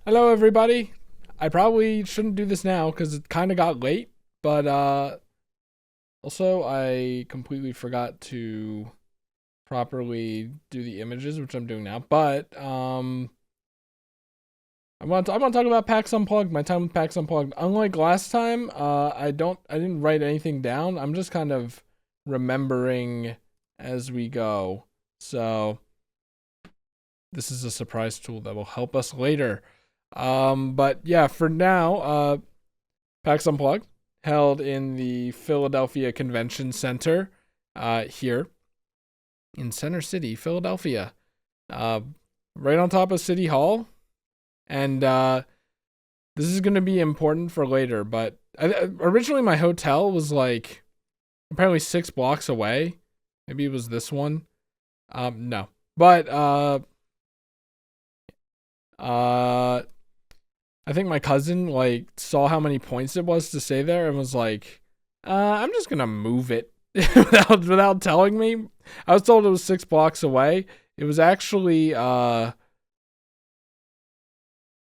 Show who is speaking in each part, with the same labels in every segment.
Speaker 1: Hello, everybody. I probably shouldn't do this now because it kind of got late, but also I completely forgot to properly do the images, which I'm doing now. But I want to talk about PAX Unplugged. My time with PAX Unplugged. Unlike last time, I didn't write anything down. I'm just kind of remembering as we go. So this is a surprise tool that will help us later. But yeah, for now, PAX Unplugged, held in the Philadelphia Convention Center, here in Center City, Philadelphia, uh, right on top of City Hall. And this is going to be important for later, but originally my hotel was like apparently 6 blocks away. Maybe it was this one. No. But uh, I think my cousin like saw how many points it was to stay there and was like, I'm just gonna move it without telling me. I was told it was 6 blocks away. It was actually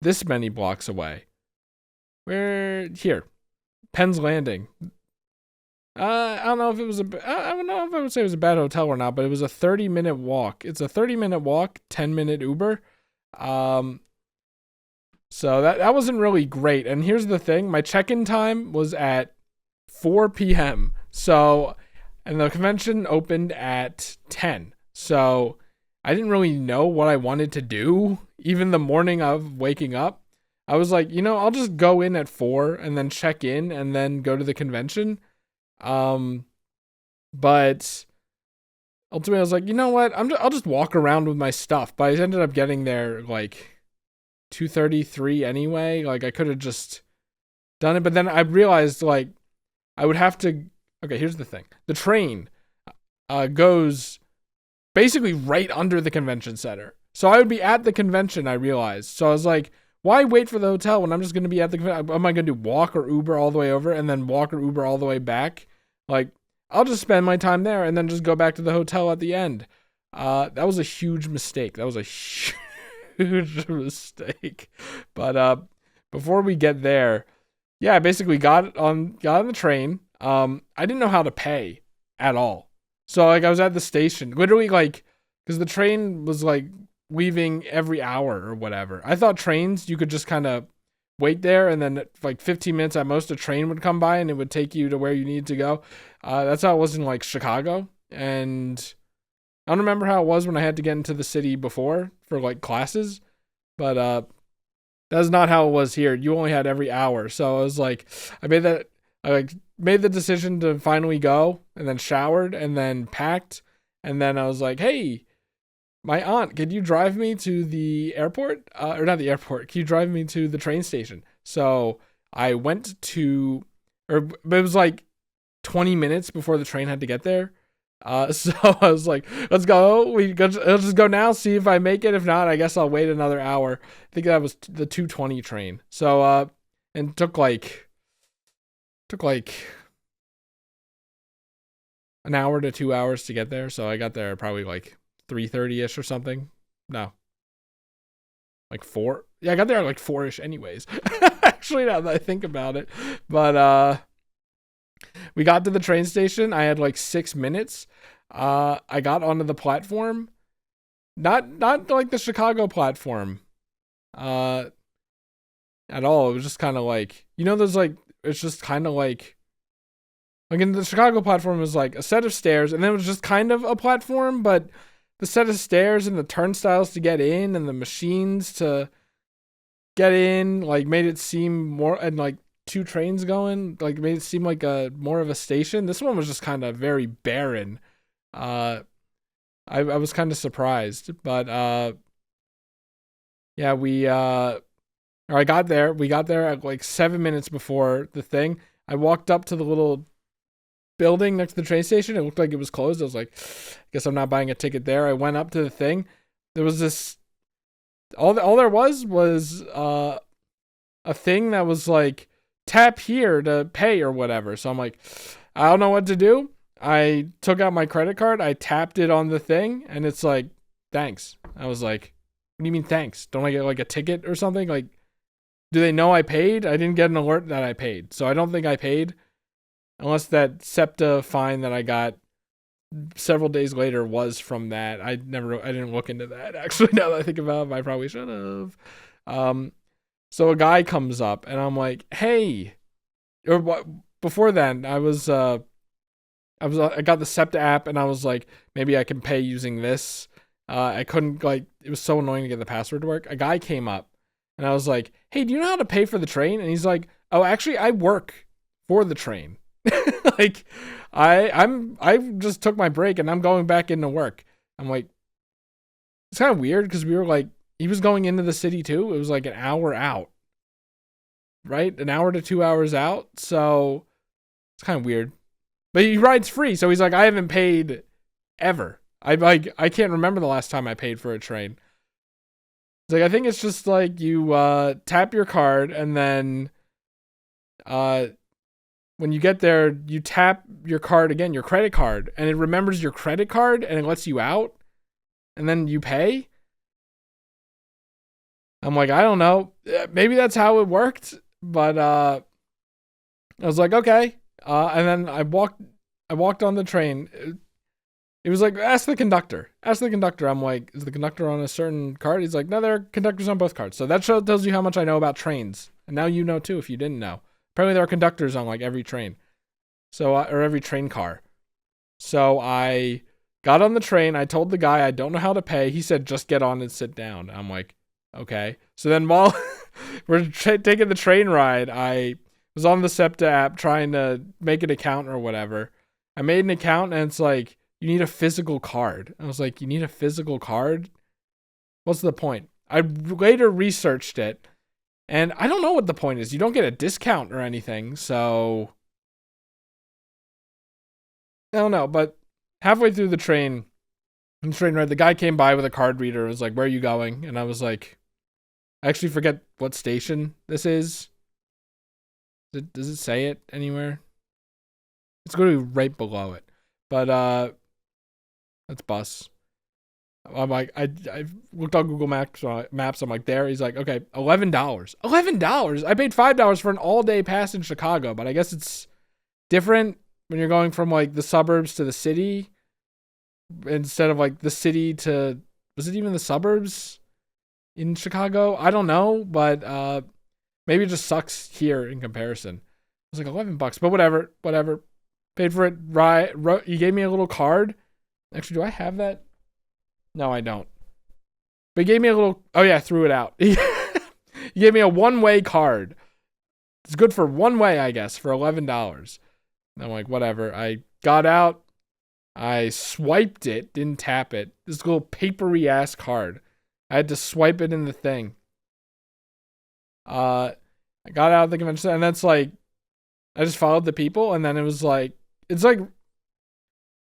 Speaker 1: this many blocks away. Where here, Penn's Landing. I don't know if it was I don't know if I would say it was a bad hotel or not, but it was a 30-minute walk. It's a 30-minute walk, 10-minute Uber. Um, So that wasn't really great. And here's the thing, my check-in time was at 4 p.m. So, and the convention opened at 10. So, I didn't really know what I wanted to do even the morning of waking up. I was like, I'll just go in at 4 and then check in and then go to the convention. Um but ultimately I was like, you know what? I'll just walk around with my stuff. But I ended up getting there like 2:33 anyway. Like I could have just done it, but then I realized like I would have to. Okay, here's the thing: the train goes basically right under the convention center, so I would be at the convention. I realized, so I was like, why wait for the hotel when I'm just going to be at the convention? Am I going to do walk or Uber all the way over and then walk or Uber all the way back? Like I'll just spend my time there and then just go back to the hotel at the end. That was a huge mistake. That was a huge mistake. But before we get there, yeah, I basically got on the train. I didn't know how to pay at all. So like I was at the station, literally like because the train was like leaving every hour or whatever. I thought trains you could just kind of wait there and then like 15 minutes at most a train would come by and it would take you to where you needed to go. That's how it was in like Chicago. And I don't remember how it was when I had to get into the city before for like classes, but that's not how it was here. You only had every hour. So I was like, I like made the decision to finally go and then showered and then packed. And then I was like, hey, my aunt, could you drive me to the airport? Or not the airport. Can you drive me to the train station? So I went to, but it was like 20 minutes before the train had to get there. So I was like, let's go. I'll just go now, see if I make it. If not, I guess I'll wait another hour. I think that was the 2:20 train. So, and took like an hour to 2 hours to get there. So I got there probably like 3:30ish or something. No, like four. Yeah, I got there at like 4ish anyways. Actually, now that I think about it. But, we got to the train station. I had like 6 minutes. I got onto the platform. Not like the Chicago platform. Uh, at all. It was just kind of like there's like it's just kind of like in the Chicago platform was like a set of stairs, and then it was just kind of a platform, but the set of stairs and the turnstiles to get in and the machines to get in like made it seem more and like two trains going like made it seem like a more of a station. This one was just kind of very barren. uh I was kind of surprised, but yeah, or I got there. We got there at like 7 minutes before the thing. I walked up to the little building next to the train station. It looked like it was closed. I was like, I guess I'm not buying a ticket there. I went up to the thing. There was this all there was a thing that was like tap here to pay or whatever. So I'm like, I don't know what to do. I took out my credit card. I tapped it on the thing, and it's like, thanks. I was like, What do you mean thanks? Don't I get like a ticket or something? Like, do they know I paid? I didn't get an alert that I paid. So I don't think I paid. Unless that SEPTA fine that I got several days later was from that. I didn't look into that. Actually, now that I think about it, I probably should have. So a guy comes up and I'm like, hey, or what? Before then, I got the SEPTA app and I was like, maybe I can pay using this. I couldn't, like, it was so annoying to get the password to work. A guy came up and I was like, hey, do you know how to pay for the train? And he's like, oh, actually, I work for the train. Like, I just took my break and I'm going back into work. I'm like, it's kind of weird because we were like, he was going into the city too. It was like an hour out, right? An hour to 2 hours out. So it's kind of weird. But he rides free. So he's like, I haven't paid ever. I can't remember the last time I paid for a train. It's like, I think it's just like you tap your card and then when you get there, you tap your card again, your credit card, and it remembers your credit card and it lets you out and then you pay. I'm like, I don't know. Maybe that's how it worked, but I was like, okay. And then I walked on the train. It was like, ask the conductor. I'm like, is the conductor on a certain card? He's like, no, there are conductors on both cards. So that tells you how much I know about trains. And now you know too, if you didn't know. Apparently there are conductors on like every train. So, or every train car. So I got on the train. I told the guy I don't know how to pay. He said, just get on and sit down. I'm like, okay. So then while we're taking the train ride, I was on the SEPTA app trying to make an account or whatever. I made an account and it's like, you need a physical card. I was like, you need a physical card? What's the point? I later researched it and I don't know what the point is. You don't get a discount or anything. So I don't know, but halfway through the train ride, the guy came by with a card reader and was like, where are you going? And I was like, I actually forget what station this is. Does it say it anywhere? It's going to be right below it. But that's bus. I'm like, I looked on Google Maps. I'm like, there. He's like, okay, $11. $11. I paid $5 for an all-day pass in Chicago, but I guess it's different when you're going from like the suburbs to the city instead of like the city to, was it even the suburbs in Chicago? I don't know, but maybe it just sucks here in comparison. It was like $11, but whatever. Paid for it. Right. He gave me a little card. Actually, do I have that? No, I don't. But he gave me a little, oh yeah, I threw it out. He gave me a one-way card. It's good for one way, I guess, for $11. I'm like, whatever. I got out. I swiped it, didn't tap it. This little papery ass card. I had to swipe it in the thing. I got out of the convention center, and that's like, I just followed the people, and then it was like, it's like,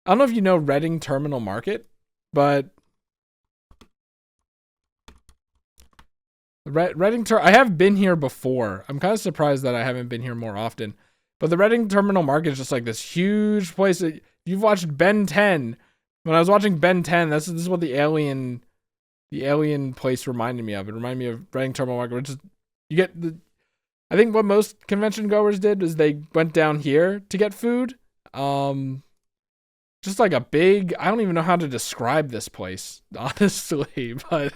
Speaker 1: I don't know if you know Reading Terminal Market, but I have been here before. I'm kind of surprised that I haven't been here more often. But the Reading Terminal Market is just like this huge place. That, you've watched Ben 10. When I was watching Ben 10, this is what the alien place reminded me of. It reminded me of Reading Terminal Market, which is, you get the, I think what most convention goers did is they went down here to get food. Just like a big, I don't even know how to describe this place, honestly, but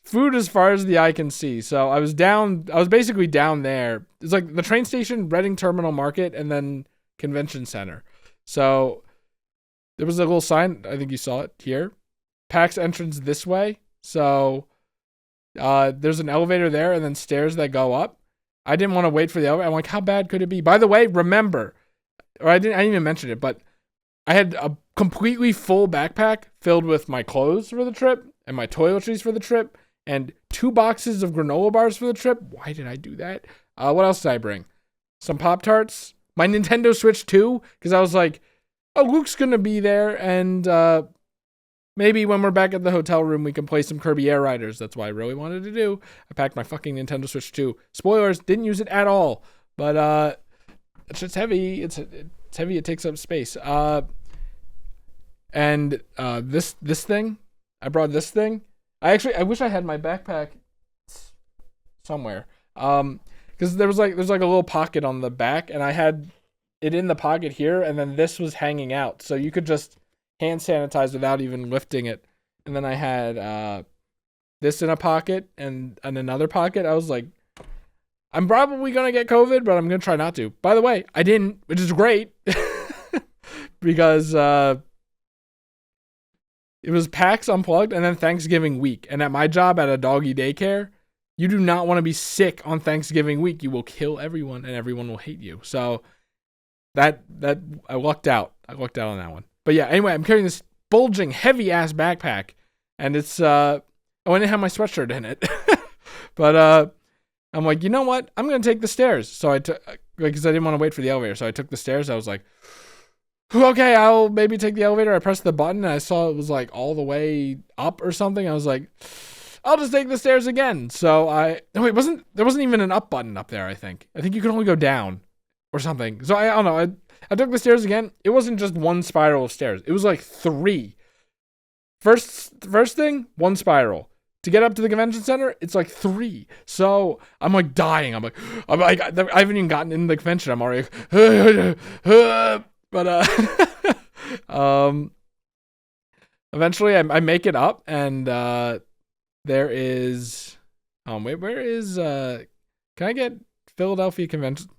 Speaker 1: food as far as the eye can see. So I was basically down there. It's like the train station, Reading Terminal Market, and then Convention Center. So there was a little sign, I think you saw it here, PAX entrance this way. So there's an elevator there and then stairs that go up. I didn't want to wait for the elevator. I'm like, how bad could it be? By the way, remember, I didn't even mention it, but I had a completely full backpack filled with my clothes for the trip and my toiletries for the trip and 2 boxes of granola bars for the trip. Why did I do that? What else did I bring? Some Pop-Tarts, my Nintendo Switch 2, because I was like, oh, Luke's going to be there, and maybe when we're back at the hotel room, we can play some Kirby Air Riders. That's what I really wanted to do. I packed my fucking Nintendo Switch 2. Spoilers, didn't use it at all, but it's just heavy. It's heavy. It takes up space. And this thing, I brought this thing. I wish I had my backpack somewhere. Because there's like a little pocket on the back, and I had it in the pocket here, and then this was hanging out, so you could just hand sanitize without even lifting it. And then I had this in a pocket and in another pocket. I was like, I'm probably gonna get COVID, but I'm gonna try not to. By the way, I didn't, which is great because it was PAX Unplugged and then Thanksgiving week. And at my job at a doggy daycare, you do not want to be sick on Thanksgiving week. You will kill everyone and everyone will hate you. So that I lucked out. I lucked out on that one. But yeah, anyway, I'm carrying this bulging, heavy ass backpack, and it's oh, I didn't have my sweatshirt in it. But I'm like, you know what? I'm gonna take the stairs. So I took, because I didn't want to wait for the elevator. So I took the stairs. I was like, okay, I'll maybe take the elevator. I pressed the button and I saw it was like all the way up or something. I was like, I'll just take the stairs again. So there wasn't even an up button up there, I think you could only go down or something. So I don't know. I took the stairs again. It wasn't just one spiral of stairs. It was like 3. First thing, 1 spiral. To get up to the convention center, it's like 3. So I'm like dying. I'm like, I haven't even gotten in the convention. I'm already but eventually I make it up, and there is wait, where is can I get Philadelphia Convention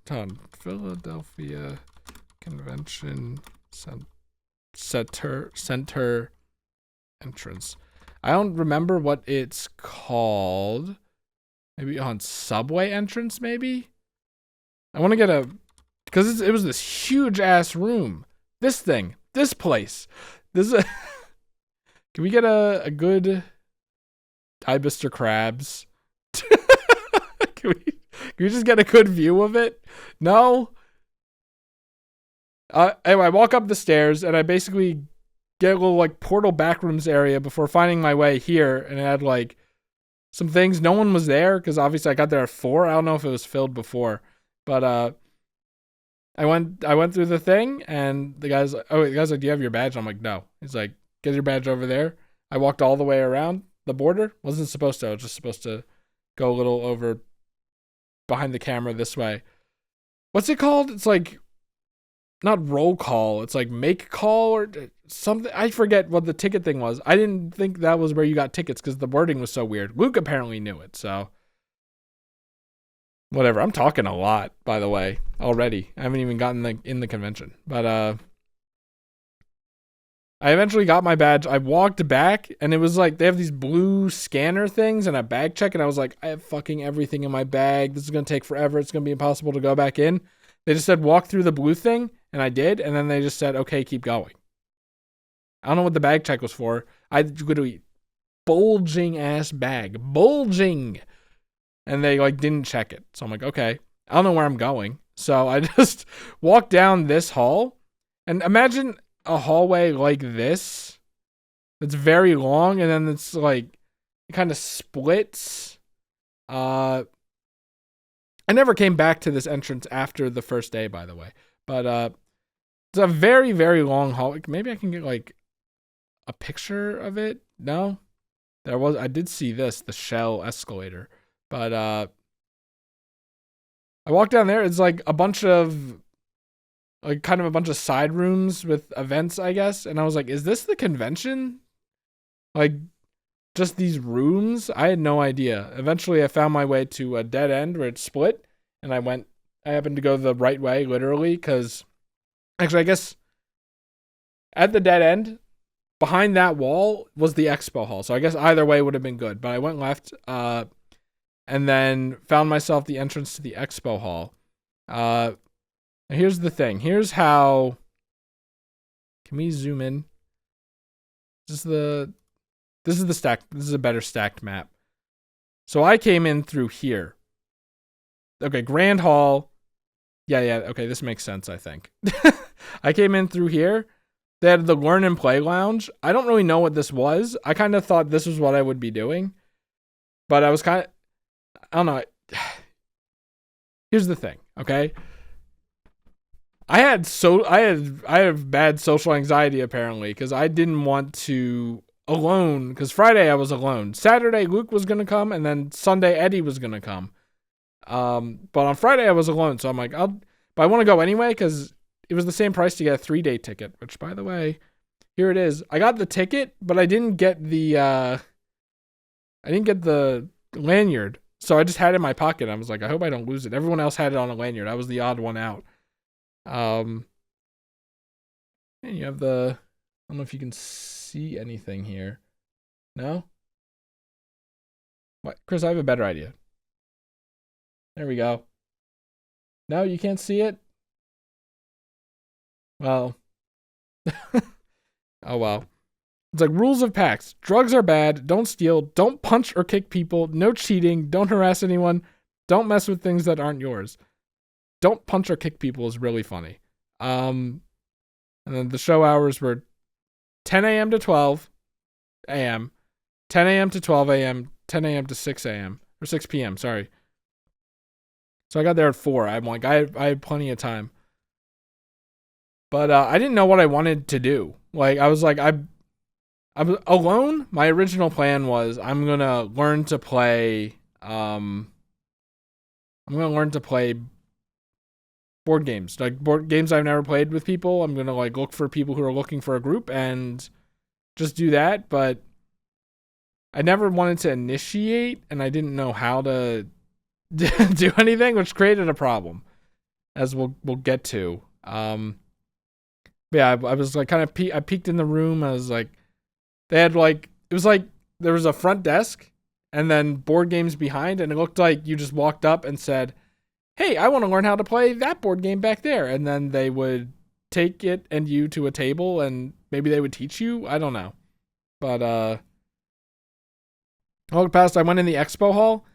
Speaker 1: Center entrance? I don't remember what it's called. Maybe on subway entrance, maybe? I want to get because it was this huge ass room. This place. Can we get a good Mr. Krabs? Can we just get a good view of it? No? Anyway, I walk up the stairs and I basically get a little like portal backrooms area before finding my way here, and it had like some things. No one was there because obviously I got there at 4. I don't know if it was filled before, but I went through the thing, and the guy's like, do you have your badge? I'm like, no. He's like, get your badge over there. I walked all the way around the border. Wasn't supposed to. I was just supposed to go a little over behind the camera this way. What's it called? It's like not roll call. It's like make call or something. I forget what the ticket thing was. I didn't think that was where you got tickets because the wording was so weird. Luke apparently knew it, so whatever. I'm talking a lot, by the way, already. I haven't even gotten in the convention. But I eventually got my badge. I walked back, and it was like they have these blue scanner things and a bag check, and I was like, I have fucking everything in my bag. This is going to take forever. It's going to be impossible to go back in. They just said, walk through the blue thing, and I did, and then they just said, okay, keep going. I don't know what the bag check was for. I literally bulging ass bag. Bulging! And they like didn't check it. So I'm like, okay, I don't know where I'm going. So I just walked down this hall, and imagine a hallway like this. It's very long, and then it's like it kind of splits. I never came back to this entrance after the first day, by the way. But it's a very, very long hall. Maybe I can get like a picture of it. No, I did see this, the shell escalator. But I walked down there. It's like a bunch of like kind of a bunch of side rooms with events, I guess. And I was like, is this the convention? Like just these rooms? I had no idea. Eventually I found my way to a dead end where it split, and I happened to go the right way, literally, because actually I guess at the dead end behind that wall was the expo hall. So I guess either way would have been good. But I went left, and then found myself the entrance to the expo hall. Here's the thing. Here's how. Can we zoom in? This is the stack. This is a better stacked map. So I came in through here. Okay, Grand Hall. Yeah. Okay, this makes sense, I think. I came in through here. They had the Learn and Play Lounge. I don't really know what this was. I kind of thought this was what I would be doing. But I was kind of, I don't know. Here's the thing, okay? I have bad social anxiety apparently, because I didn't want to alone, because Friday I was alone. Saturday Luke was gonna come, and then Sunday Eddie was gonna come. But on Friday I was alone, so I'm like, but I want to go anyway because it was the same price to get a 3-day ticket. Which, by the way, here it is. I got the ticket, but I didn't get the lanyard. So I just had it in my pocket. I was like, I hope I don't lose it. Everyone else had it on a lanyard. I was the odd one out. And you have I don't know if you can see anything here. No? What? Chris, I have a better idea. There we go. No, you can't see it? Well. Oh, well. It's like rules of PAX. Drugs are bad. Don't steal. Don't punch or kick people. No cheating. Don't harass anyone. Don't mess with things that aren't yours. Don't punch or kick people is really funny. And then the show hours were 10 a.m. to 12 a.m., 10 a.m. to 12 a.m., 10 a.m. to 6 a.m. or 6 p.m. Sorry. So I got there at 4. I'm like, I had plenty of time. But I didn't know what I wanted to do. Like, I was like, I was alone. My original plan was I'm gonna learn to play. Board games, like board games I've never played with people. I'm gonna like look for people who are looking for a group and just do that. But I never wanted to initiate, and I didn't know how to do anything, which created a problem, as we'll get to. Yeah, I was like kind of I peeked in the room. I was like, they had like, it was like there was a front desk and then board games behind, and it looked like you just walked up and said, hey, I want to learn how to play that board game back there. And then they would take it and you to a table, and maybe they would teach you. I don't know. But I walked past, I went in the expo hall,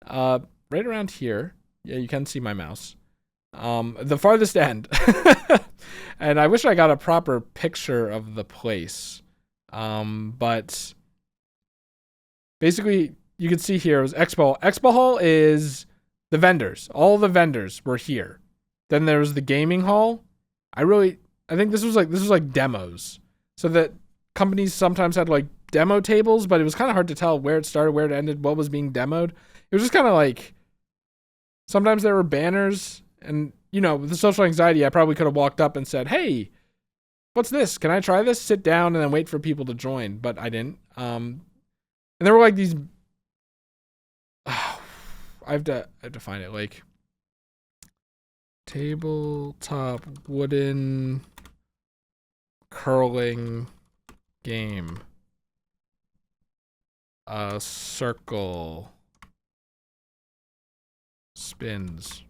Speaker 1: right around here. Yeah, you can see my mouse. The farthest end. And I wish I got a proper picture of the place. But basically you can see here it was expo. Expo hall is the vendors. All the vendors were here. Then there was the gaming hall. I think this was like demos. So that companies sometimes had like demo tables, but it was kind of hard to tell where it started, where it ended, what was being demoed. It was just kind of like, sometimes there were banners, and you know, with the social anxiety, I probably could have walked up and said, hey, what's this? Can I try this? Sit down and then wait for people to join. But I didn't. And there were like these, I have to find it, like tabletop wooden curling game. Circle spins.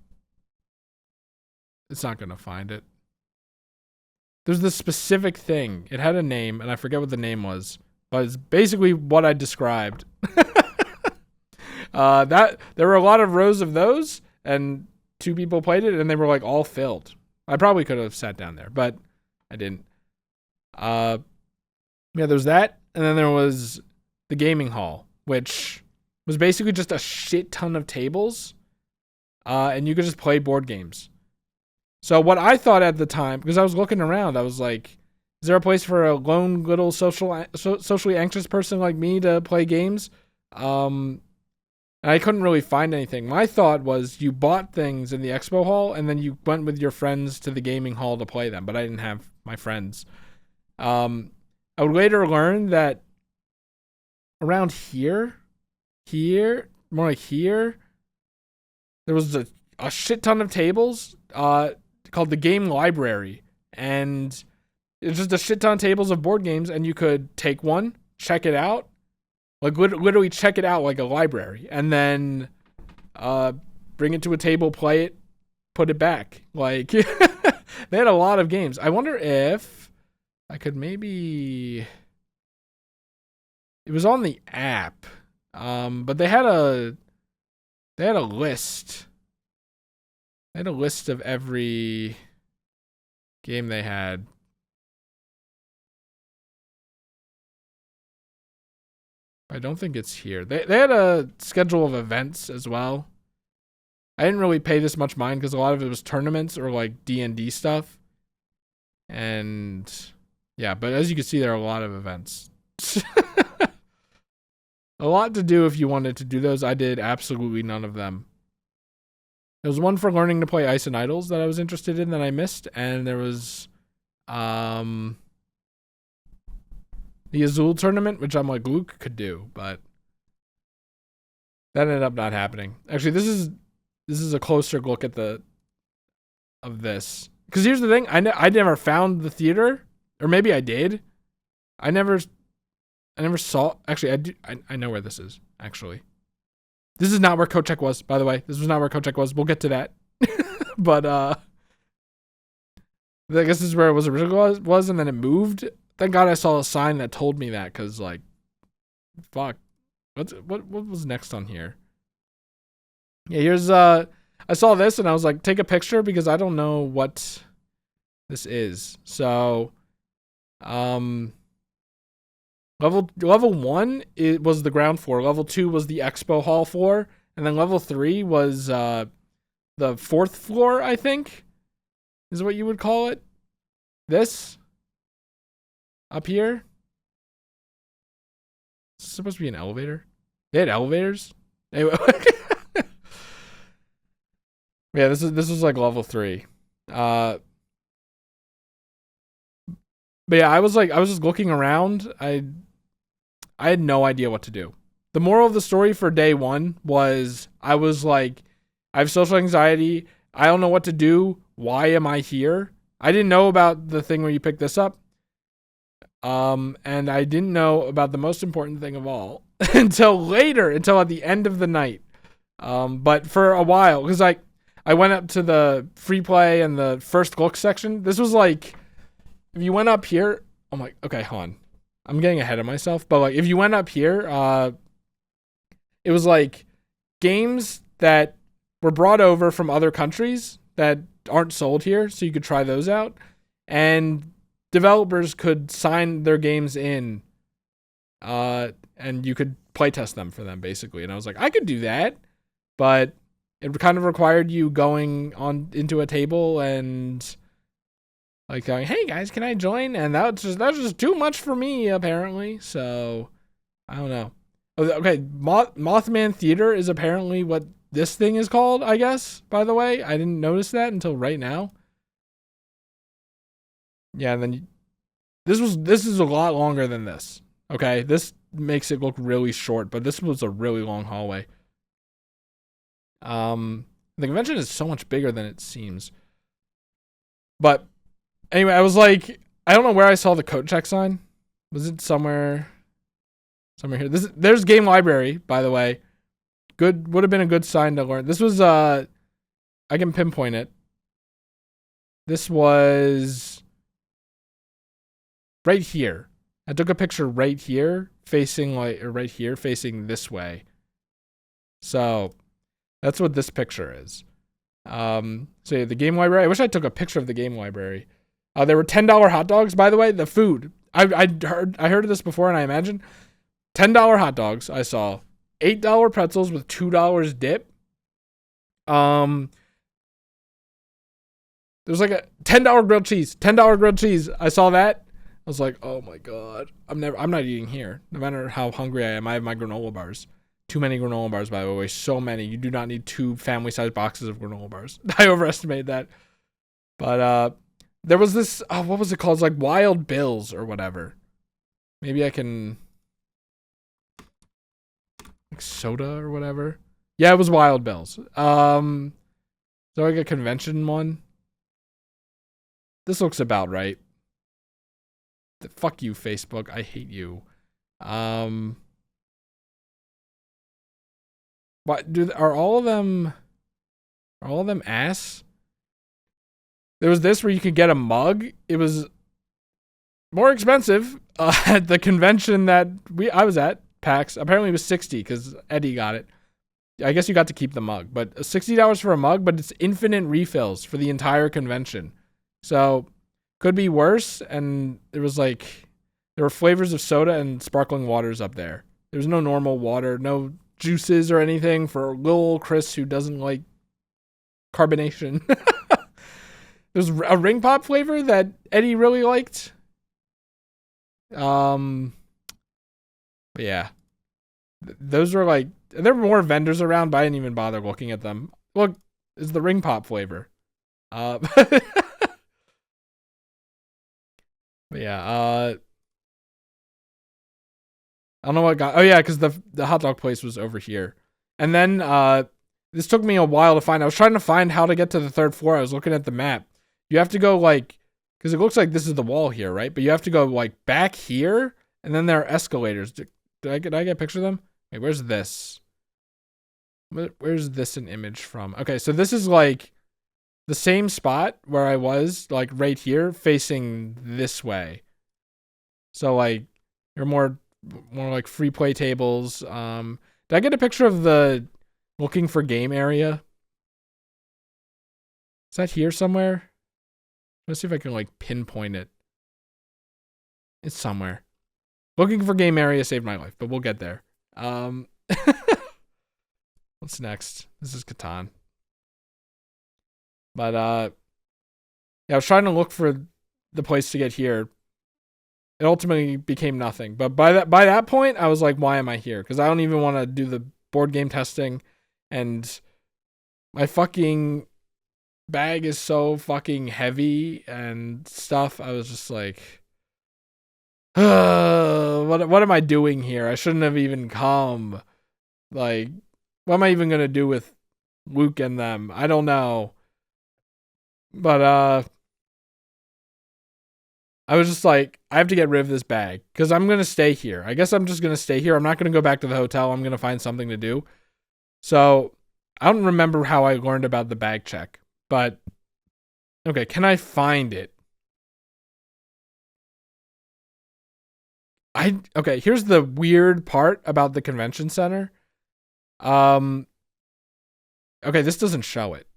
Speaker 1: It's not going to find it. There's this specific thing. It had a name, and I forget what the name was, but it's basically what I described. That there were a lot of rows of those, and 2 people played it, and they were like all filled. I probably could have sat down there, but I didn't. Yeah, there's that, and then there was the gaming hall, which was basically just a shit ton of tables, and you could just play board games. So what I thought at the time, because I was looking around, I was like, is there a place for a lone little socially anxious person like me to play games? And I couldn't really find anything. My thought was you bought things in the expo hall and then you went with your friends to the gaming hall to play them, but I didn't have my friends. I would later learn that around here, more like here, there was a shit ton of tables, called the game library, and it's just a shit ton of tables of board games, and you could take one, check it out, like literally check it out like a library, and then bring it to a table, play it, put it back. Like they had a lot of games. I wonder if I could maybe, it was on the app, but they had a list. They had a list of every game they had. I don't think it's here. They had a schedule of events as well. I didn't really pay this much mind because a lot of it was tournaments or like D&D stuff. And yeah, but as you can see, there are a lot of events. A lot to do if you wanted to do those. I did absolutely none of them. There was one for learning to play Ice and Idols that I was interested in that I missed, and there was the Azul tournament, which I'm like, Luke could do, but that ended up not happening. Actually, this is a closer look at of this. Because here's the thing, I never found the theater, or maybe I did. I never saw. Actually, I know where this is. Actually, this is not where Kochek was. By the way, this was not where Kochek was. We'll get to that. But I guess this is where it was originally was, and then it moved. Thank God I saw a sign that told me that, because like, fuck, what was next on here? Yeah, here's I saw this and I was like, take a picture because I don't know what this is. So, level 1 was the ground floor. Level 2 was the expo hall floor, and then level 3 was the 4th floor, I think, is what you would call it. This up here. Is this supposed to be an elevator? They had elevators? Anyway. Yeah, this was like level 3. But yeah, I was just looking around. I had no idea what to do. The moral of the story for day 1 was I was like, I have social anxiety. I don't know what to do. Why am I here? I didn't know about the thing where you pick this up. And I didn't know about the most important thing of all until at the end of the night. But for a while, because I went up to the free play and the first look section. This was like, if you went up here, I'm like, okay, hold on. I'm getting ahead of myself. But like, if you went up here, it was like games that were brought over from other countries that aren't sold here. So you could try those out. And developers could sign their games in, and you could playtest them for them, basically. And I was like, I could do that. But it kind of required you going on into a table and like going, hey guys, can I join? And that's just too much for me, apparently. So I don't know. Okay, Mothman Theater is apparently what this thing is called, I guess, by the way. I didn't notice that until right now. Yeah, and then this is a lot longer than this. Okay, this makes it look really short, but this was a really long hallway. The convention is so much bigger than it seems. But anyway, I was like, I don't know where I saw the coat check sign. Was it somewhere here? There's game library, by the way. Good, would have been a good sign to learn. This was I can pinpoint it. This was right here. I took a picture right here, facing this way. So that's what this picture is. So yeah, the game library. I wish I took a picture of the game library. There were $10 hot dogs, by the way. The food. I heard of this before, and I imagine $10 hot dogs. I saw $8 pretzels with $2 dip. There was like a $10 grilled cheese. $10 grilled cheese. I saw that. I was like, oh my god, I'm not eating here. No matter how hungry I am, I have my granola bars. Too many granola bars, by the way. So many. You do not need 2 family-sized boxes of granola bars. I overestimated that. But there was this, what was it called? It's like Wild Bills or whatever. Maybe I can, like soda or whatever. Yeah, it was Wild Bills. So like a convention one. This looks about right. Fuck you, Facebook. I hate you. What are all of them ass? There was this where you could get a mug. It was more expensive at the convention that I was at, PAX. Apparently it was $60 because Eddie got it. I guess you got to keep the mug, but $60 for a mug, but it's infinite refills for the entire convention. So could be worse. And there were flavors of soda and sparkling waters up there. There was no normal water, no juices or anything for little Chris who doesn't like carbonation. There's a ring pop flavor that Eddie really liked. But yeah, those were like, there were more vendors around, but I didn't even bother looking at them. Look, it's the ring pop flavor. But yeah, I don't know what got. Oh yeah, because the hot dog place was over here, and then this took me a while to find. I was trying to find how to get to the third floor. I was looking at the map. You have to go like, because it looks like this is the wall here, right? But you have to go like back here, and then there are escalators. Did I get a picture of them? Wait, where's this? Where's this an image from? Okay, so this is like the same spot where I was, like right here, facing this way. So like you're more like free play tables. Did I get a picture of the looking for game area? Is that here somewhere? Let's see if I can like pinpoint it. It's somewhere. Looking for game area saved my life, but we'll get there. What's next? This is Catan. But yeah, I was trying to look for the place to get here. It ultimately became nothing. But by that point, I was like, why am I here? Because I don't even want to do the board game testing, and my fucking bag is so fucking heavy and stuff. I was just like, what am I doing here? I shouldn't have even come. Like, what am I even gonna do with Luke and them? I don't know. But I was just like, I have to get rid of this bag because I'm gonna stay here. I guess I'm just gonna stay here. I'm not gonna go back to the hotel. I'm gonna find something to do. So I don't remember how I learned about the bag check, but okay, can I find it? Okay, here's the weird part about the convention center. Okay, this doesn't show it.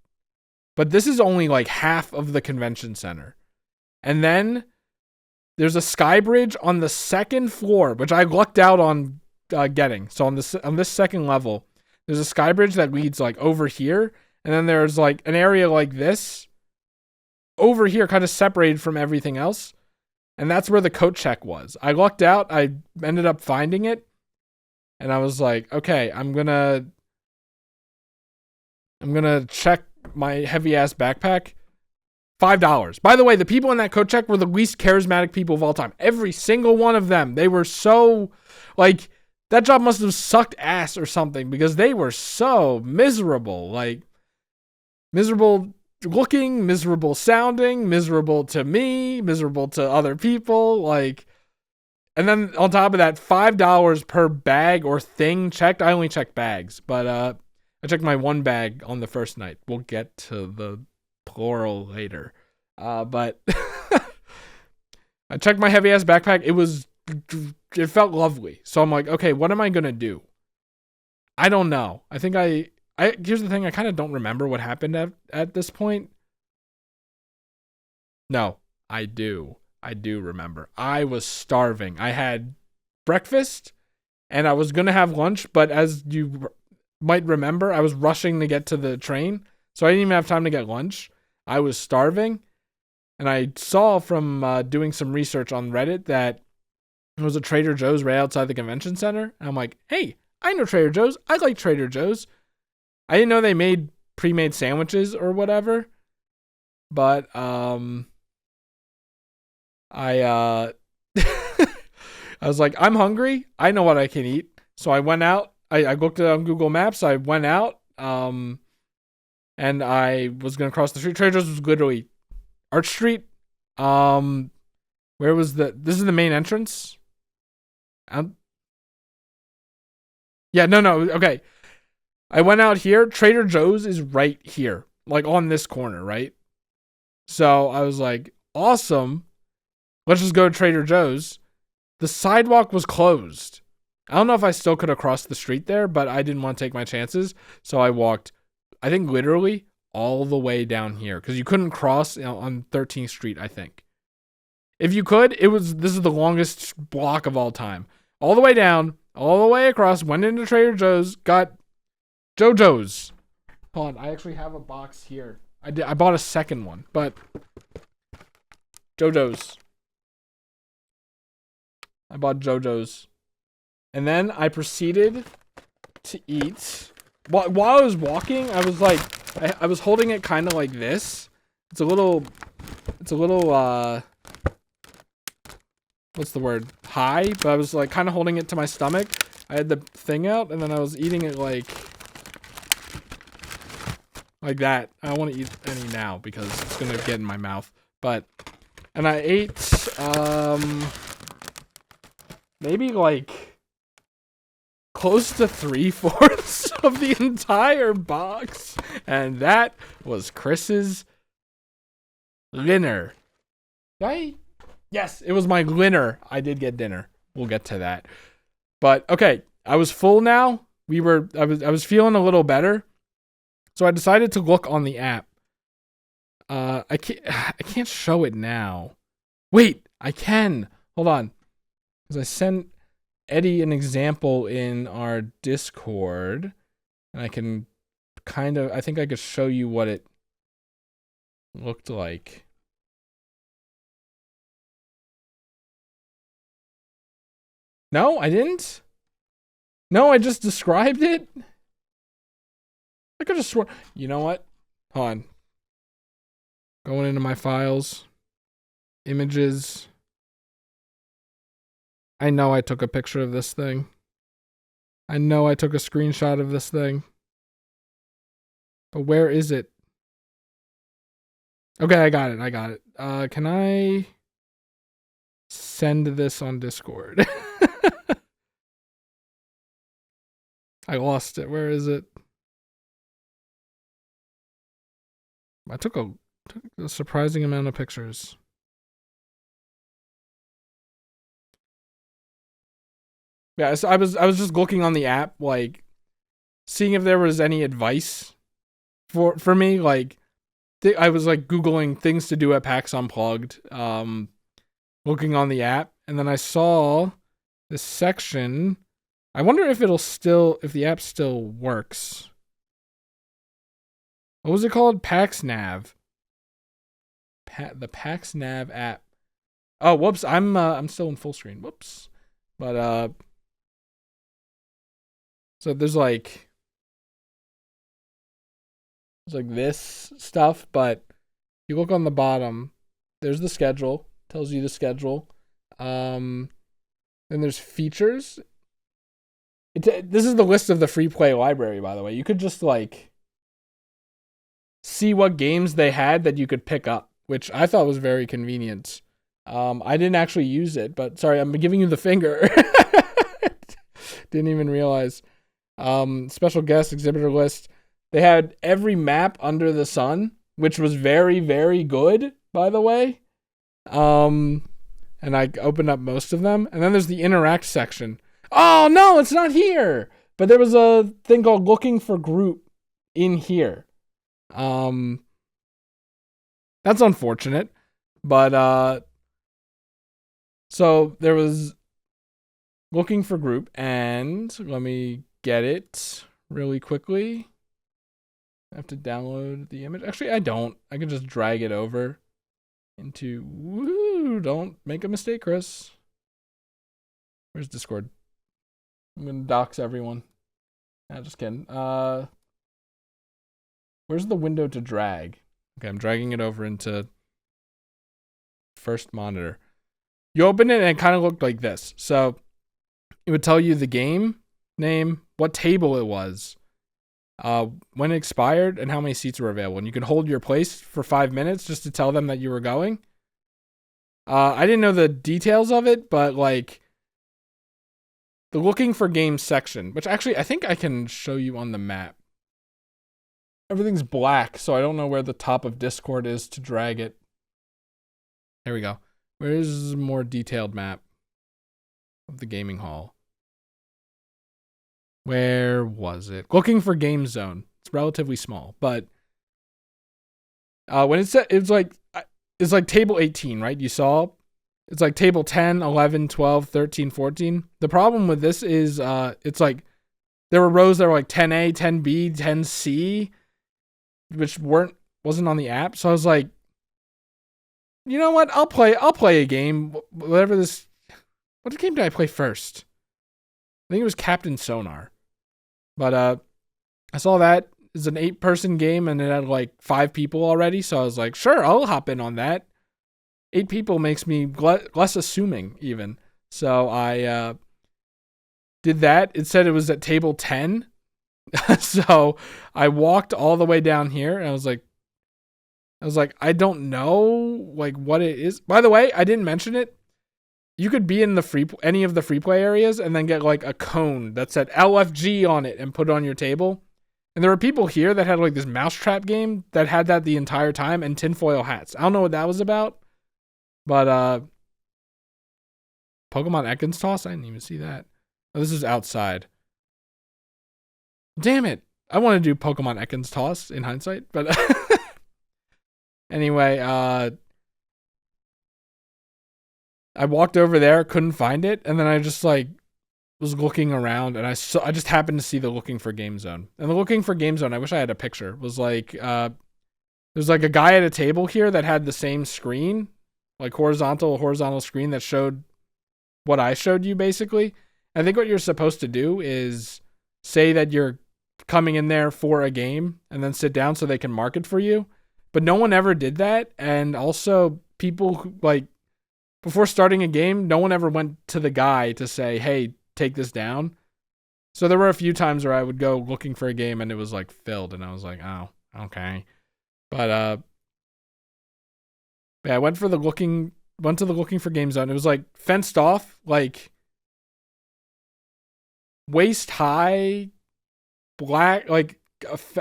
Speaker 1: But this is only like half of the convention center. And then there's a sky bridge on the second floor, which I lucked out on getting. So on this second level, there's a sky bridge that leads like over here, and then there's like an area like this over here, kind of separated from everything else, and that's where the coat check was. I lucked out. I ended up finding it, and I was like, okay, I'm gonna check my heavy ass backpack. $5. By the way, the people in that coat check were the least charismatic people of all time. Every single one of them. They were so, like, that job must have sucked ass or something because they were so miserable. Like, miserable looking, miserable sounding, miserable to me, miserable to other people. Like, and then on top of that, $5 per bag or thing checked. I only checked bags, but I checked my one bag on the first night. We'll get to the plural later. But I checked my heavy ass backpack. It felt lovely. So I'm like, okay, what am I going to do? I don't know. I think here's the thing. I kind of don't remember what happened at this point. No, I do. I do remember. I was starving. I had breakfast and I was going to have lunch, but as you might remember, I was rushing to get to the train, so I didn't even have time to get lunch. I was starving, and I saw from doing some research on Reddit that there was a Trader Joe's right outside the convention center. And I'm like, hey, I know Trader Joe's. I like Trader Joe's. I didn't know they made pre-made sandwiches or whatever, but I I was like, I'm hungry. I know what I can eat. So I went out. I looked it on Google Maps. I went out, and I was gonna cross the street. Trader Joe's was literally Arch Street. Where was this is the main entrance. Yeah, no. Okay. I went out here. Trader Joe's is right here, like on this corner, right? So I was like, awesome. Let's just go to Trader Joe's. The sidewalk was closed. I don't know if I still could have crossed the street there, but I didn't want to take my chances. So I walked, I think literally all the way down here because you couldn't cross on 13th Street, I think. If you could, this is the longest block of all time. All the way down, all the way across, went into Trader Joe's, got JoJo's. Hold on, I actually have a box here. I bought a second one, but JoJo's. I bought JoJo's. And then I proceeded to eat. While I was walking, I was like, I was holding it kind of like this. It's a little, what's the word? High, but I was like kind of holding it to my stomach. I had the thing out, and then I was eating it like that. I don't want to eat any now because it's gonna get in my mouth. And I ate, maybe like close to 3/4 of the entire box, and that was Chris's dinner. Right? Yes, it was my dinner. I did get dinner. We'll get to that. But okay, I was full now. I was feeling a little better, so I decided to look on the app. I can't show it now. Wait, I can. Hold on, because I sent Eddie an example in our Discord, and I can I think I could show you what it looked like. No, I didn't. No, I just described it. I could have sworn. You know what? Hold on. Going into my files. Images. I know I took a picture of this thing. I know I took a screenshot of this thing. But where is it? Okay, I got it. Can I send this on Discord? I lost it. Where is it? I took a surprising amount of pictures. Yeah, so I was just looking on the app, like seeing if there was any advice for me. Like I was like Googling things to do at PAX Unplugged, looking on the app, and then I saw this section. I wonder if the app still works. What was it called? PAX Nav. The PAX Nav app. Oh, whoops! I'm still in full screen. Whoops. But so there's like this stuff, but you look on the bottom. There's the schedule. Tells you the schedule. Then there's features. This is the list of the free play library, by the way. You could just like see what games they had that you could pick up, which I thought was very convenient. I didn't actually use it, but sorry, I'm giving you the finger. Didn't even realize. Special guest exhibitor list. They had every map under the sun, which was very, very good, by the way. And I opened up most of them. And then there's the interact section. Oh, no, it's not here. But there was a thing called looking for group in here. That's unfortunate. But, so there was looking for group, and let me get it really quickly. I have to download the image. Actually, I don't. I can just drag it over into... Woo! Don't make a mistake, Chris. Where's Discord? I'm going to dox everyone. Nah, just kidding. Where's the window to drag? Okay, I'm dragging it over into first monitor. You open it and it kind of looked like this. So it would tell you the game name, what table it was, when it expired, and how many seats were available. And you could hold your place for 5 minutes just to tell them that you were going. I didn't know the details of it, but like the looking for games section, which actually I think I can show you on the map. Everything's black, so I don't know where the top of Discord is to drag it. There we go. Where's a more detailed map of the gaming hall? Where was it? Looking for game zone. It's relatively small, but when it said it's like table 18, right? You saw it's like table 10, 11, 12, 13, 14. The problem with this is it's like there were rows that were like 10A, 10B, 10C, which wasn't on the app. So I was like, you know what? I'll play a game. Whatever this. What game did I play first? think it was Captain Sonar. But I saw that it's an 8-person game and it had like 5 people already, so I was like, sure, I'll hop in on that. 8 people makes me less assuming even. So I did that. It said it was at table 10. So I walked all the way down here and I was like, I don't know like what it is. By the way, I didn't mention it. You could be in the any of the free play areas and then get like a cone that said LFG on it and put it on your table. And there were people here that had like this mousetrap game that had that the entire time and tinfoil hats. I don't know what that was about, but Pokemon Ekans Toss? I didn't even see that. Oh, this is outside. Damn it. I want to do Pokemon Ekans Toss in hindsight, but anyway, I walked over there, couldn't find it, and then I just like was looking around and I just happened to see the looking for game zone. And the looking for game zone, I wish I had a picture, was like there's like a guy at a table here that had the same screen, like horizontal screen that showed what I showed you basically. I think what you're supposed to do is say that you're coming in there for a game and then sit down so they can mark it for you. But no one ever did that. And also people who, like, before starting a game, no one ever went to the guy to say, hey, take this down. So there were a few times where I would go looking for a game and it was like filled and I was like, oh, okay. But yeah, I went to the looking for game zone. It was like fenced off, like waist high, black, like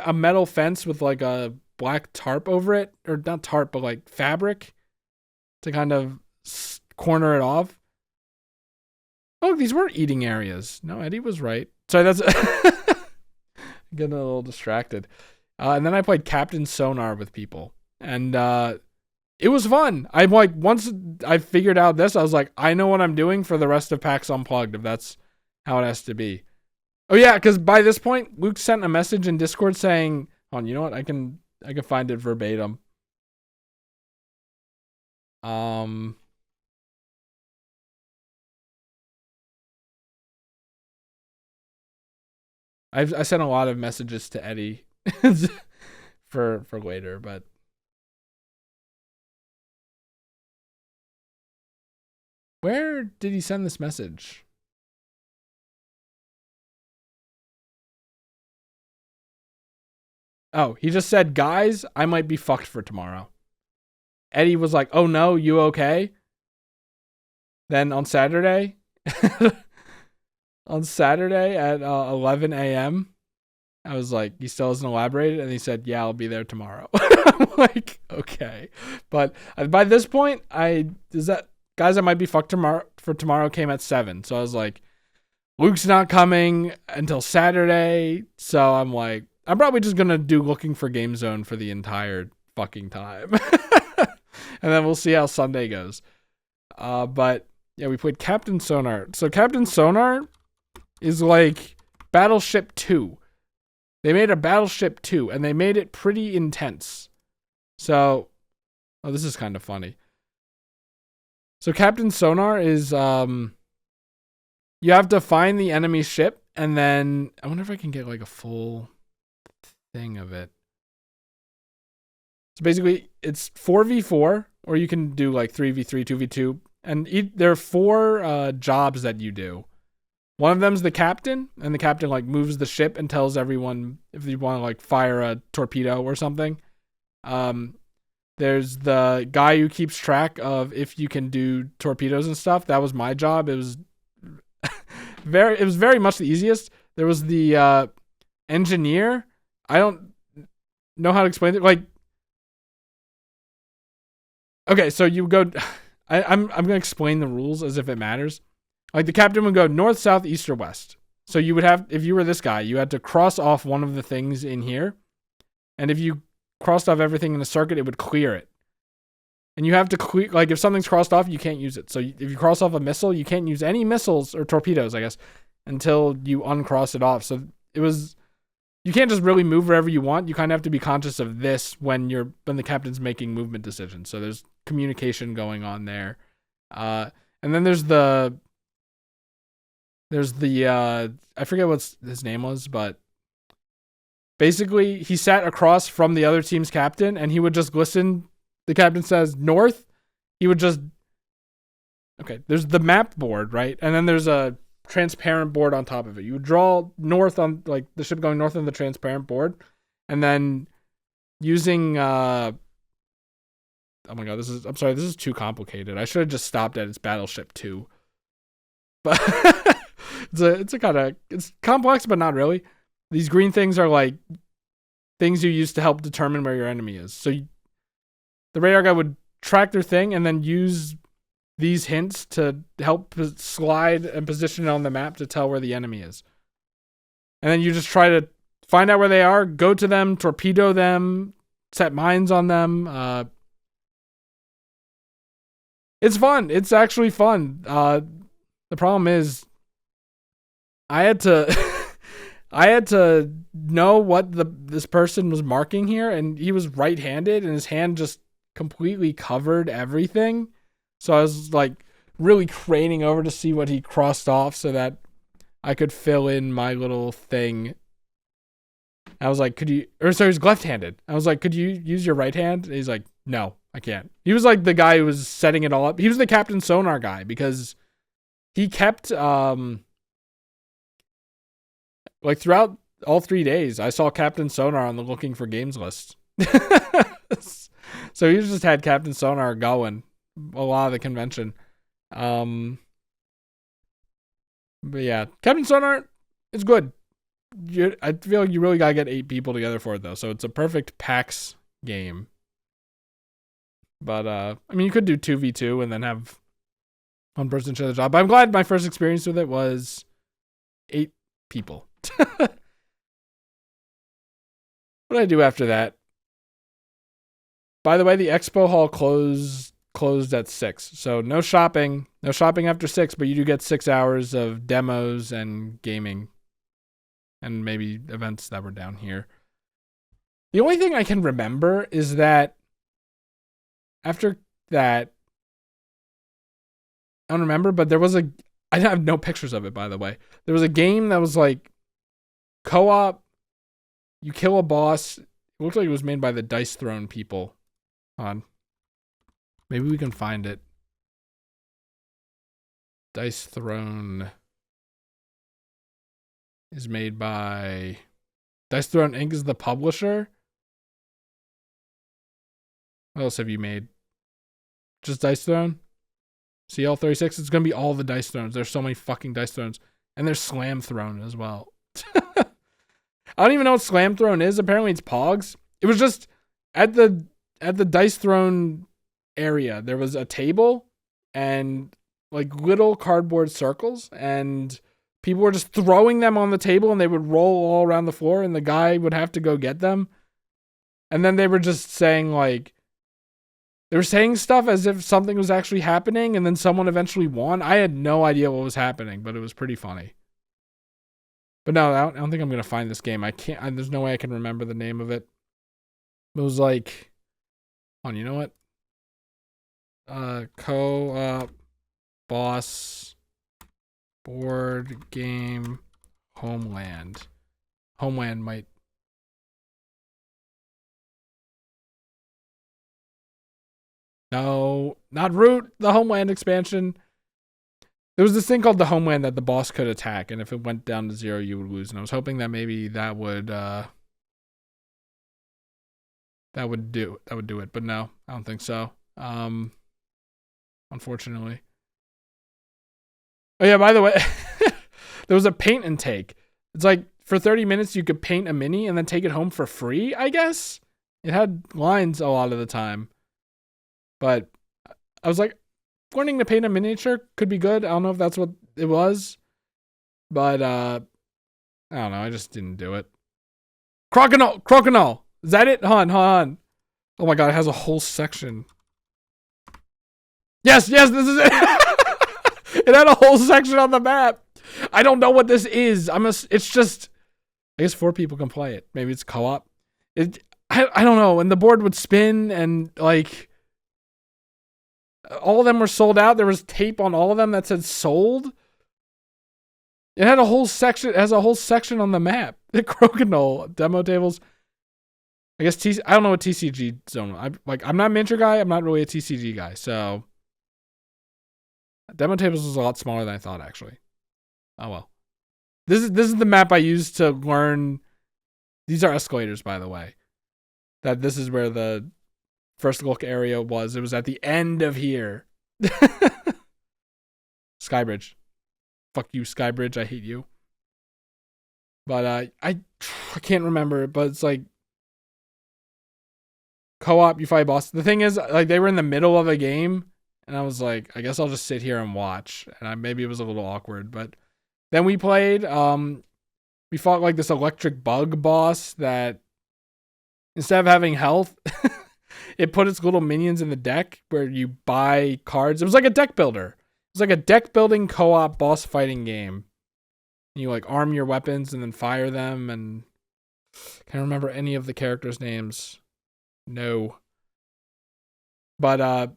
Speaker 1: a metal fence with like a black tarp over it, or not tarp, but like fabric to kind of corner it off. Oh, these were eating areas. No, Eddie was right. Sorry, that's getting a little distracted. And then I played Captain Sonar with people, and it was fun. I'm like, once I figured out this, I was like, I know what I'm doing for the rest of PAX Unplugged, if that's how it has to be. Oh yeah, because by this point, Luke sent a message in Discord saying, you know what? I can find it verbatim. I sent a lot of messages to Eddie for later, but where did he send this message? Oh, he just said, guys, I might be fucked for tomorrow. Eddie was like, oh no, you okay? Then on Saturday, at 11 a.m., I was like, he still hasn't elaborated, and he said, yeah, I'll be there tomorrow. I'm like, okay. But by this point, guys, I might be fucked tomorrow came at 7. So I was like, Luke's not coming until Saturday. So I'm like, I'm probably just going to do looking for game zone for the entire fucking time. And then we'll see how Sunday goes. But yeah, we played Captain Sonar. So Captain Sonar is like Battleship 2. They made a Battleship 2 and they made it pretty intense. So, this is kind of funny. So Captain Sonar is, you have to find the enemy ship and then, I wonder if I can get like a full thing of it. So basically it's 4v4 or you can do like 3v3, 2v2. And there are 4 jobs that you do. One of them's the captain, and the captain like moves the ship and tells everyone if you want to like fire a torpedo or something. There's the guy who keeps track of if you can do torpedoes and stuff. That was my job. It was very much the easiest. There was the engineer. I don't know how to explain it. Like, okay, so you go. I'm gonna explain the rules as if it matters. Like the captain would go north, south, east, or west. So you would have, if you were this guy, you had to cross off one of the things in here. And if you crossed off everything in the circuit, it would clear it. And you have to clear, like if something's crossed off, you can't use it. So if you cross off a missile, you can't use any missiles or torpedoes, I guess, until you uncross it off. So you can't just really move wherever you want. You kind of have to be conscious of this when the captain's making movement decisions. So there's communication going on there. And then there's There's the I forget what his name was, but basically he sat across from the other team's captain and he would just listen. The captain says north. He would just okay. There's the map board, right? And then there's a transparent board on top of it. You would draw north on like the ship going north on the transparent board, and then using oh my god, I'm sorry, this is too complicated. I should have just stopped at its battleship 2. But it's a kind of it's complex, but not really. These green things are like things you use to help determine where your enemy is. So the radar guy would track their thing and then use these hints to help slide and position it on the map to tell where the enemy is. And then you just try to find out where they are, go to them, torpedo them, set mines on them. It's fun. It's actually fun. The problem is I had to know what this person was marking here, and he was right-handed and his hand just completely covered everything. So I was like really craning over to see what he crossed off so that I could fill in my little thing. I was like, he was left-handed. I was like, could you use your right hand? And he's like, no, I can't. He was like the guy who was setting it all up. He was the Captain Sonar guy because he kept, like throughout all 3 days, I saw Captain Sonar on the looking for games list. So he just had Captain Sonar going a lot of the convention. But yeah, Captain Sonar is good. I feel like you really gotta get 8 people together for it though, so it's a perfect PAX game. But I mean, you could do 2v2 and then have one person share the job. But I'm glad my first experience with it was 8 people. What did I do after that? By the way, the expo hall closed at 6. So no shopping after 6, but you do get 6 hours of demos and gaming and maybe events that were down here. The only thing I can remember is that after that, I don't remember, but I have no pictures of it, by the way. There was a game that was like co-op, you kill a boss. It looked like it was made by the Dice Throne people. Maybe we can find it. Dice Throne is made by Dice Throne Inc. is the publisher. What else have you made? Just Dice Throne? CL36? It's going to be all the Dice Thrones. There's so many fucking Dice Thrones. And there's Slam Throne as well. I don't even know what Slam Throne is. Apparently it's Pogs. It was just at the Dice Throne area. There was a table and like little cardboard circles, and people were just throwing them on the table and they would roll all around the floor and the guy would have to go get them. And then they were just saying like, they were saying stuff as if something was actually happening and then someone eventually won. I had no idea what was happening, but it was pretty funny. But no, I don't think I'm going to find this game. There's no way I can remember the name of it. It was like, you know what? Co-op boss board game Homeland. Homeland might. No, not Root, the Homeland expansion. There was this thing called the Homeland that the boss could attack, and if it went down to 0, you would lose. And I was hoping that maybe that would do it, but no, I don't think so. Unfortunately. Oh yeah, by the way, there was a paint and take. It's like for 30 minutes you could paint a mini and then take it home for free, I guess. It had lines a lot of the time. But I was like, learning to paint a miniature could be good. I don't know if that's what it was. But I don't know, I just didn't do it. Crokinole. Is that it? Hold on. Oh my god, it has a whole section. Yes, this is it. It had a whole section on the map. I don't know what this is. It's just, I guess 4 people can play it. Maybe it's co-op. I don't know. And the board would spin and like, all of them were sold out. There was tape on all of them that said sold. It had a whole section. It has a whole section on the map. The Crokinole demo tables. I guess I don't know what TCG zone. I'm not a miniature guy. I'm not really a TCG guy. So demo tables was a lot smaller than I thought, actually. Oh well. This is the map I used to learn. These are escalators, by the way. That this is where the first look area was. It was at the end of here. Skybridge. Fuck you, Skybridge. I hate you. But I can't remember. But it's like co-op, you fight boss. The thing is, like, they were in the middle of a game, and I was like, I guess I'll just sit here and watch. And maybe it was a little awkward, but then we played. We fought like this electric bug boss that instead of having health, it put its little minions in the deck where you buy cards. It was like a deck builder. It was like a deck building co-op boss fighting game. You like arm your weapons and then fire them, and can't remember any of the characters' names. No. But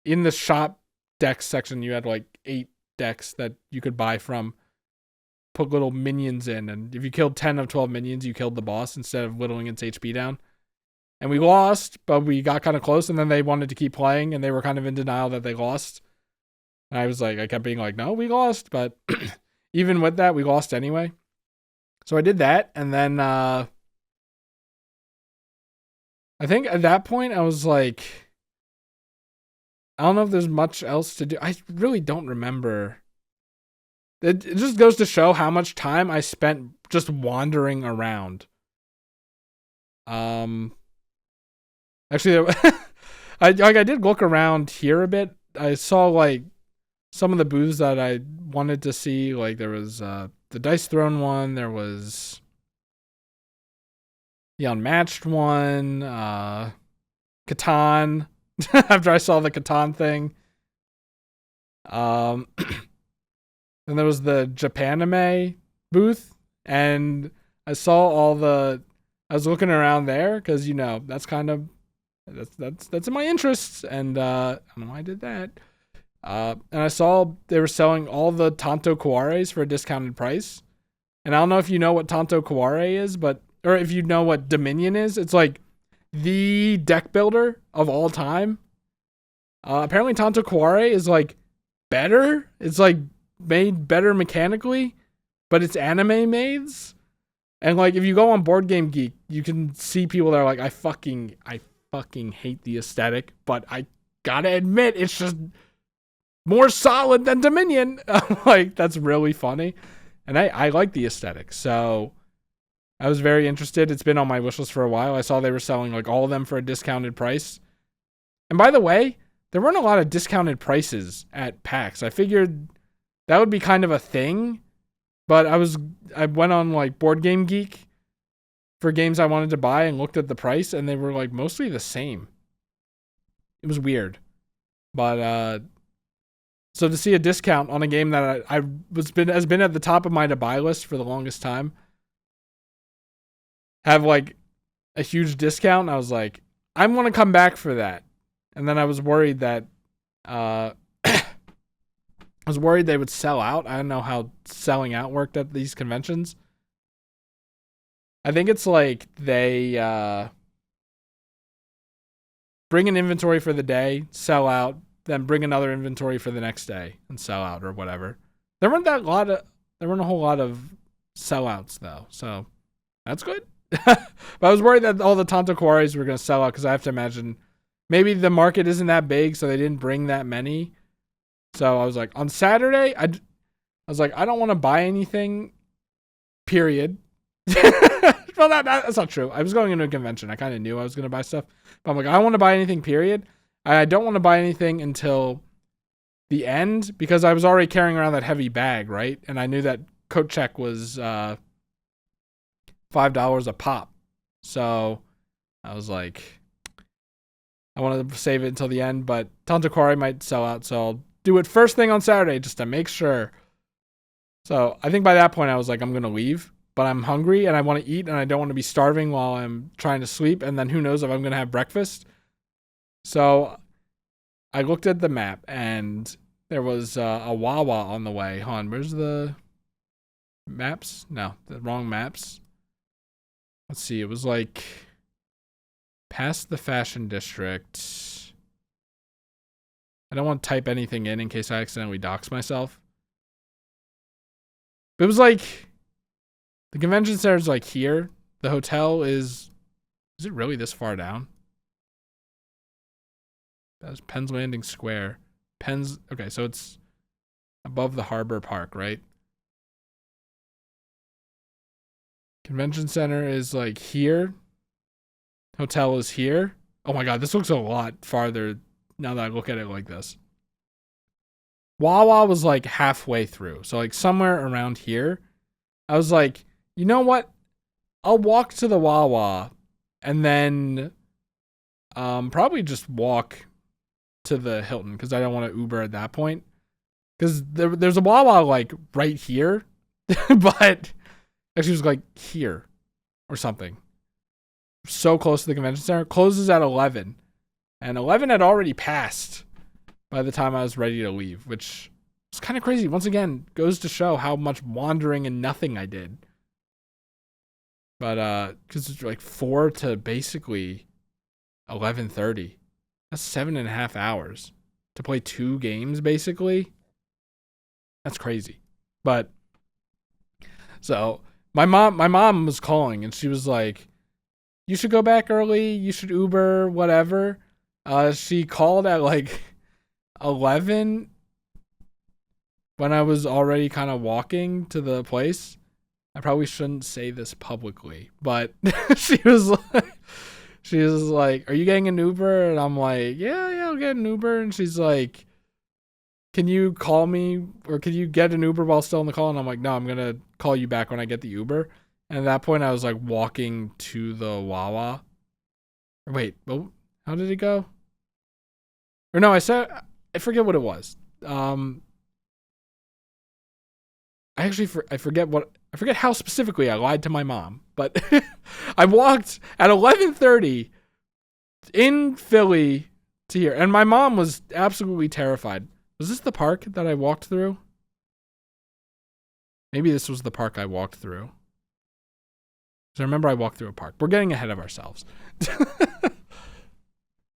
Speaker 1: in the shop decks section, you had like 8 decks that you could buy from. Put little minions in, and if you killed 10 of 12 minions, you killed the boss instead of whittling its HP down. And we lost, but we got kind of close, and then they wanted to keep playing, and they were kind of in denial that they lost. And I kept being like, no, we lost, but even with that, we lost anyway. So I did that, and then I think at that point, I was like, I don't know if there's much else to do. I really don't remember. It just goes to show how much time I spent just wandering around. Actually, I did look around here a bit. I saw like some of the booths that I wanted to see. Like there was the Dice Throne one. There was the Unmatched one. Catan. After I saw the Catan thing. Then there was the Japanime booth, and I saw I was looking around there because that's kind of that's in my interests, and I don't know why I did that. And I saw they were selling all the Tanto Kawares for a discounted price, and I don't know if you know what Tanto Kaware is, or if you know what Dominion is. It's like the deck builder of all time. Apparently, Tanto Kaware is like better. It's like made better mechanically, but it's anime maids. And like if you go on Board Game Geek, you can see people that are like, I fucking hate the aesthetic, but I gotta admit it's just more solid than Dominion. Like that's really funny. And I like the aesthetic. So I was very interested. It's been on my wish list for a while. I saw they were selling like all of them for a discounted price. And by the way, there weren't a lot of discounted prices at PAX. I figured that would be kind of a thing, but I went on like Board Game Geek for games I wanted to buy and looked at the price, and they were like mostly the same. It was weird, but so to see a discount on a game that has been at the top of my to buy list for the longest time, have like a huge discount, I was like, I'm gonna come back for that, and then I was worried that I was worried they would sell out. I don't know how selling out worked at these conventions. I think it's like they bring an inventory for the day, sell out, then bring another inventory for the next day and sell out or whatever. There weren't a whole lot of sellouts though, so that's good. But I was worried that all the Tanto Kawares were going to sell out because I have to imagine maybe the market isn't that big, so they didn't bring that many. So I was like, on Saturday, I was like, I don't want to buy anything, period. Well, that's not true. I was going into a convention. I kind of knew I was going to buy stuff. But I'm like, I don't want to buy anything, period. I don't want to buy anything until the end because I was already carrying around that heavy bag, right? And I knew that coat check was $5 a pop. So I was like, I wanted to save it until the end, but Tanto Kaware might sell out, so I'll do it first thing on Saturday just to make sure. So I think by that point I was like, I'm going to leave, but I'm hungry and I want to eat and I don't want to be starving while I'm trying to sleep. And then who knows if I'm going to have breakfast. So I looked at the map and there was a Wawa on the way. Hold on, where's the maps? No, the wrong maps. Let's see, it was like past the fashion district. I don't want to type anything in case I accidentally dox myself. It was like, the convention center is like here. The hotel is it really this far down? That's Penn's Landing Square. Okay, so it's above the Harbor Park, right? Convention center is like here. Hotel is here. Oh my god, this looks a lot farther now that I look at it like this. Wawa was like halfway through. So like somewhere around here. I was like, you know what? I'll walk to the Wawa and then probably just walk to the Hilton because I don't want to Uber at that point. Because there's a Wawa like right here, but actually it was like here or something. So close to the convention center. Closes at 11. And 11 had already passed by the time I was ready to leave, which was kind of crazy. Once again, goes to show how much wandering and nothing I did. But because it's like 4 to basically 11:30. That's 7.5 hours to play 2 games, basically. That's crazy. But so my mom was calling and she was like, you should go back early, you should Uber, whatever. She called at like 11 when I was already kind of walking to the place. I probably shouldn't say this publicly, but she was like, are you getting an Uber? And I'm like, yeah, I'll get an Uber. And she's like, can you call me or can you get an Uber while still on the call? And I'm like, no, I'm going to call you back when I get the Uber. And at that point I was like walking to the Wawa. Wait, well, how did it go? Or no, I forget what it was. I forget how specifically I lied to my mom, but I walked at 11:30 in Philly to here, and my mom was absolutely terrified. Was this the park that I walked through? Maybe this was the park I walked through. So I remember I walked through a park. We're getting ahead of ourselves.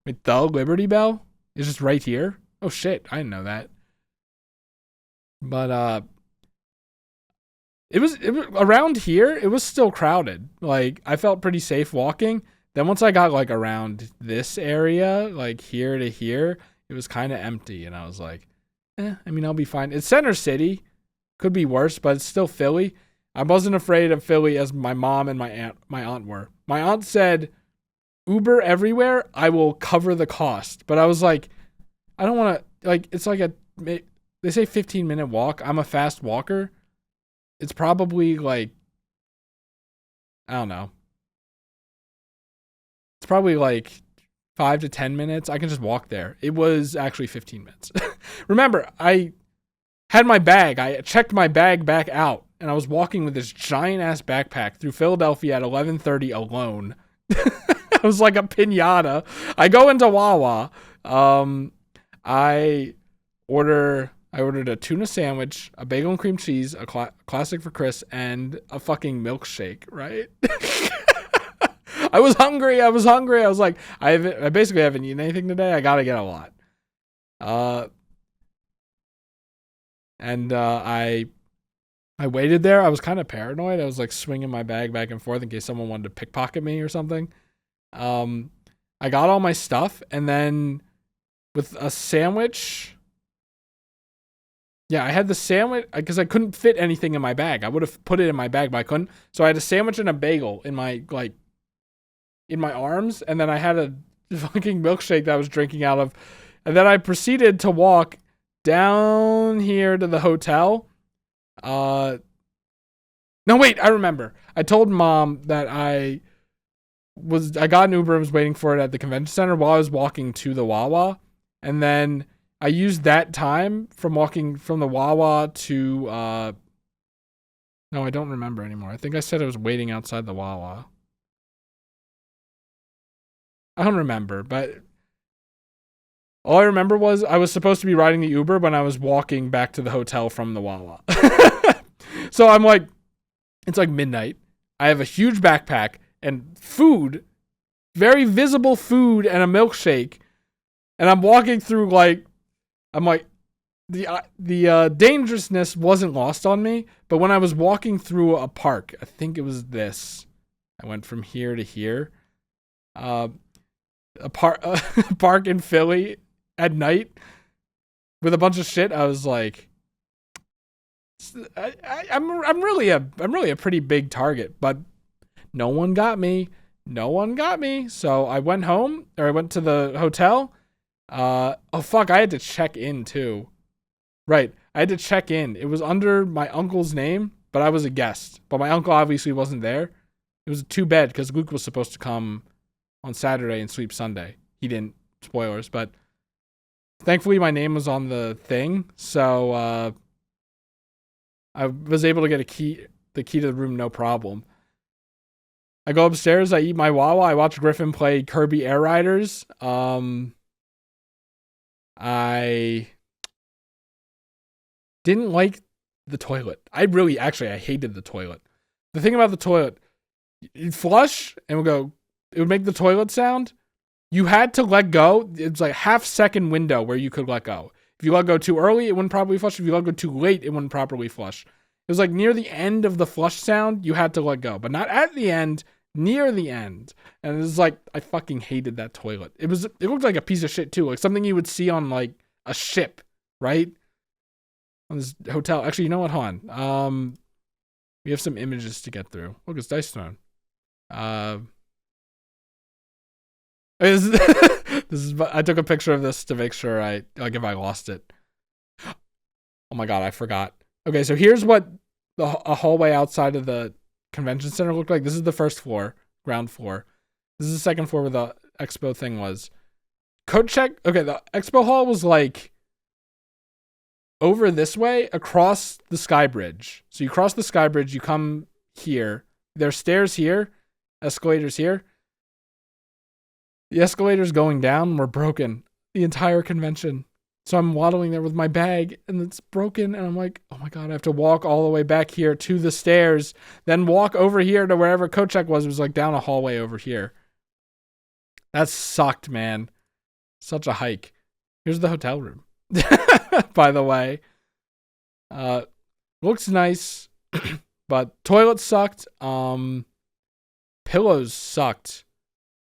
Speaker 1: Wait, the Liberty Bell is just right here? Oh shit, I didn't know that. But it was around here, it was still crowded. Like I felt pretty safe walking. Then once I got like around this area, like here to here, it was kind of empty and I was like, I mean, I'll be fine. It's Center City. Could be worse, but it's still Philly. I wasn't afraid of Philly as my mom and my aunt were. My aunt said, Uber everywhere, I will cover the cost. But I was like, I don't want to, like, it's like they say 15-minute walk. I'm a fast walker. It's probably like, I don't know. It's probably like 5 to 10 minutes. I can just walk there. It was actually 15 minutes. Remember, I had my bag. I checked my bag back out. And I was walking with this giant ass backpack through Philadelphia at 11:30 alone. I was like a piñata. I go into Wawa. I ordered a tuna sandwich, a bagel and cream cheese, a classic for Chris, and a fucking milkshake, right? I was hungry. I was like, I basically haven't eaten anything today. I gotta get a lot. I waited there. I was kind of paranoid. I was like swinging my bag back and forth in case someone wanted to pickpocket me or something. I got all my stuff and then with a sandwich. Yeah, I had the sandwich because I couldn't fit anything in my bag. I would have put it in my bag, but I couldn't. So I had a sandwich and a bagel in my arms, and then I had a fucking milkshake that I was drinking out of. And then I proceeded to walk down here to the hotel. No, wait, I remember. I told mom that I got an Uber and was waiting for it at the convention center while I was walking to the Wawa. And then I used that time from walking from the Wawa to, no, I don't remember anymore. I think I said I was waiting outside the Wawa. I don't remember, but All I remember was I was supposed to be riding the Uber when I was walking back to the hotel from the Wawa. So I'm like, it's like midnight. I have a huge backpack and food, very visible food and a milkshake. And I'm walking through I'm like, the dangerousness wasn't lost on me. But when I was walking through a park, I think it was this. I went from here to here. A park in Philly at night with a bunch of shit. I was like, I'm really a pretty big target, but no one got me. No one got me. So I went home, or I went to the hotel. Oh fuck, I had to check in too. Right, I had to check in. It was under my uncle's name, but I was a guest. But my uncle obviously wasn't there. It was a 2-bed because Luke was supposed to come on Saturday and sleep Sunday. He didn't. Spoilers, but thankfully my name was on the thing, so I was able to get the key to the room, no problem. I go upstairs, I eat my Wawa, I watch Griffin play Kirby Air Riders. I didn't like the toilet. I hated the toilet. The thing about the toilet, you'd flush and it would make the toilet sound. You had to let go. It's like a half-second window where you could let go. If you let go too early, it wouldn't properly flush. If you let go too late, it wouldn't properly flush. It was like near the end of the flush sound, you had to let go. But not at the end, near the end. And it was like, I fucking hated that toilet. It looked like a piece of shit too. Like something you would see on like a ship, right? On this hotel. Actually, you know what? Hold on. We have some images to get through. Look, it's Dice Throne. This is. I took a picture of this to make sure if I lost it. Oh my god, I forgot. Okay, so here's what a hallway outside of the convention center looked like. This is the first floor, ground floor. This is the second floor where the expo thing was. Coat check. Okay, the expo hall was like over this way across the sky bridge. So you cross the sky bridge, you come here. There's stairs here, escalators here. The escalators going down were broken the entire convention. So I'm waddling there with my bag and it's broken. And I'm like, oh my God, I have to walk all the way back here to the stairs, then walk over here to wherever coat check was. It was like down a hallway over here. That sucked, man. Such a hike. Here's the hotel room, by the way. Looks nice, but toilet sucked. Pillows sucked.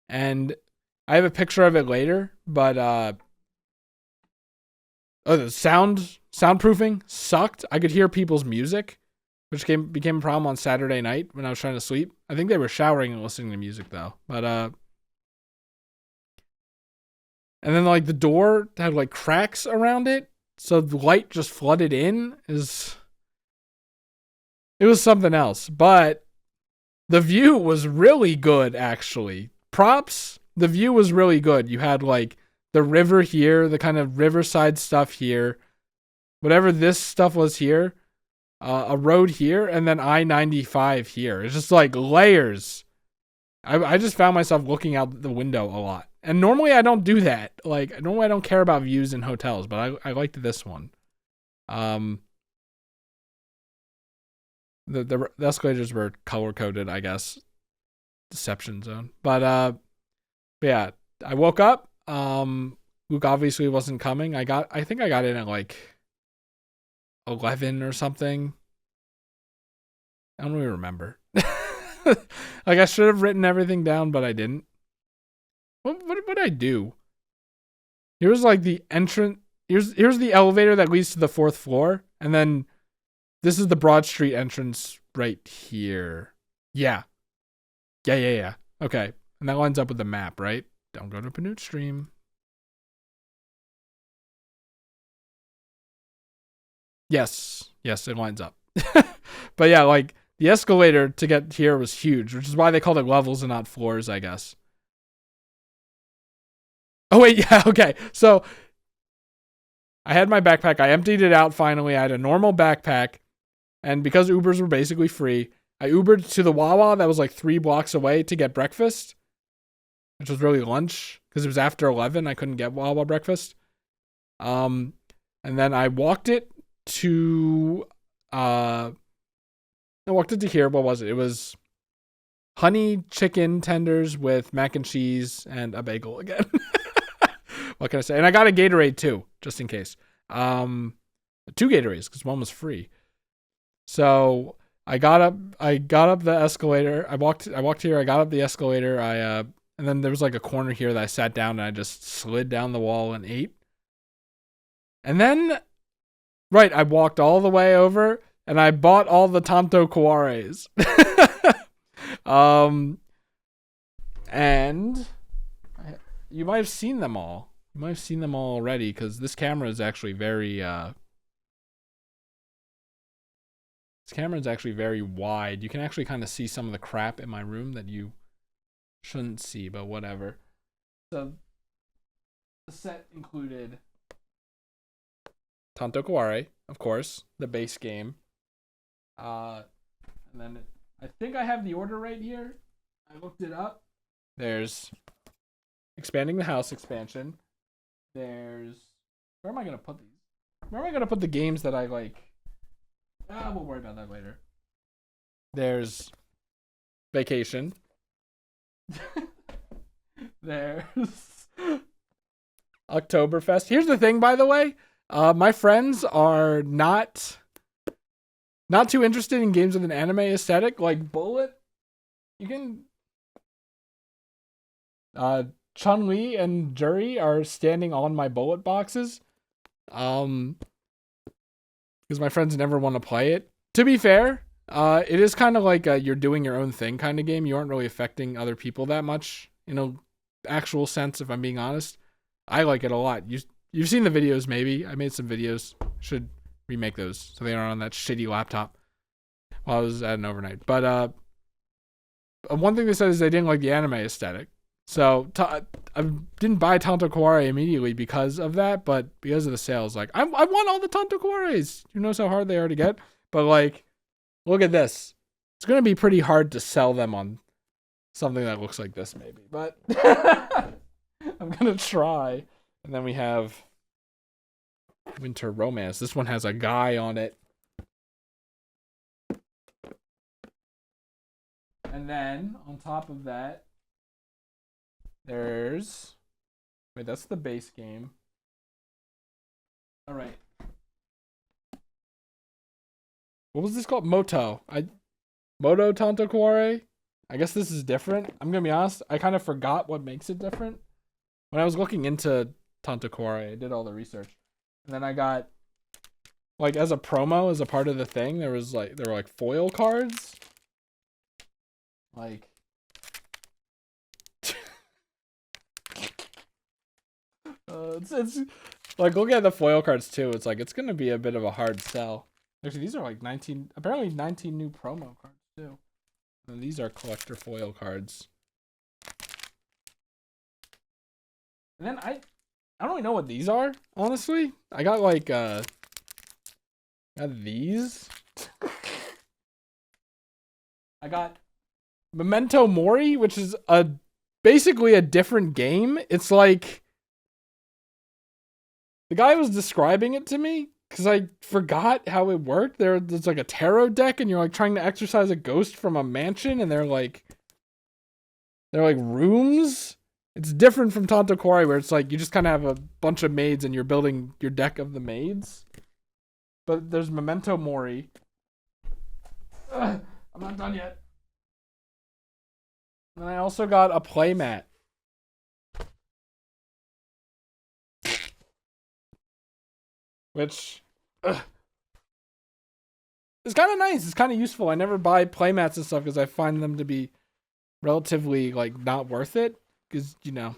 Speaker 1: And I have a picture of it later, but the soundproofing sucked. I could hear people's music, which became a problem on Saturday night when I was trying to sleep. I think they were showering and listening to music though. But and then like the door had like cracks around it, so the light just flooded in. It was something else. But the view was really good, actually. Props. The view was really good. You had like the river here, the kind of riverside stuff here, whatever this stuff was here, a road here, and then I-95 here. It's just like layers. I just found myself looking out the window a lot. And normally I don't do that. Like, normally I don't care about views in hotels, but I liked this one. The escalators were color-coded, I guess. Deception zone. But yeah, I woke up. Luke obviously wasn't coming. I think I got in at like 11 or something. I don't even remember. Like I should have written everything down, but I didn't. What did I do? Here's like the entrance. Here's the elevator that leads to the 4th floor, and then this is the Broad Street entrance right here. Yeah. Okay. And that lines up with the map, right? Don't go to Panute Stream. Yes, it lines up. But yeah, like the escalator to get here was huge, which is why they called it levels and not floors, I guess. Oh wait, yeah, okay. So I had my backpack. I emptied it out finally. I had a normal backpack. And because Ubers were basically free, I Ubered to the Wawa that was like 3 blocks away to get breakfast, which was really lunch because it was after 11. I couldn't get Wawa breakfast. And then I walked it to here. What was it? It was honey chicken tenders with mac and cheese and a bagel again. What can I say? And I got a Gatorade too, just in case. 2 Gatorades because one was free. So I got up the escalator. I walked here. I got up the escalator. And then there was like a corner here that I sat down and I just slid down the wall and ate. And then, right, I walked all the way over and I bought all the Tanto Kuwares. And you might have seen them all. You might have seen them all already because this camera is actually very wide. You can actually kind of see some of the crap in my room that you shouldn't see, but whatever. So the set included Tanto Kuware, of course, the base game. And then I think I have the order right here. I looked it up. There's expanding the house expansion. There's where am I gonna put these? Where am I gonna put the games that I like? We'll worry about that later. There's vacation. There's Oktoberfest. Here's the thing, by the way. My friends are not too interested in games with an anime aesthetic, like Bullet. You can Chun-Li and Juri are standing on my Bullet boxes. Because my friends never want to play it. To be fair, it is kind of like a you're doing your own thing kind of game. You aren't really affecting other people that much, in an actual sense, if I'm being honest. I like it a lot. You've seen the videos, maybe. I made some videos. Should remake those so they aren't on that shitty laptop while I was at an overnight. But one thing they said is they didn't like the anime aesthetic. So I didn't buy Tanto Kuware immediately because of that, but because of the sales, like I want all the Tanto Kuwares. You notice how hard they are to get? But like, look at this. It's gonna be pretty hard to sell them on something that looks like this, maybe. But I'm gonna try. And then we have Winter Romance. This one has a guy on it. And then on top of that, there's that's the base game. All right. What was this called? Moto Tanto Kuware. I guess this is different. I'm gonna be honest. I kind of forgot what makes it different. When I was looking into Tanto Kuware, I did all the research, and then I got like as a promo, as a part of the thing, there were foil cards. Like it's like look at the foil cards too. It's like it's gonna be a bit of a hard sell. Actually, these are like 19 new promo cards too. And these are collector foil cards. And then I don't really know what these are, honestly. I got like got these. I got Memento Mori, which is basically a different game. It's like the guy was describing it to me because I forgot how it worked. There's like a tarot deck, and you're like trying to exorcise a ghost from a mansion, and they're like rooms. It's different from Tanto Kuware, where it's like you just kind of have a bunch of maids and you're building your deck of the maids. But there's Memento Mori. I'm not done yet. And I also got a playmat. Which is kind of nice. It's kind of useful. I never buy playmats and stuff because I find them to be relatively like not worth it. Because, you know,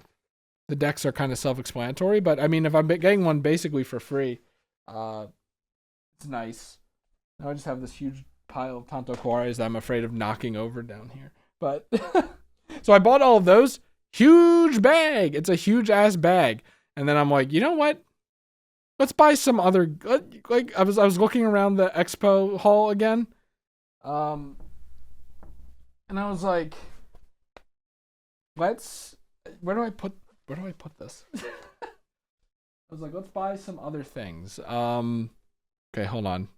Speaker 1: the decks are kind of self-explanatory. But, I mean, if I'm getting one basically for free, it's nice. Now I just have this huge pile of Tanto Kuwares that I'm afraid of knocking over down here. But, so I bought all of those. Huge bag. It's a huge-ass bag. And then I'm like, you know what? Let's buy some other... Like, I was looking around the expo hall again. And I was like... Where do I put where do I put this? I was like, let's buy some other things. Okay, hold on.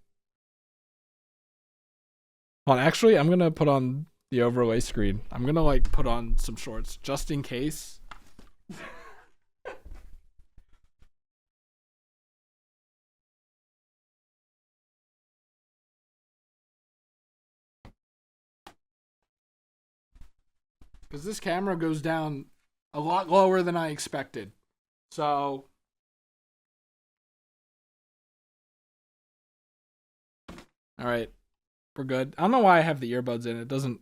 Speaker 1: Actually, I'm gonna put on the overlay screen. I'm gonna like put on some shorts just in case. Because this camera goes down a lot lower than I expected. So all right, we're good. I don't know why I have the earbuds in. It doesn't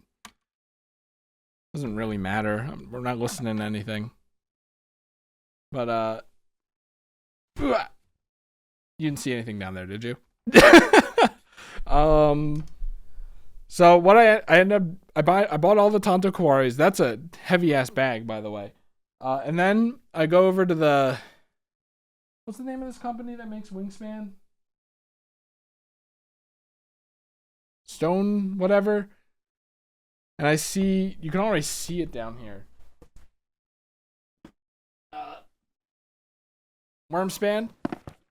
Speaker 1: really matter. We're not listening to anything. But you didn't see anything down there, did you? So what I ended up I bought all the Tonto Kawaris. That's a heavy ass bag, by the way. And then I go over to the, what's the name of this company that makes Wingspan? Stone whatever. And I see, you can already see it down here. Wormspan.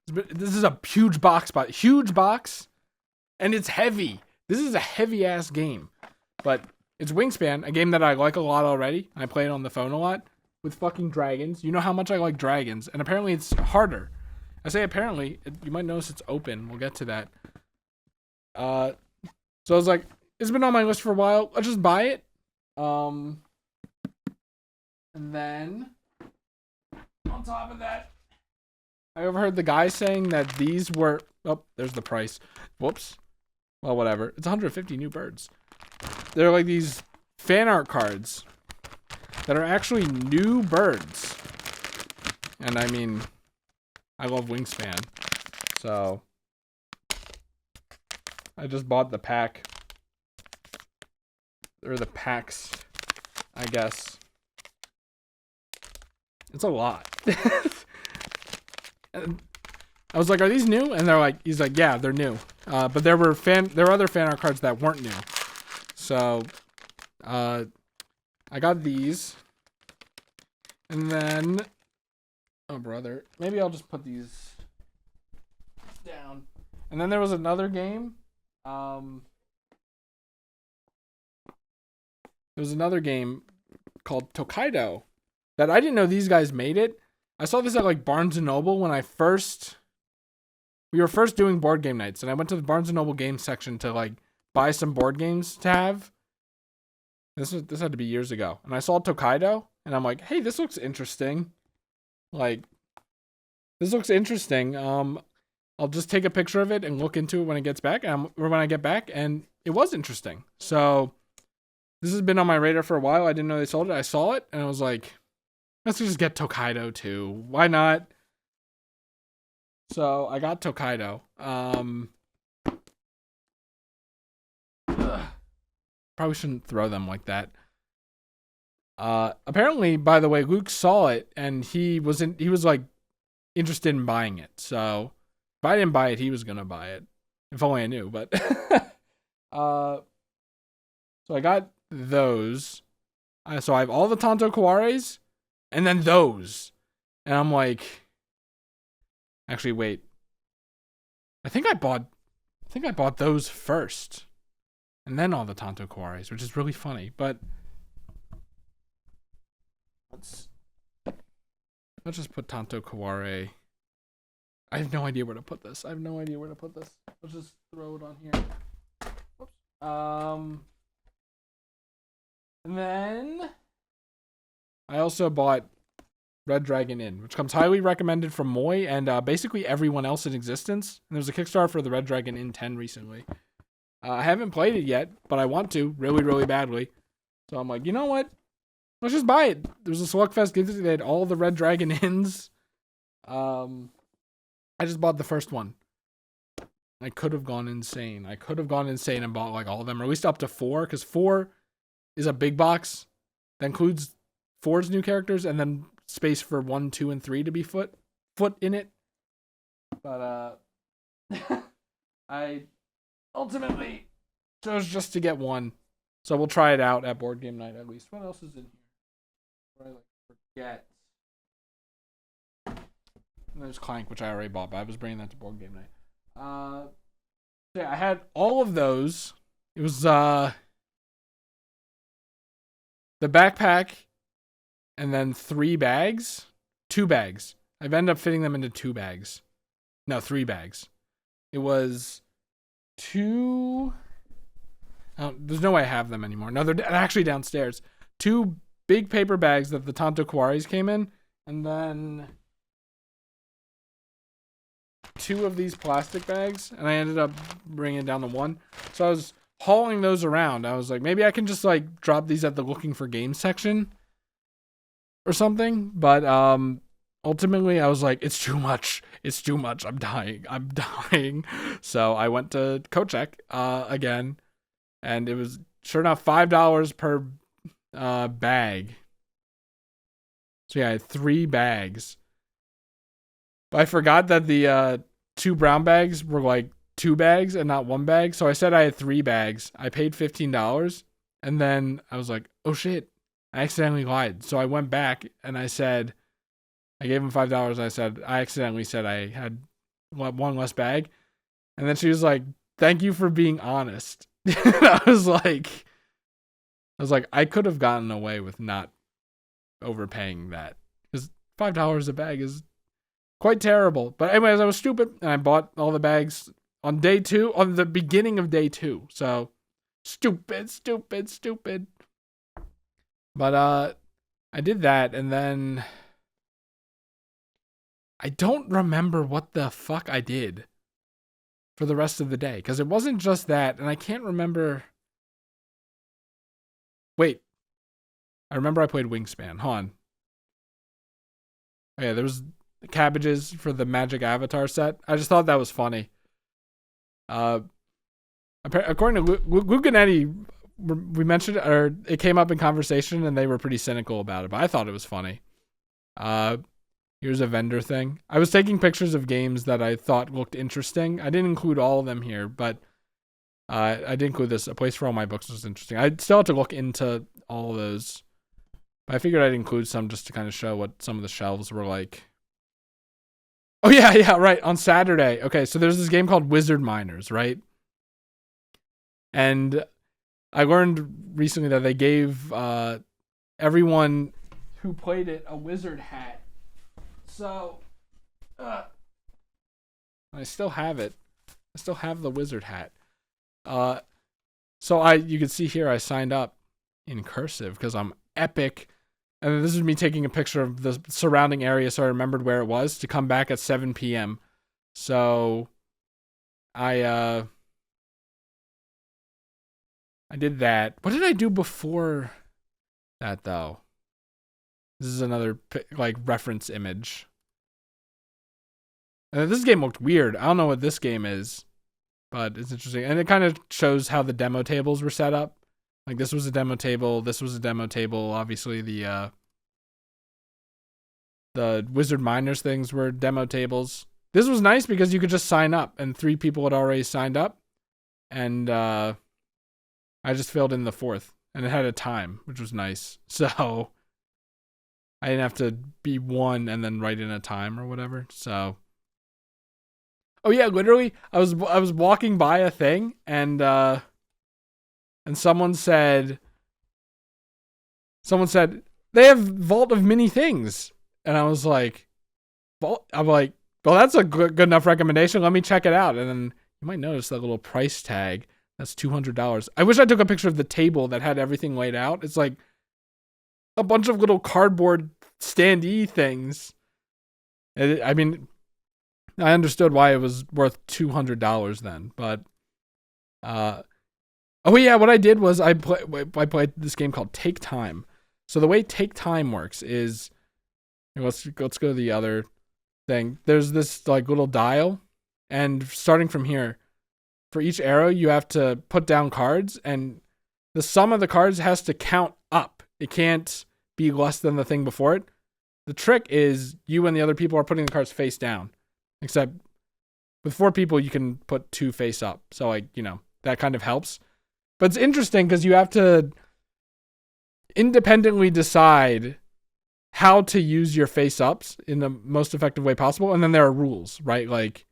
Speaker 1: This is a huge box, and it's heavy. This is a heavy ass game, but it's Wingspan, a game that I like a lot already. I play it on the phone a lot with fucking dragons. You know how much I like dragons, and apparently it's harder. I say apparently. You might notice it's open. We'll get to that. So I was like, it's been on my list for a while. Let's just buy it. And then on top of that, I overheard the guy saying that these were. Oh, there's the price. Whoops. Well, whatever. It's 150 new birds. They're like these fan art cards that are actually new birds. And I mean, I love Wingspan. So I just bought the pack. Or the packs, I guess. It's a lot. And I was like, are these new? And he's like, yeah, they're new. But there were other fan art cards that weren't new. So I got these. And then, oh brother, maybe I'll just put these down. And then there was another game. There was another game called Tokaido that I didn't know these guys made it. I saw this at like Barnes & Noble when we were first doing board game nights, and I went to the Barnes & Noble game section to like buy some board games to have. This had to be years ago. And I saw Tokaido, and I'm like, hey, this looks interesting. Like, this looks interesting. I'll just take a picture of it and look into it when it gets back, or when I get back, and it was interesting. So this has been on my radar for a while. I didn't know they sold it. I saw it, and I was like, let's just get Tokaido too. Why not? So I got Tokaido. Probably shouldn't throw them like that. Apparently, by the way, Luke saw it and he was like interested in buying it. So if I didn't buy it, he was gonna buy it. If only I knew. But so I got those. So I have all the Tonto Kawaris and then those. And I'm like, actually, wait. I think I bought those first, and then all the Tonto Kawaris, which is really funny. But let's just put Tonto Kawari. I have no idea where to put this. Let's just throw it on here. Whoops. And then I also bought Red Dragon Inn, which comes highly recommended from Moy and basically everyone else in existence. And there's a Kickstarter for the Red Dragon Inn 10 recently. I haven't played it yet, but I want to really, really badly. So I'm like, you know what? Let's just buy it. There's a Slugfest gift. They had all the Red Dragon Inns. I just bought the first one. I could have gone insane. And bought like all of them, or at least up to 4, because 4 is a big box that includes 4's new characters, and then space for 1, 2, and 3 to be foot in it. But I ultimately chose just to get 1. So we'll try it out at board game night at least. What else is in here? What I like forget. And there's Clank, which I already bought, but I was bringing that to board game night. So yeah, I had all of those. It was the backpack and then 3 bags. 2 bags. I've ended up fitting them into 2 bags. No, 3 bags. It was 2... there's no way I have them anymore. No, they're actually downstairs. 2 big paper bags that the Tanto Kawaris came in, and then 2 of these plastic bags, and I ended up bringing it down to 1. So I was hauling those around. I was like, maybe I can just like drop these at the looking for games section or something. But ultimately I was like, it's too much. It's too much. I'm dying. So I went to Kochek again, and it was sure enough $5 per bag. So yeah, I had 3 bags. But I forgot that the 2 brown bags were like 2 bags and not 1 bag. So I said I had 3 bags. I paid $15. And then I was like, oh shit, I accidentally lied. So I went back and I said, I gave him $5. I said, I accidentally said I had 1 less bag. And then she was like, thank you for being honest. I was like, I could have gotten away with not overpaying that. Because $5 a bag is quite terrible. But anyways, I was stupid and I bought all the bags on day 2, on the beginning of day 2. So stupid. But I did that, and then I don't remember what the fuck I did for the rest of the day, because it wasn't just that, and I can't remember. Wait, I remember I played Wingspan. Hold on. Oh yeah, there was cabbages for the Magic Avatar set. I just thought that was funny. According to Luke and Eddie, we mentioned it, or it came up in conversation, and they were pretty cynical about it, but I thought it was funny. Here's a vendor thing. I was taking pictures of games that I thought looked interesting. I didn't include all of them here, but I did include this. A Place for All My Books was interesting. I still have to look into all of those, but I figured I'd include some just to kind of show what some of the shelves were like. Oh yeah, right. On Saturday. Okay, so there's this game called Wizard Miners, right? And I learned recently that they gave everyone who played it a wizard hat. So, I still have it. I still have the wizard hat. So you can see here I signed up in cursive because I'm epic. And this is me taking a picture of the surrounding area so I remembered where it was to come back at 7 p.m. So I did that. What did I do before that, though? This is another, like, reference image. And this game looked weird. I don't know what this game is, but it's interesting. And it kind of shows how the demo tables were set up. Like, this was a demo table. This was a demo table. Obviously, the Wizard Miners things were demo tables. This was nice because you could just sign up, and 3 people had already signed up. And I just filled in the 4th, and it had a time, which was nice. So I didn't have to be 1 and then write in a time or whatever. So, oh yeah, literally, I was walking by a thing, and someone said they have Vault of Many Things, and I was like, well, that's a good enough recommendation. Let me check it out. And then you might notice that little price tag. That's $200. I wish I took a picture of the table that had everything laid out. It's like a bunch of little cardboard standee things. I mean, I understood why it was worth $200 then, but oh yeah, what I did was I played this game called Take Time. So the way Take Time works is, let's go to the other thing. There's this like little dial, and starting from here, for each arrow, you have to put down cards, and the sum of the cards has to count up. It can't be less than the thing before it. The trick is you and the other people are putting the cards face down. Except with 4 people, you can put 2 face up. So, like, that kind of helps. But it's interesting because you have to independently decide how to use your face ups in the most effective way possible. And then there are rules, right? Like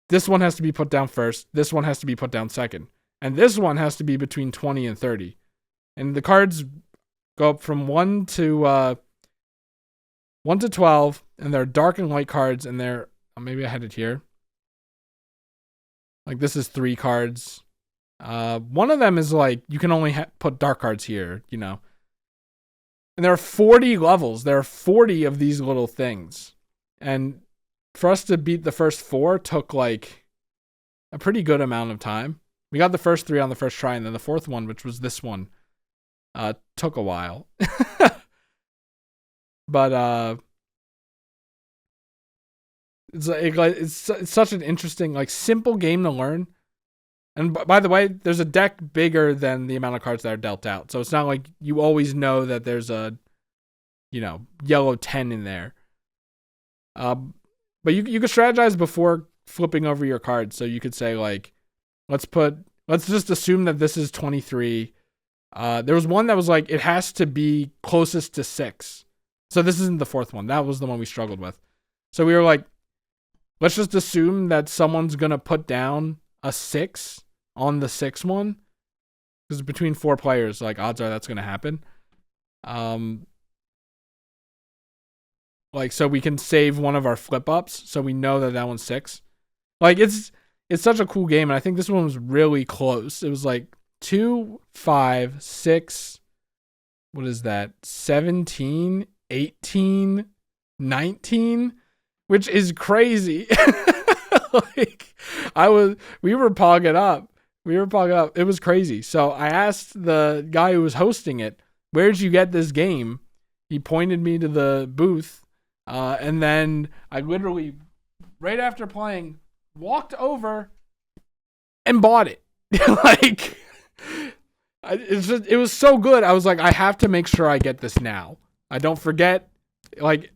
Speaker 1: this one has to be put down first. This one has to be put down second. And this one has to be between 20 and 30. And the cards go up from 1 to 12, and they're dark and light cards, and they're, maybe I had it here. Like this is 3 cards. One of them is like, you can only put dark cards here, you know. And there are 40 levels. There are 40 of these little things. And for us to beat the first 4 took like a pretty good amount of time. We got the first 3 on the first try, and then the 4th one, which was this one, took a while. But it's such an interesting, like, simple game to learn. And by the way, there's a deck bigger than the amount of cards that are dealt out. So it's not like you always know that there's a, you know, yellow 10 in there. But you could strategize before flipping over your cards. So you could say, like, let's just assume that this is 23. There was one that was like, it has to be closest to 6. So this isn't the 4th one. That was the one we struggled with. So we were like, let's just assume that someone's going to put down a 6 on the 6 one. Because between 4 players, like, odds are that's going to happen. Like, so we can save one of our flip ups. So we know that that one's 6. Like, it's such a cool game. And I think this one was really close. It was like 2, 5, 6. What is that? 17, 18, 19, which is crazy. Like, we were pogging up. It was crazy. So I asked the guy who was hosting it, where'd you get this game? He pointed me to the booth. And then I literally, right after playing, walked over and bought it. Like, it was so good. I was like, I have to make sure I get this now. I don't forget. Like,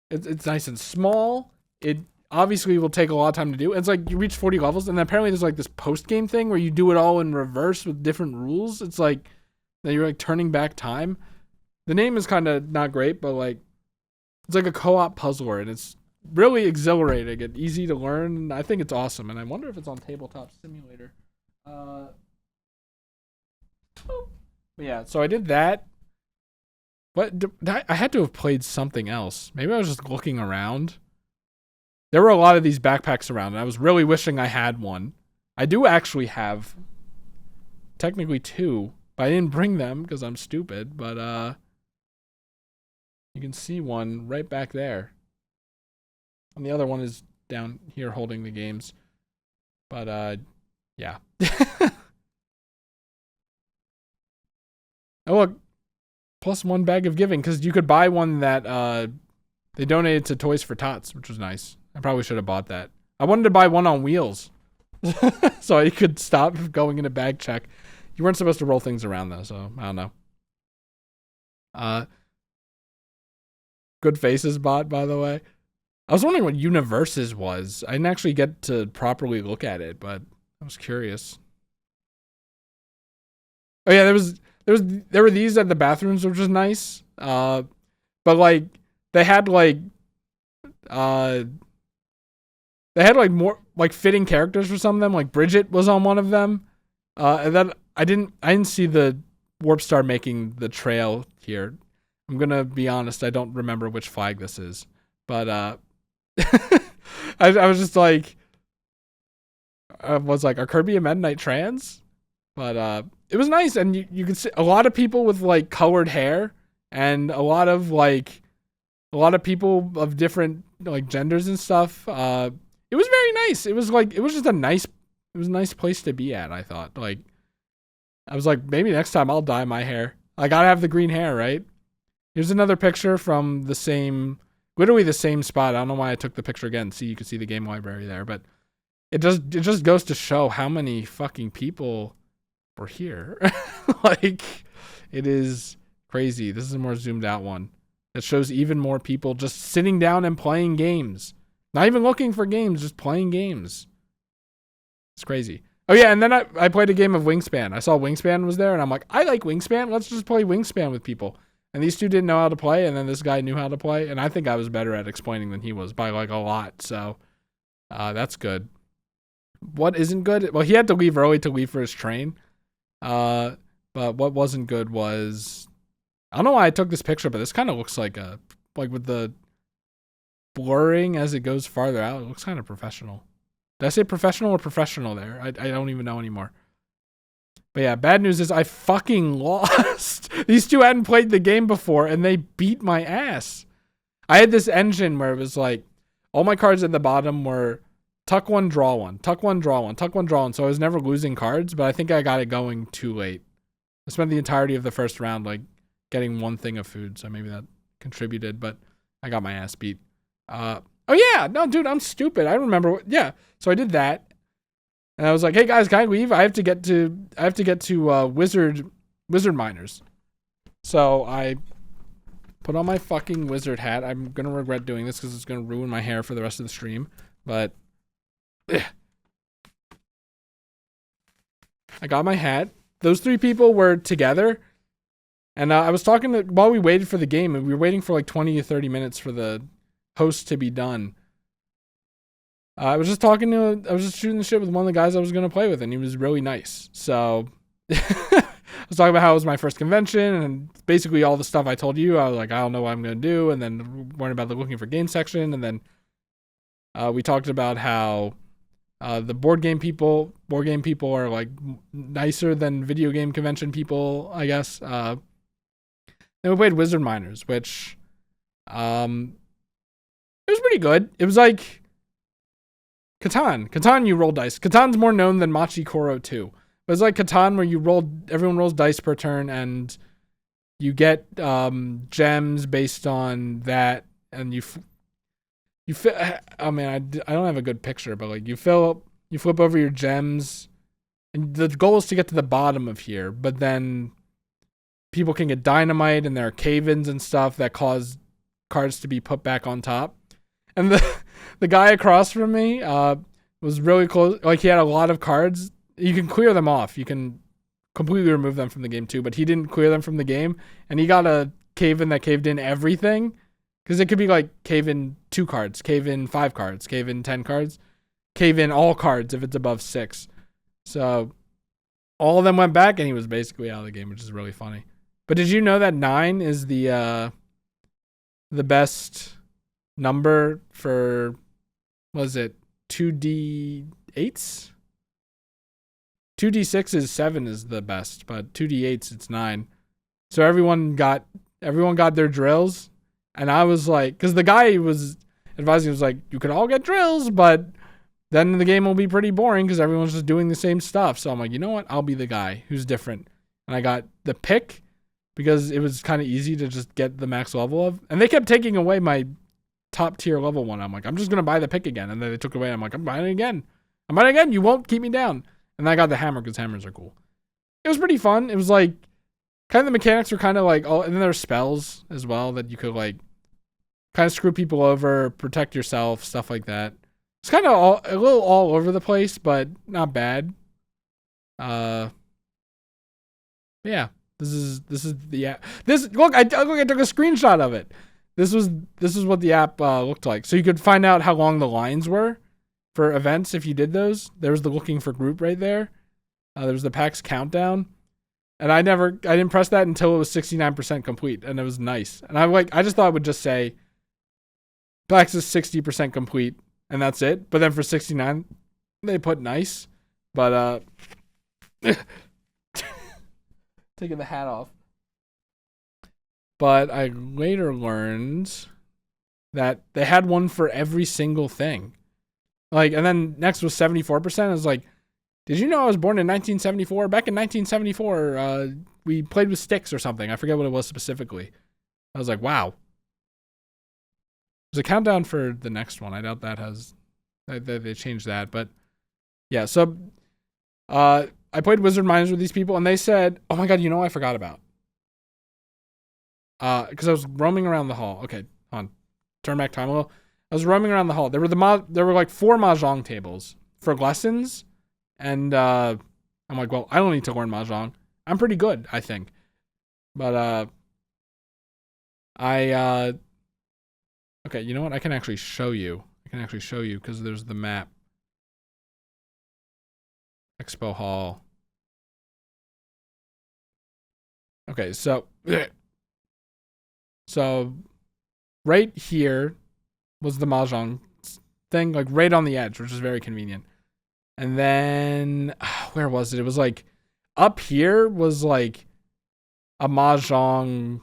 Speaker 1: it's nice and small. It obviously will take a lot of time to do. It's like you reach 40 levels, and then apparently there's like this post-game thing where you do it all in reverse with different rules. It's like that you're like turning back time. The name is kind of not great, but like it's like a co-op puzzler, and it's really exhilarating and easy to learn. And I think it's awesome, and I wonder if it's on Tabletop Simulator. But yeah, so I did that. But I had to have played something else. Maybe I was just looking around. There were a lot of these backpacks around, and I was really wishing I had one. I do actually have technically 2, but I didn't bring them because I'm stupid. But you can see one right back there. And the other one is down here holding the games. But yeah. Oh, look. +1 bag of giving, because you could buy one that they donated to Toys for Tots, which was nice. I probably should have bought that. I wanted to buy one on wheels so I could stop going in a bag check. You weren't supposed to roll things around though, so I don't know. Good Faces bot, by the way. I was wondering what Universes was. I didn't actually get to properly look at it, but I was curious. Oh yeah, there were these at the bathrooms, which was nice. But like they had like more like fitting characters for some of them. Like Bridget was on one of them. And then I didn't see the Warp Star making the trail here. I'm gonna be honest, I don't remember which flag this is. But I was just like, are Kirby and Meta Knight trans? But it was nice, and you could see a lot of people with like colored hair, and a lot of people of different like genders and stuff. It was very nice. It was just a nice place to be at. I thought, like, I was like, maybe next time I'll dye my hair. I gotta have the green hair, right? Here's another picture from literally the same spot. I don't know why I took the picture again. See, you can see the game library there, but it just goes to show how many fucking people were here. Like, it is crazy. This is a more zoomed out one. It shows even more people just sitting down and playing games. Not even looking for games, just playing games. It's crazy. Oh yeah, and then I played a game of Wingspan. I saw Wingspan was there, and I'm like, I like Wingspan. Let's just play Wingspan with people. And these two didn't know how to play, and then this guy knew how to play, and I think I was better at explaining than he was by like a lot. So that's good. What isn't good? Well, he had to leave early to leave for his train. But what wasn't good was, I don't know why I took this picture, but this kind of looks like with the blurring as it goes farther out, it looks kind of professional. Did I say professional or professional there? I don't even know anymore. But yeah, bad news is I fucking lost. These two hadn't played the game before, and they beat my ass. I had this engine where it was like, all my cards at the bottom were tuck one, draw one, tuck one, draw one, tuck one, draw one. So I was never losing cards, but I think I got it going too late. I spent the entirety of the first round like getting one thing of food, so maybe that contributed, but I got my ass beat. Oh yeah, no, dude, I'm stupid. I remember. Yeah, so I did that. And I was like, "Hey guys, can I leave? I have to get to wizard miners." So I put on my fucking wizard hat. I'm gonna regret doing this because it's gonna ruin my hair for the rest of the stream. But I got my hat. Those three people were together, and I was talking to while we waited for the game, and we were waiting for like 20 to 30 minutes for the host to be done. I was just shooting the shit with one of the guys I was going to play with, and he was really nice. So I was talking about how it was my first convention, and basically all the stuff I told you. I was like, I don't know what I'm going to do, and then learn about the looking for game section, and then we talked about how the board game people are like nicer than video game convention people, I guess. Then we played Wizard Miners, which it was pretty good. It was like Catan, you roll dice. Catan's more known than Machi Koro 2. But it's like Catan where everyone rolls dice per turn, and you get gems based on that, and oh man, I don't have a good picture, but like you flip over your gems, and the goal is to get to the bottom of here, but then people can get dynamite, and there are cave-ins and stuff that cause cards to be put back on top. And the guy across from me was really close. Like, he had a lot of cards. You can clear them off. You can completely remove them from the game too, but he didn't clear them from the game. And he got a cave-in that caved in everything. Because it could be like cave-in 2 cards, cave-in 5 cards, cave-in 10 cards, cave-in all cards if it's above 6. So all of them went back, and he was basically out of the game, which is really funny. But did you know that 9 is the best number for, was it 2d8s? 2d6 is 7 is the best, but 2d8s it's 9. So everyone got their drills, and I was like, because the guy was advising, was like, you could all get drills, but then the game will be pretty boring because everyone's just doing the same stuff. So I'm like, you know what? I'll be the guy who's different. And I got the pick because it was kind of easy to just get the max level of, and they kept taking away my top tier level one. I'm like, I'm just going to buy the pick again. And then they took it away. I'm like, I'm buying it again. You won't keep me down. And I got the hammer because hammers are cool. It was pretty fun. It was like, kind of the mechanics were kind of like, and then there's spells as well that you could like kind of screw people over, protect yourself, stuff like that. It's kind of a little all over the place, but not bad. Yeah, this is the app. Look, I took a screenshot of it. This is what the app looked like. So you could find out how long the lines were for events if you did those. There was the looking for group right there. There was the PAX countdown. And I didn't press that until it was 69% complete, and it was nice. And I just thought it would just say PAX is 60% complete, and that's it. But then for 69, they put nice. But taking the hat off. But I later learned that they had one for every single thing. Like, and then next was 74%. I was like, did you know I was born in 1974? Back in 1974, we played with sticks or something. I forget what it was specifically. I was like, wow. There's a countdown for the next one. I doubt that they changed that. But yeah, so I played Wizard Miners with these people, and they said, oh my God, you know what I forgot about? Because I was roaming around the hall. Okay, turn back time a little. I was roaming around the hall. There were like 4 mahjong tables for lessons, and I'm like, well, I don't need to learn mahjong. I'm pretty good, I think. But Okay, you know what? I can actually show you. Because there's the map. Expo Hall. Okay, so right here was the mahjong thing, like right on the edge, which is very convenient. And then where was it? It was like up here was like a mahjong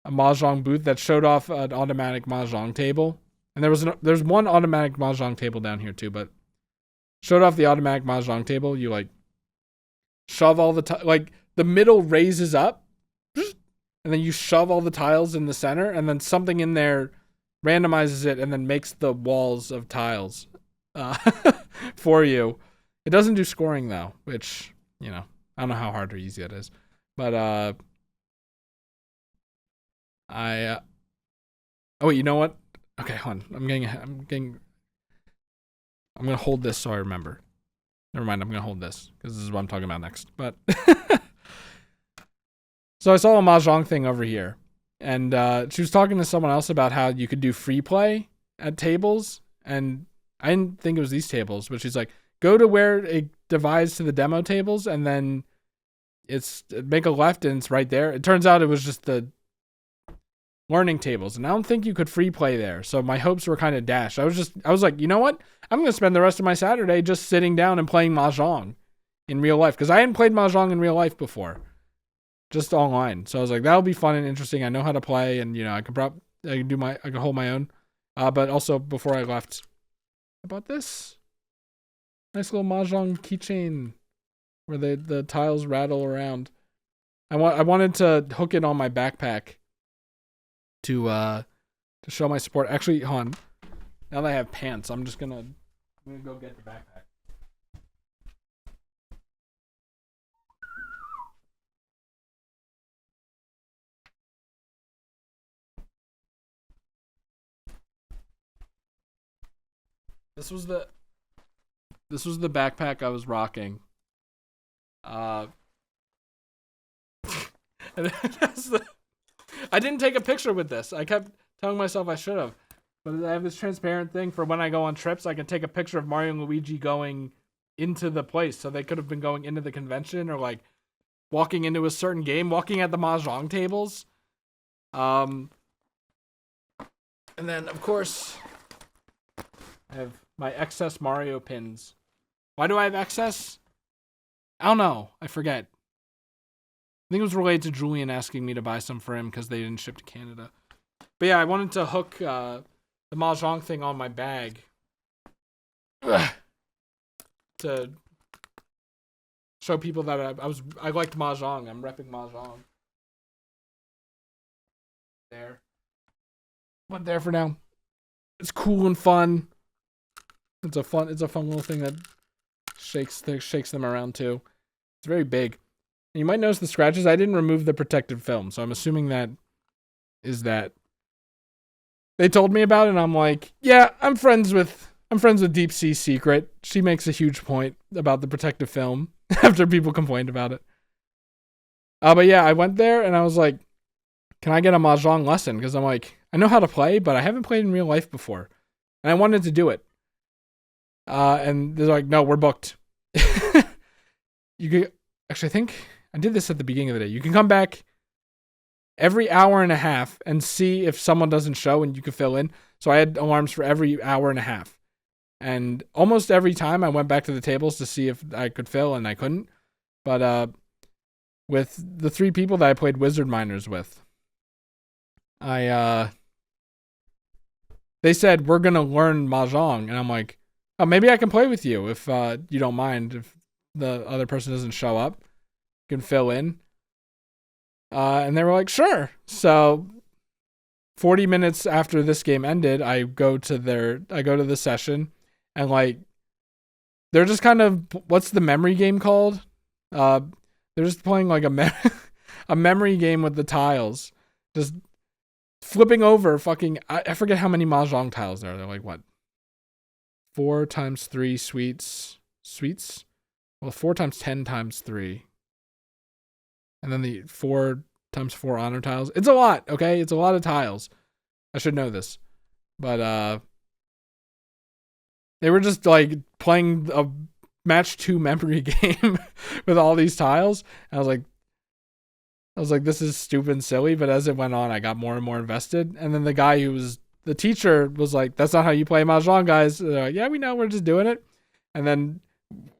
Speaker 1: booth that showed off an automatic mahjong table. And there's one automatic mahjong table down here too, but showed off the automatic mahjong table. You like shove all the like the middle raises up, and then you shove all the tiles in the center, and then something in there randomizes it and then makes the walls of tiles uh, for you. It doesn't do scoring though, which, you know, I don't know how hard or easy it is. But oh wait, you know what? Okay, hold on. I'm gonna hold this so I remember. Never mind, I'm gonna hold this because this is what I'm talking about next. But so I saw a mahjong thing over here, and she was talking to someone else about how you could do free play at tables, and I didn't think it was these tables, but she's like, go to where it divides to the demo tables, and then make a left, and it's right there. It turns out it was just the learning tables, and I don't think you could free play there, so my hopes were kind of dashed. I was like, you know what? I'm gonna spend the rest of my Saturday just sitting down and playing mahjong in real life, because I hadn't played mahjong in real life before, just online. So I was like, that'll be fun and interesting. I know how to play, and you know, I can hold my own. But also before I left, I bought this nice little mahjong keychain where the tiles rattle around. I wanted to hook it on my backpack to show my support. Actually, hold on. Now that I have pants, I'm gonna go get the backpack. This was the backpack I was rocking. And I didn't take a picture with this. I kept telling myself I should have. But I have this transparent thing for when I go on trips. I can take a picture of Mario and Luigi going into the place. So they could have been going into the convention or like walking into a certain game, walking at the mahjong tables. And then, of course, I have my excess Mario pins. Why do I have excess? I don't know. I forget. I think it was related to Julian asking me to buy some for him because they didn't ship to Canada. But yeah, I wanted to hook the mahjong thing on my bag to show people that I liked mahjong. I'm repping mahjong. There. Went there for now. It's cool and fun. It's a fun little thing that shakes them around too. It's very big. And you might notice the scratches. I didn't remove the protective film, so I'm assuming that they told me about it, and I'm like, yeah, I'm friends with Deep Sea Secret. She makes a huge point about the protective film after people complained about it. But yeah, I went there and I was like, can I get a mahjong lesson? Because I'm like, I know how to play, but I haven't played in real life before, and I wanted to do it. And they're like, no, we're booked. You could actually, I think I did this at the beginning of the day. You can come back every hour and a half and see if someone doesn't show, and you can fill in. So I had alarms for every hour and a half. And almost every time I went back to the tables to see if I could fill, and I couldn't. But with the 3 people that I played Wizard Miners with, they said, we're going to learn mahjong. And I'm like, oh, maybe I can play with you if you don't mind. If the other person doesn't show up, you can fill in. And they were like, sure. So 40 minutes after this game ended, I go to the session, and like, they're just kind of, what's the memory game called? They're just playing like a memory game with the tiles, just flipping over fucking, I forget how many mahjong tiles there are. They're like, what? 4 times 3 sweets? Well, 4 times 10 times 3. And then the 4 times 4 honor tiles. It's a lot, okay? It's a lot of tiles. I should know this. But they were just like playing a match 2 memory game with all these tiles. And I was like, this is stupid and silly. But as it went on, I got more and more invested. And then the guy who was the teacher was like, that's not how you play Mahjong, guys. Like, yeah, we know. We're just doing it. And then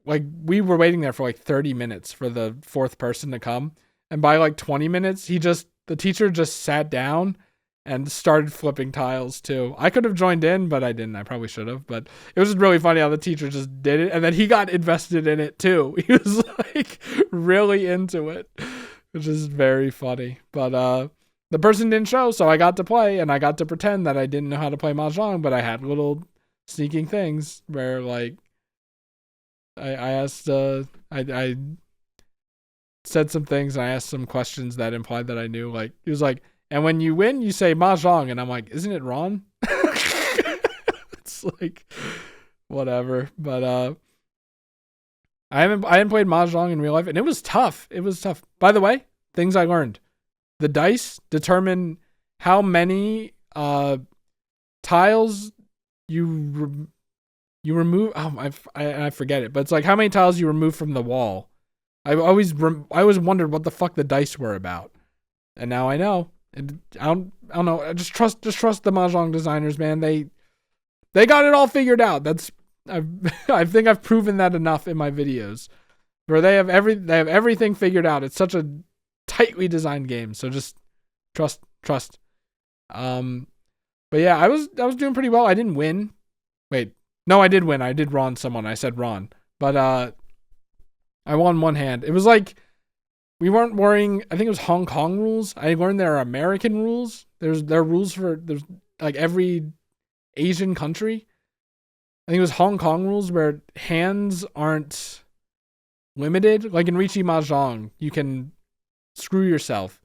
Speaker 1: like we were waiting there for like 30 minutes for the 4th person to come. And by like 20 minutes, the teacher just sat down and started flipping tiles too. I could have joined in, but I didn't. I probably should have. But it was just really funny how the teacher just did it. And then he got invested in it too. He was like really into it, which is very funny. But the person didn't show, so I got to play and I got to pretend that I didn't know how to play Mahjong, but I had little sneaking things where like I asked, I said some things and I asked some questions that implied that I knew. Like, he was like, and when you win, you say Mahjong. And I'm like, isn't it Ron? It's like, whatever. But I hadn't played Mahjong in real life, and it was tough. It was tough. By the way, things I learned. The dice determine how many tiles you remove. Oh, I forget it, but it's like how many tiles you remove from the wall. I always wondered what the fuck the dice were about, and now I know. And I don't know. Just trust the Mahjong designers, man. They got it all figured out. I think I've proven that enough in my videos, where they have everything figured out. It's such a tightly designed game, so just trust. But yeah, I was doing pretty well. I didn't win. Wait, no, I did win. I did Ron someone. I said Ron, but I won one hand. It was like we weren't worrying. I think it was Hong Kong rules. I learned there are American rules. There are rules for there's like every Asian country. I think it was Hong Kong rules where hands aren't limited. Like in Riichi Mahjong, you can screw yourself.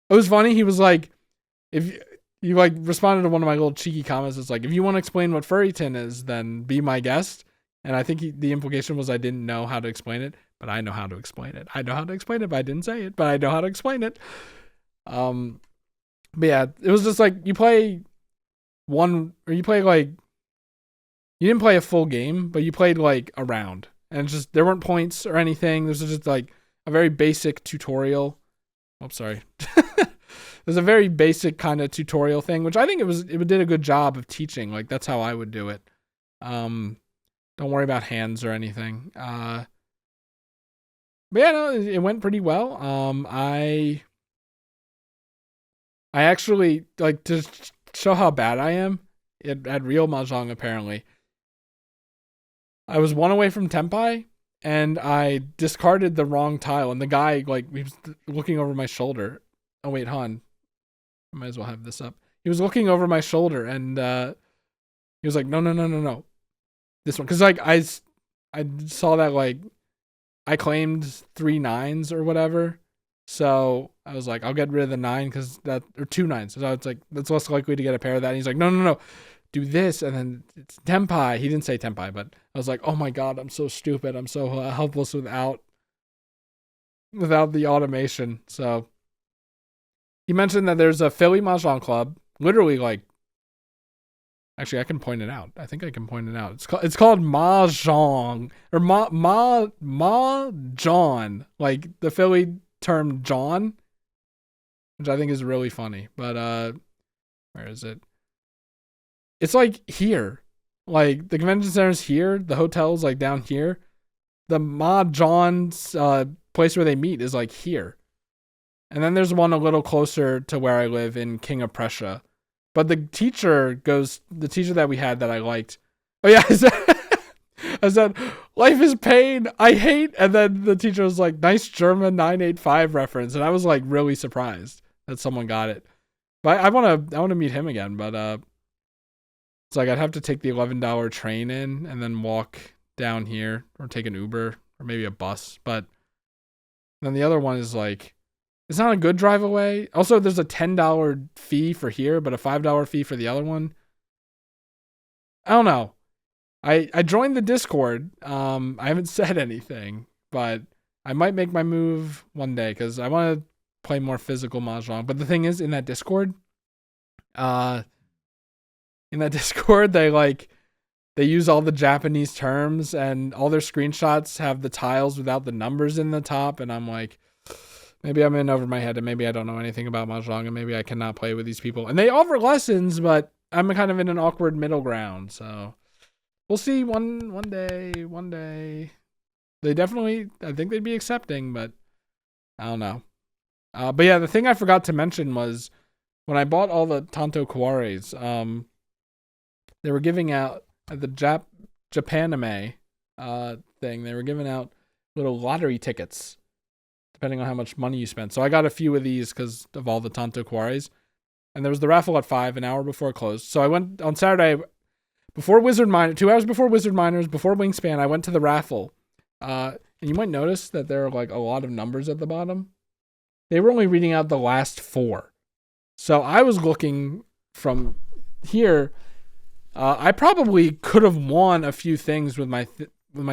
Speaker 1: It was funny. He was like, if you like responded to one of my little cheeky comments, it's like, if you want to explain what furry tin is, then be my guest. And I think the implication was I didn't know how to explain it, but I know how to explain it. I know how to explain it, but I didn't say it, but I know how to explain it. But yeah, it was just like you didn't play a full game, but you played like a round, and just there weren't points or anything. This was just like a very basic tutorial. Oh, sorry. There's a very basic kind of tutorial thing, which I think it did a good job of teaching. Like that's how I would do it. Don't worry about hands or anything. But yeah, no, it went pretty well. I actually, like, to show how bad I am at real Mahjong, apparently, I was one away from Tenpai, and I discarded the wrong tile, and the guy, like, he was looking over my shoulder. Oh, wait, hon. I might as well have this up. He was looking over my shoulder, and he was like, no. This one. Because, like, I saw that, like, I claimed 3 9s or whatever. So I was like, I'll get rid of the 9 or 2 9s. So it's like, that's less likely to get a pair of that. And he's like, no. Do this. And then it's Tenpai. He didn't say Tenpai, but I was like, oh my God, I'm so stupid. I'm so helpless without the automation. So he mentioned that there's a Philly Mahjong club. Literally, like, actually, I can point it out. I think I can point it out. It's called Mahjong or Mahjong, like the Philly term John, which I think is really funny. But where is it? It's like here, like the convention center's here. The hotel's like down here. The Mahjong's place where they meet is like here, and then there's one a little closer to where I live in King of Prussia. But the teacher that we had that I liked. Oh yeah, I said, life is pain, I hate. And then the teacher was like, nice German 985 reference. And I was like really surprised that someone got it. But I want to meet him again. But it's like I'd have to take the $11 train in and then walk down here or take an Uber or maybe a bus. But then the other one is like, it's not a good drive away. Also, there's a $10 fee for here, but a $5 fee for the other one. I don't know. I joined the Discord. I haven't said anything, but I might make my move one day because I want to play more physical mahjong. But the thing is, in that Discord, they use all the Japanese terms, and all their screenshots have the tiles without the numbers in the top. And I'm like, maybe I'm in over my head, and maybe I don't know anything about mahjong, and maybe I cannot play with these people. And they offer lessons, but I'm kind of in an awkward middle ground. So we'll see. One day. They definitely, I think they'd be accepting, but I don't know. But yeah, the thing I forgot to mention was when I bought all the Tanto Kawares, they were giving out at the Japanime thing, they were giving out little lottery tickets depending on how much money you spent. So I got a few of these because of all the Tanto Kawares. And there was the raffle at 5, an hour before it closed. So I went on Saturday before Wizard Miner, 2 hours before Wizard Miners, before Wingspan, I went to the raffle. And you might notice that there are like a lot of numbers at the bottom. They were only reading out the last 4. So I was looking from here. I probably could have won a few things with my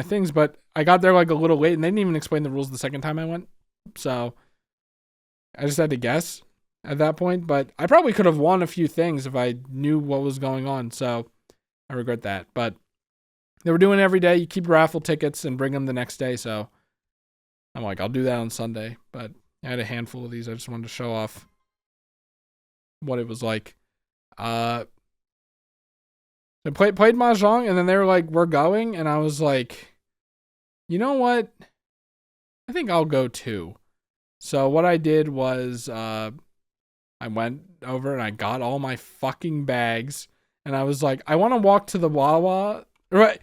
Speaker 1: things, but I got there like a little late, and they didn't even explain the rules the second time I went. So I just had to guess at that point. But I probably could have won a few things if I knew what was going on. So I regret that. But they were doing it every day. You keep raffle tickets and bring them the next day. So I'm like, I'll do that on Sunday. But I had a handful of these. I just wanted to show off what it was like. I played mahjong, and then they were like, we're going. And I was like, you know what? I think I'll go too. So what I did was I went over and I got all my fucking bags. And I was like, I want to walk to the Wawa. Right.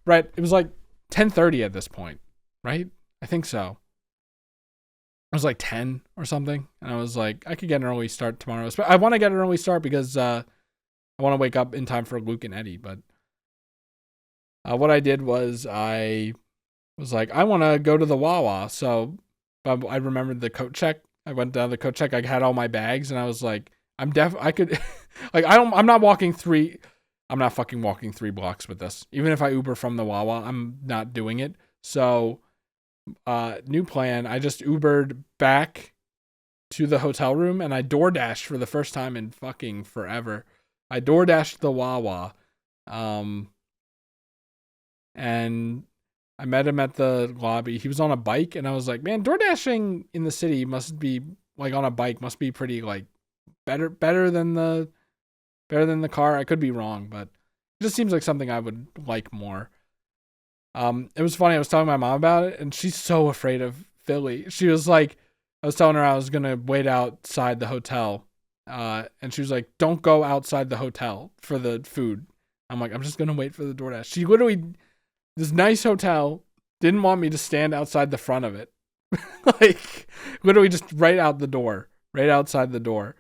Speaker 1: It was like 10:30 at this point, right? I think so. It was like 10 or something. And I was like, I could get an early start tomorrow. I want to get an early start because I want to wake up in time for Luke and Eddie. But what I did was I was like, I want to go to the Wawa. So I remembered the coat check. I went down the coat check. I had all my bags, and I was like, I could, like, I'm not fucking walking 3 blocks with this. Even if I Uber from the Wawa, I'm not doing it. So, new plan. I just Ubered back to the hotel room, and I DoorDashed for the first time in fucking forever. I DoorDashed the Wawa. And I met him at the lobby. He was on a bike, and I was like, man, DoorDashing in the city must be, like, on a bike must be pretty, like, better than the car. I could be wrong, but it just seems like something I would like more. It was funny. I was telling my mom about it, and she's so afraid of Philly. She was like, I was telling her I was going to wait outside the hotel. And she was like, don't go outside the hotel for the food. I'm like, I'm just going to wait for the DoorDash. She literally, this nice hotel, didn't want me to stand outside the front of it. Like, literally just right outside the door.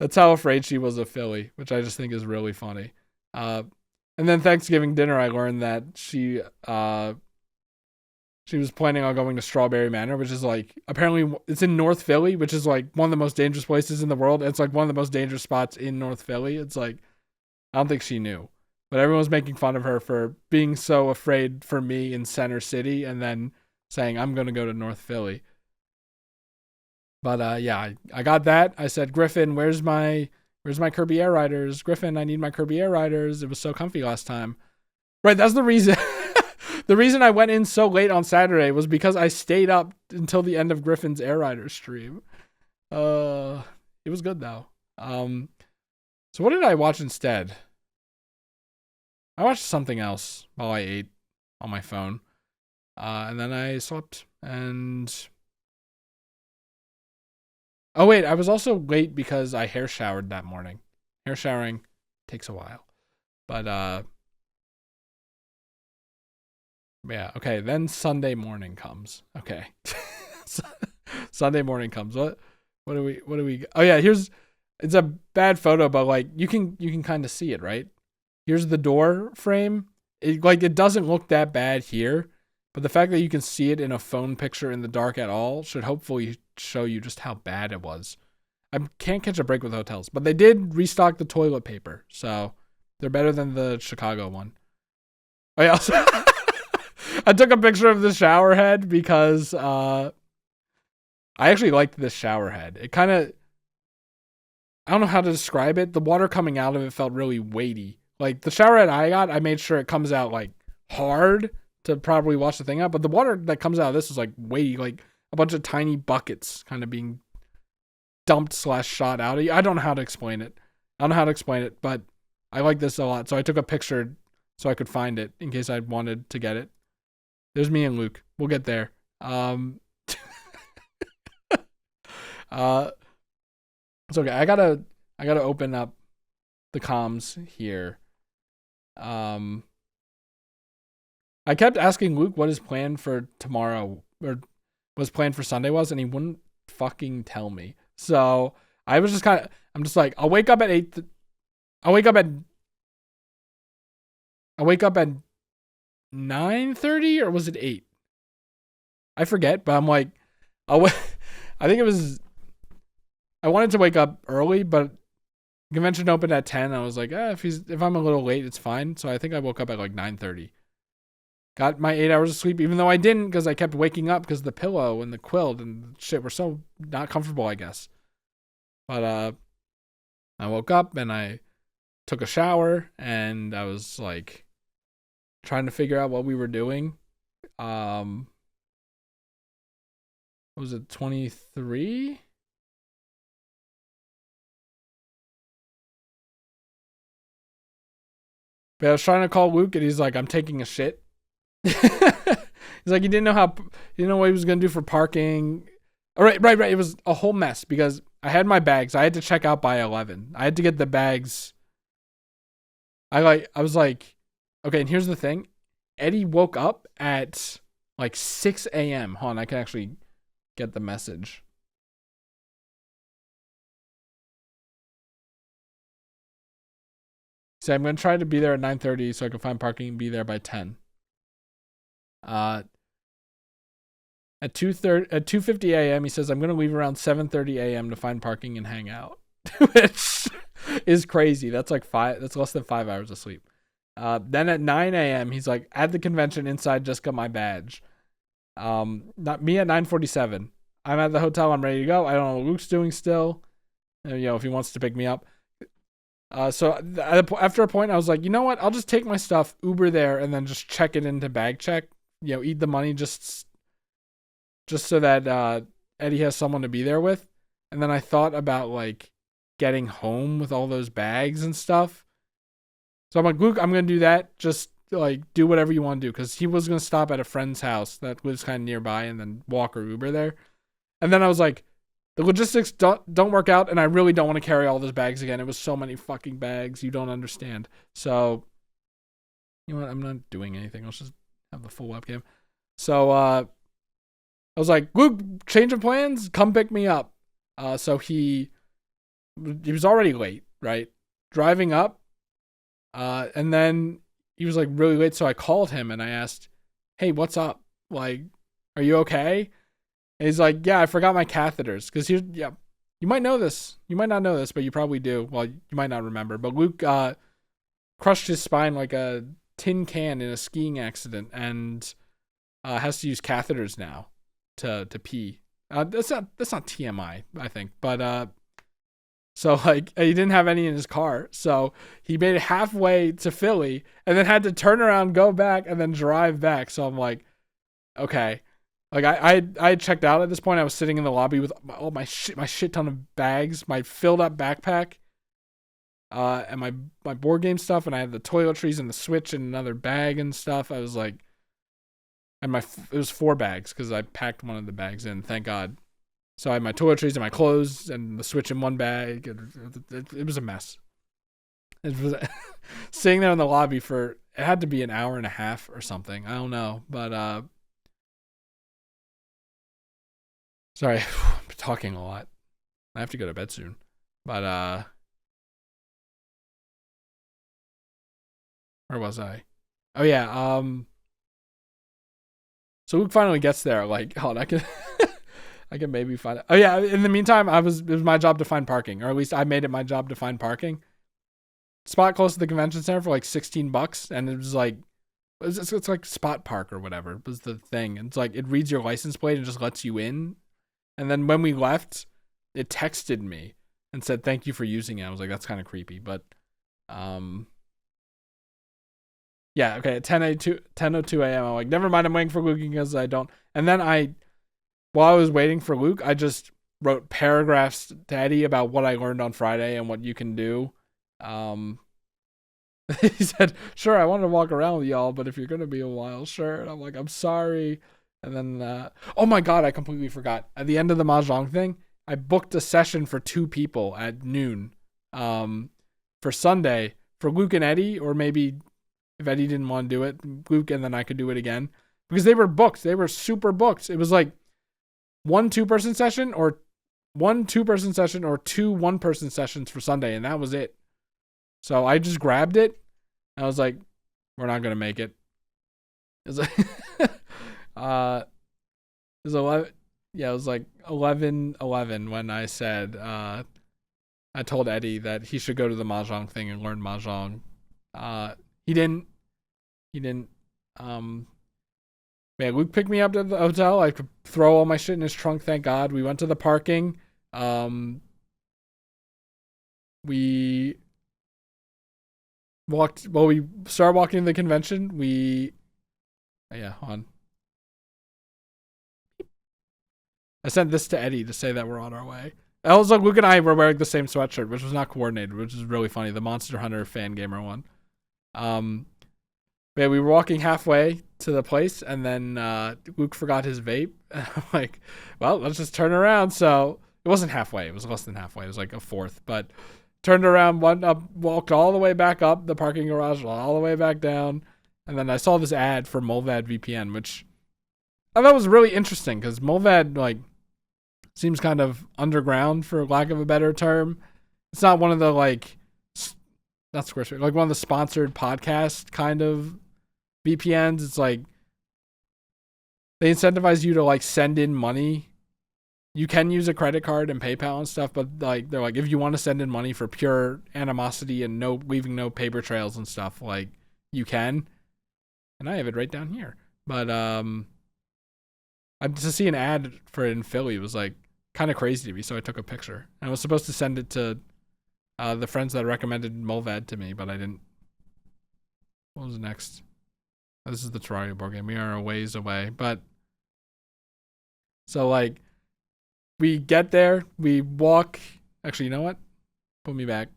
Speaker 1: That's how afraid she was of Philly, which I just think is really funny. And then Thanksgiving dinner, I learned that she was planning on going to Strawberry Manor, which is like, apparently it's in North Philly, which is like one of the most dangerous places in the world. It's like one of the most dangerous spots in North Philly. It's like, I don't think she knew, but everyone was making fun of her for being so afraid for me in Center City and then saying, I'm going to go to North Philly. But yeah, I got that. I said, Griffin, where's my Kirby Air Riders? Griffin, I need my Kirby Air Riders. It was so comfy last time. Right, that's the reason. The reason I went in so late on Saturday was because I stayed up until the end of Griffin's Air Riders stream. It was good though. So what did I watch instead? I watched something else while I ate on my phone. And then I slept and... Oh wait, I was also late because I hair showered that morning. Hair showering takes a while. But yeah, okay, then Sunday morning comes. Okay. Sunday morning comes. What do we Oh yeah, it's a bad photo, but like you can kind of see it, right? Here's the door frame. It doesn't look that bad here, but the fact that you can see it in a phone picture in the dark at all should hopefully show you just how bad it was. I can't catch a break with hotels, but they did restock the toilet paper, so they're better than the Chicago one. Oh yeah, also, I took a picture of the shower head because I actually liked this shower head. It kind of, I don't know how to describe it. The water coming out of it felt really weighty. Like the shower head I got, I made sure it comes out like hard to properly wash the thing out. But the water that comes out of this is like weighty, like a bunch of tiny buckets kind of being dumped / shot out. I don't know how to explain it. But I like this a lot. So I took a picture so I could find it in case I wanted to get it. There's me and Luke. We'll get there. It's okay. I gotta open up the comms here. I kept asking Luke what his plan for tomorrow or was planned for Sunday was, and he wouldn't fucking tell me. So I was just I'm just like, I'll wake up at 9:30 or was it 8? I forget, but I'm like, I think it was, I wanted to wake up early, but convention opened at 10. I was like, if I'm a little late, it's fine. So I think I woke up at like 9:30. Got my 8 hours of sleep, even though I didn't, because I kept waking up because the pillow and the quilt and shit were so not comfortable, I guess. But I woke up and I took a shower and I was like trying to figure out what we were doing. What was it, 23? But I was trying to call Luke and he's like, I'm taking a shit. He's like, he didn't know what he was gonna do for parking. All right. It was a whole mess because I had my bags. I had to check out by 11. I had to get the bags. I was like, okay, and here's the thing. Eddie woke up at like 6 a.m. Hold on, I can actually get the message. So I'm gonna try to be there at 9:30 so I can find parking and be there by 10. At 2:50 a.m. he says I'm gonna leave around 7:30 a.m. to find parking and hang out, which is crazy. That's like that's less than 5 hours of sleep. Then at 9 a.m. he's like, at the convention inside, just got my badge. Not me at 9:47. I'm at the hotel. I'm ready to go. I don't know what Luke's doing still. If he wants to pick me up. So after a point, I was like, you know what? I'll just take my stuff, Uber there, and then just check it into bag check. Eat the money just so that Eddie has someone to be there with. And then I thought about like getting home with all those bags and stuff. So I'm like, Luke, I'm gonna do that. Just like do whatever you want to do, because he was gonna stop at a friend's house that lives kind of nearby and then walk or Uber there. And then I was like, the logistics don't work out, and I really don't want to carry all those bags again. It was so many fucking bags, you don't understand. So, you know what? I'm not doing anything. I'll just have the full webcam. So, I was like, Luke, change of plans. Come pick me up. So he was already late, right? Driving up, and then he was like really late. So I called him and I asked, "Hey, what's up? Like, are you okay?" And he's like, yeah, I forgot my catheters. Because you might know this. You might not know this, but you probably do. Well, you might not remember. But Luke crushed his spine like a tin can in a skiing accident and has to use catheters now to pee. That's not TMI, I think. But so like he didn't have any in his car. So he made it halfway to Philly and then had to turn around, go back, and then drive back. So I'm like, okay. Like I checked out at this point. I was sitting in the lobby with all my shit ton of bags, my filled up backpack, and my board game stuff, and I had the toiletries and the Switch and another bag and stuff. I was like, and it was 4 bags because I packed one of the bags in. Thank God. So I had my toiletries and my clothes and the Switch in one bag. It was a mess. It was sitting there in the lobby it had to be an hour and a half or something. I don't know, but sorry, I'm talking a lot. I have to go to bed soon. But where was I? Oh yeah, so Luke finally gets there. Like, hold on, I can maybe find it. Oh yeah, in the meantime, it was my job to find parking, or at least I made it my job to find parking. Spot close to the convention center for like $16, and it was like it's like Spot Park or whatever was the thing. It's like it reads your license plate and just lets you in. And then when we left, it texted me and said, thank you for using it. I was like, that's kind of creepy. But yeah, okay, at 10:02 a.m., I'm like, never mind, I'm waiting for Luke because I don't. And then while I was waiting for Luke, I just wrote paragraphs to Eddie about what I learned on Friday and what you can do. He said, sure, I wanted to walk around with y'all, but if you're going to be a while, sure. And I'm like, I'm sorry. And then, oh my God, I completely forgot. At the end of the Mahjong thing, I booked a session for 2 people at noon for Sunday for Luke and Eddie, or maybe if Eddie didn't want to do it, Luke, and then I could do it again. Because they were booked. They were super booked. It was like 1 2-person session or 1 2-person session or 2 1-person sessions for Sunday, and that was it. So I just grabbed it. I was like, we're not going to make it. It was like, it was 11. Yeah, it was like 11:11 when I said, I told Eddie that he should go to the Mahjong thing and learn Mahjong. He didn't. Man, Luke picked me up to the hotel. I could throw all my shit in his trunk, thank God. We went to the parking. We started walking to the convention. Hold on. I sent this to Eddie to say that we're on our way. I was like, Luke and I were wearing the same sweatshirt, which was not coordinated, which is really funny. The Monster Hunter fan gamer one. Yeah, we were walking halfway to the place, and then Luke forgot his vape. I'm like, well, let's just turn around. So it wasn't halfway. It was less than halfway. It was like a fourth. But turned around, went up, walked all the way back up the parking garage, all the way back down. And then I saw this ad for Mulvad VPN, which I thought was really interesting because Mulvad, like, seems kind of underground, for lack of a better term. It's not one of the, like, not Squarespace, like one of the sponsored podcast kind of VPNs. It's like they incentivize you to like send in money. You can use a credit card and PayPal and stuff, but like they're like, if you want to send in money for pure animosity and leaving no paper trails and stuff, like you can. And I have it right down here. But to see an ad for it in Philly was like kind of crazy to me, so I took a picture. And I was supposed to send it to the friends that recommended Mulvad to me, but I didn't. What was next? Oh, this is the Terraria board game. We are a ways away, but so like we get there, we walk. Actually, you know what? Put me back.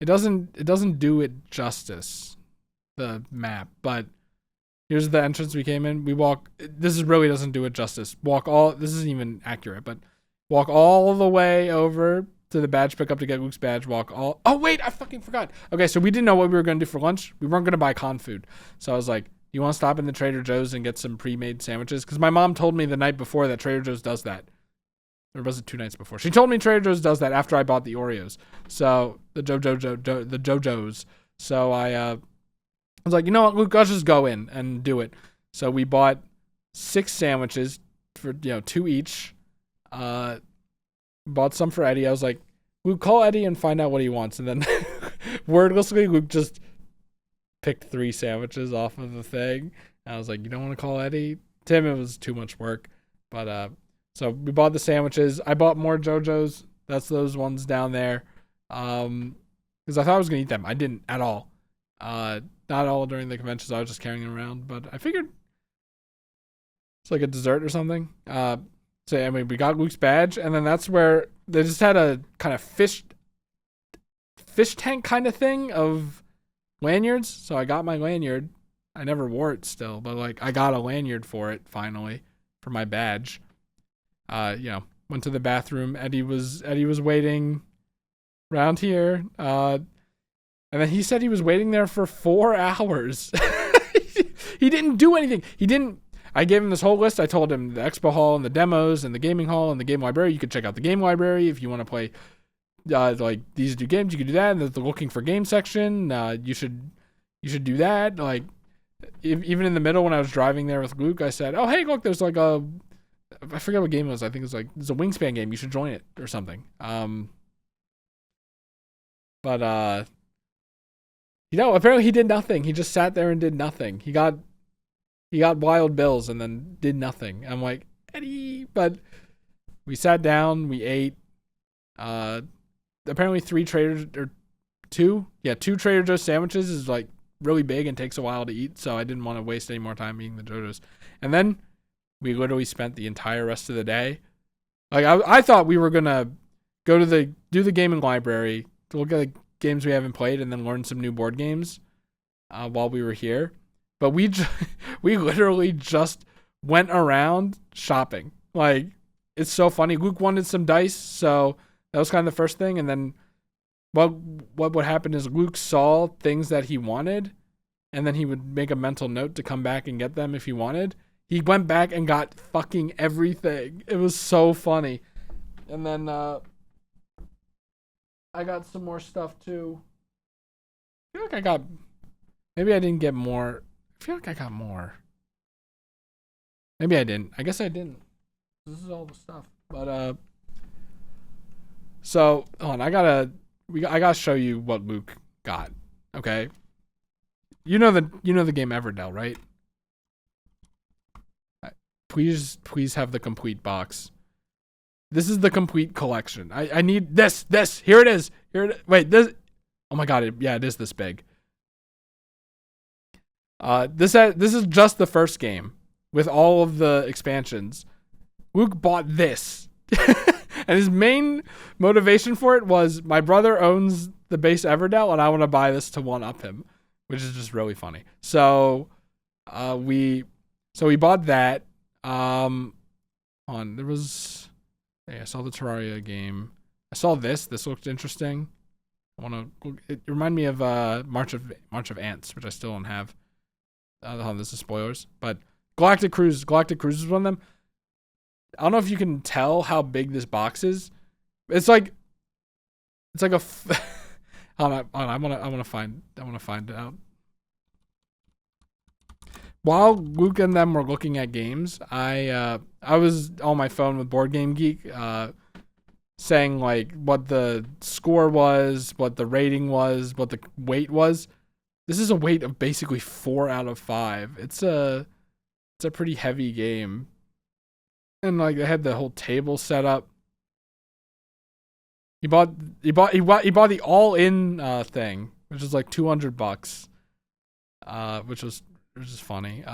Speaker 1: It doesn't do it justice, the map, but here's the entrance we came in. We walk. This really doesn't do it justice. This isn't even accurate, but walk all the way over to the badge pickup to get Luke's badge. Oh wait, I fucking forgot. Okay, so we didn't know what we were gonna do for lunch. We weren't gonna buy con food, so I was like, "You want to stop in the Trader Joe's and get some pre-made sandwiches?" Because my mom told me the night before that Trader Joe's does that. Or was it 2 nights before? She told me Trader Joe's does that after I bought the Oreos. So the JoJo's. So I was like, you know what, Luke, let's just go in and do it. So we bought 6 sandwiches for 2 each. Bought some for Eddie. I was like, Luke, call Eddie and find out what he wants. And then wordlessly, Luke just picked 3 sandwiches off of the thing. And I was like, you don't want to call Eddie? Tim, it was too much work. But so we bought the sandwiches. I bought more JoJo's. That's those ones down there. Because I thought I was going to eat them. I didn't at all. Not all during the convention, so I was just carrying them around. But I figured it's like a dessert or something. So I mean, we got Luke's badge, and then that's where they just had a kind of fish tank kind of thing of lanyards. So I got my lanyard. I never wore it still, but like I got a lanyard for it finally for my badge. Went to the bathroom. Eddie was waiting around here. And then he said he was waiting there for 4 hours. He didn't do anything. I gave him this whole list. I told him the expo hall and the demos and the gaming hall and the game library. You could check out the game library if you want to play like these 2 games. You could do that. And the looking for game section, you should do that. Like even in the middle when I was driving there with Luke, I said, "Oh hey, look, there's like I forget what game it was. I think it's a Wingspan game. You should join it or something." But apparently he did nothing. He just sat there and did nothing. He got Wild Bills and then did nothing. I'm like, Eddie. But we sat down, we ate. Apparently two Trader Joe's sandwiches is like really big and takes a while to eat, so I didn't want to waste any more time eating the JoJo's. And then we literally spent the entire rest of the day. Like I thought we were gonna go to do the gaming library, to look at the games we haven't played, and then learn some new board games while we were here. But we literally just went around shopping. Like, it's so funny. Luke wanted some dice, so that was kind of the first thing. And then what would happen is Luke saw things that he wanted, and then he would make a mental note to come back and get them if he wanted. He went back and got fucking everything. It was so funny. And then I got some more stuff too. I feel like I got... Maybe I didn't get more. I feel like I got more. Maybe I didn't. I guess I didn't. This is all the stuff. But so hold on, I gotta show you what Luke got. Okay. You know the game Everdell, right? Please have the complete box. This is the complete collection. I need this. Here it is. Wait, this. Oh my god, it is this big. This is just the first game with all of the expansions. Luke bought this. And his main motivation for it was, my brother owns the base Everdell and I want to buy this to one up him, which is just really funny. So we bought that. I saw the Terraria game. I saw this. This looked interesting. It reminded me of March of Ants, which I still don't have. This is spoilers, but Galactic Cruise is one of them. I don't know if you can tell how big this box is. It's like a. Hold on, I want to find it out. While Luke and them were looking at games, I was on my phone with Board Game Geek, saying like what the score was, what the rating was, what the weight was. This is a weight of basically 4 out of 5. It's a pretty heavy game. And like they had the whole table set up. He bought the all-in thing, which is like $200, which was funny.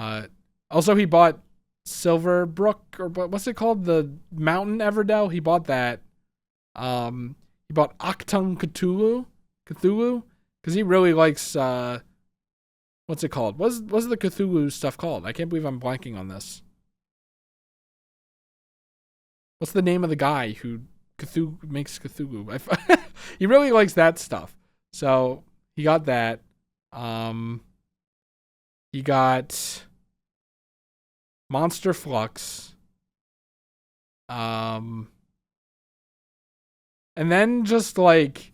Speaker 1: Also he bought Silverbrook, or what's it called? The Mountain Everdell. He bought that. He bought Octung Cthulhu, because he really likes what's it called? What's the Cthulhu stuff called? I can't believe I'm blanking on this. What's the name of the guy who makes Cthulhu? He really likes that stuff. So he got that. He got Monster Flux. And then just like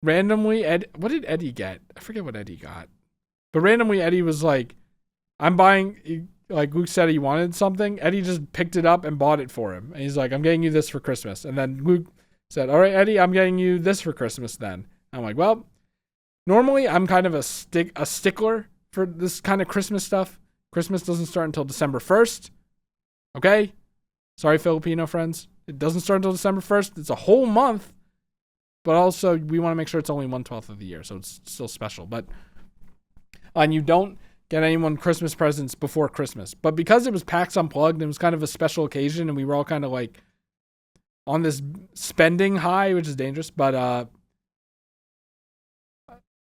Speaker 1: randomly, what did Eddie get? I forget what Eddie got. But randomly, Eddie was like, I'm buying, like Luke said he wanted something. Eddie just picked it up and bought it for him. And he's like, I'm getting you this for Christmas. And then Luke said, all right, Eddie, I'm getting you this for Christmas then. I'm like, well, normally I'm kind of a stickler for this kind of Christmas stuff. Christmas doesn't start until December 1st. Okay? Sorry, Filipino friends. It doesn't start until December 1st. It's a whole month. But also, we want to make sure it's only 1/12 of the year, so it's still special. But and you don't get anyone Christmas presents before Christmas. But because it was PAX Unplugged, it was kind of a special occasion, and we were all kind of like on this spending high, which is dangerous. But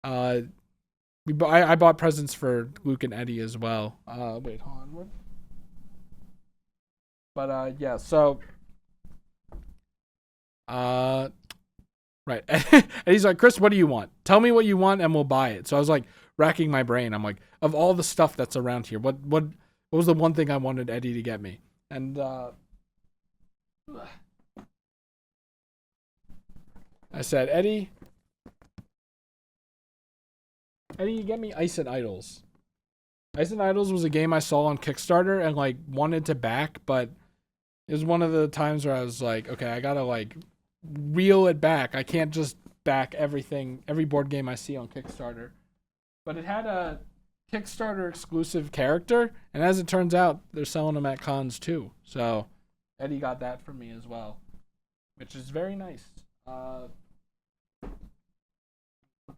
Speaker 1: I bought presents for Luke and Eddie as well. Wait, hold on. What? But yeah, so right. And he's like, Chris, what do you want? Tell me what you want and we'll buy it. So I was like racking my brain. I'm like, of all the stuff that's around here, what was the one thing I wanted Eddie to get me? And I said, Eddie, you get me Ice and Idols. Ice and Idols was a game I saw on Kickstarter and like wanted to back, but it was one of the times where I was like, okay, I gotta like reel it back. I can't just back every board game I see on Kickstarter. But it had a Kickstarter exclusive character, and as it turns out, they're selling them at cons too. So Eddie got that for me as well, which is very nice. Put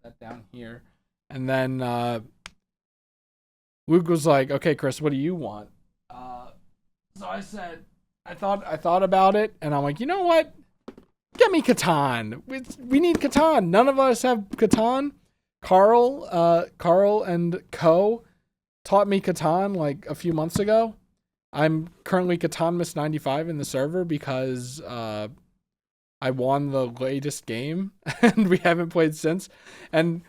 Speaker 1: that down here. And then Luke was like, "Okay, Chris, what do you want?" So I said, I thought about it, and I'm like, you know what? Get me Catan. We need Catan. None of us have Catan. Carl and Co taught me Catan like a few months ago. I'm currently Catan Miss 95 in the server because I won the latest game and we haven't played since. And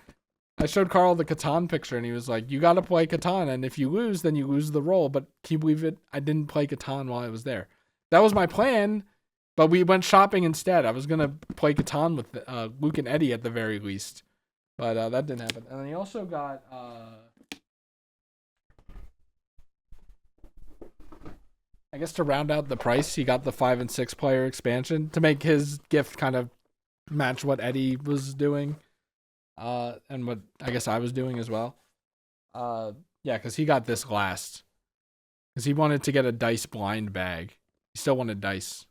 Speaker 1: I showed Carl the Catan picture and he was like, "You got to play Catan, and if you lose, then you lose the role." But can you believe it? I didn't play Catan while I was there. That was my plan, but we went shopping instead. I was going to play Catan with Luke and Eddie at the very least. But that didn't happen. And then he also got... I guess to round out the price, he got the 5 and 6 player expansion to make his gift kind of match what Eddie was doing. And what I guess I was doing as well. Yeah, because he got this last. Because he wanted to get a dice blind bag. He still wanted dice.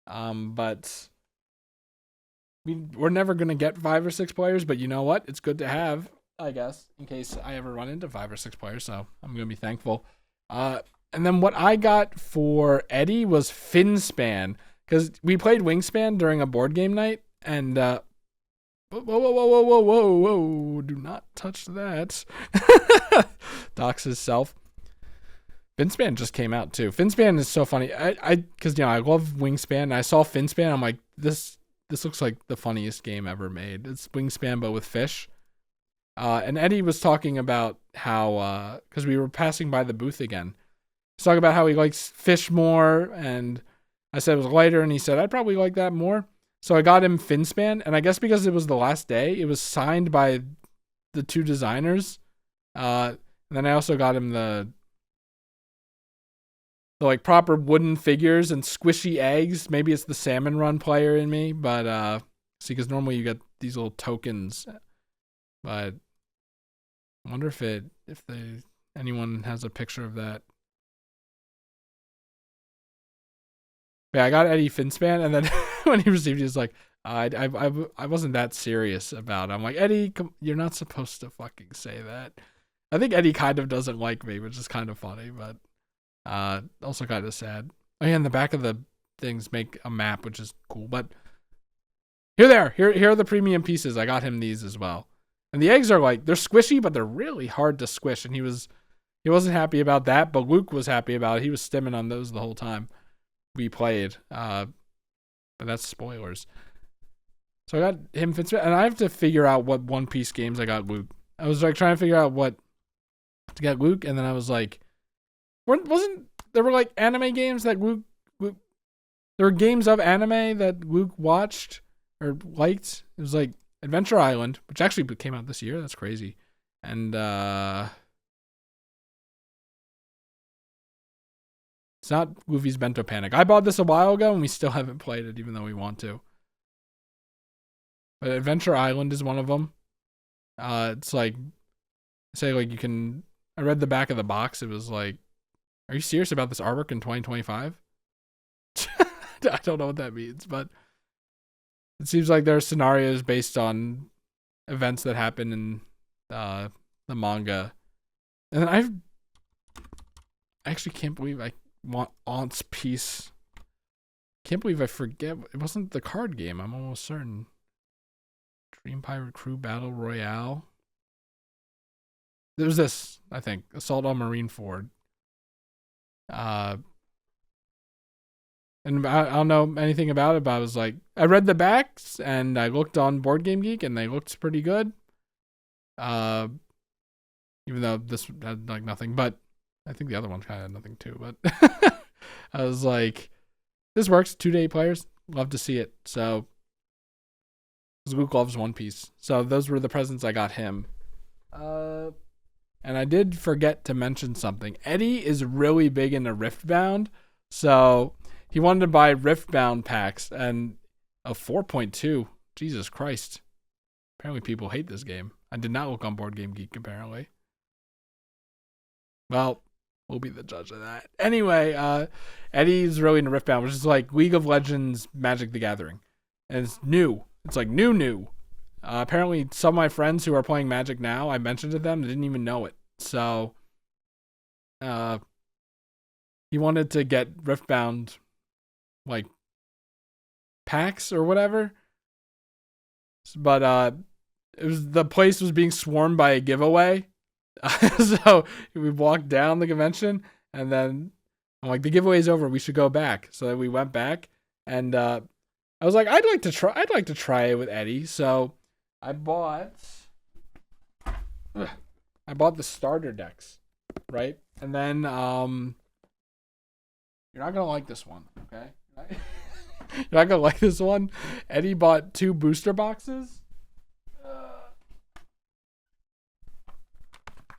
Speaker 1: But we're never going to get 5 or 6 players, but you know what? It's good to have, I guess, in case I ever run into 5 or 6 players, so I'm going to be thankful. And then what I got for Eddie was Finspan, because we played Wingspan during a board game night, and whoa, do not touch that. Docs himself. Finspan just came out too. Finspan is so funny. Because I love Wingspan. And I saw Finspan. I'm like, this looks like the funniest game ever made. It's Wingspan but with fish. And Eddie was talking about how because we were passing by the booth again. He's talking about how he likes fish more, and I said it was lighter, and he said I'd probably like that more. So I got him Finspan, and I guess because it was the last day, it was signed by the 2 designers. And then I also got him the like proper wooden figures and squishy eggs. Maybe it's the Salmon Run player in me, but see, because normally you get these little tokens. But I wonder if anyone has a picture of that. Yeah, I got Eddie Finspan, and then when he received it, he was like, I wasn't that serious about it. I'm like, Eddie, you're not supposed to fucking say that. I think Eddie kind of doesn't like me, which is kind of funny, but also kind of sad. Oh yeah, in the back of the things make a map, which is cool. But here are the premium pieces. I got him these as well. And the eggs are like, they're squishy, but they're really hard to squish. And he wasn't happy about that, but Luke was happy about it. He was stimming on those the whole time we played. But that's spoilers. So I got him Fitzpatrick, and I have to figure out what One Piece games I got Luke. I was like trying to figure out what to get Luke, and then I was like, there were like anime games that Luke there were games of anime that Luke watched or liked. It was like Adventure Island, which actually came out this year. That's crazy. And it's not Luffy's Bento Panic. I bought this a while ago, and we still haven't played it, even though we want to. But Adventure Island is one of them. It's like, say like you can. I read the back of the box. It was like, are you serious about this artwork in 2025? I don't know what that means, but it seems like there are scenarios based on events that happen in the manga. And then I actually can't believe I want Aunt's Piece. Can't believe I forget. It wasn't the card game. I'm almost certain. Dream Pirate Crew Battle Royale. There was this, I think, Assault on Marineford. And I don't know anything about it, but I was like, I read the backs and I looked on Board Game Geek and they looked pretty good. Even though this had like nothing, but I think the other one kind of had nothing too. But I was like, this works. 2-day players, love to see it. So Luke loves One Piece. So those were the presents I got him. And I did forget to mention something. Eddie is really big into Riftbound. So he wanted to buy Riftbound packs and a 4.2. Jesus Christ. Apparently people hate this game. I did not look on Board Game Geek, apparently. Well, We'll be the judge of that. Anyway, Eddie's really into Riftbound, which is like League of Legends Magic the Gathering. And it's new. It's like new. Apparently, some of my friends who are playing Magic now, I mentioned to them, they didn't even know it. So, he wanted to get Riftbound, like, PAX or whatever. But the place was being swarmed by a giveaway. So we walked down the convention, and then I'm like, the giveaway's over. We should go back. So then we went back, and I was like, I'd like to try it with Eddie. So I bought the starter decks, right? And then you're not gonna like this one, okay? You're not gonna like this one. Eddie bought 2 booster boxes.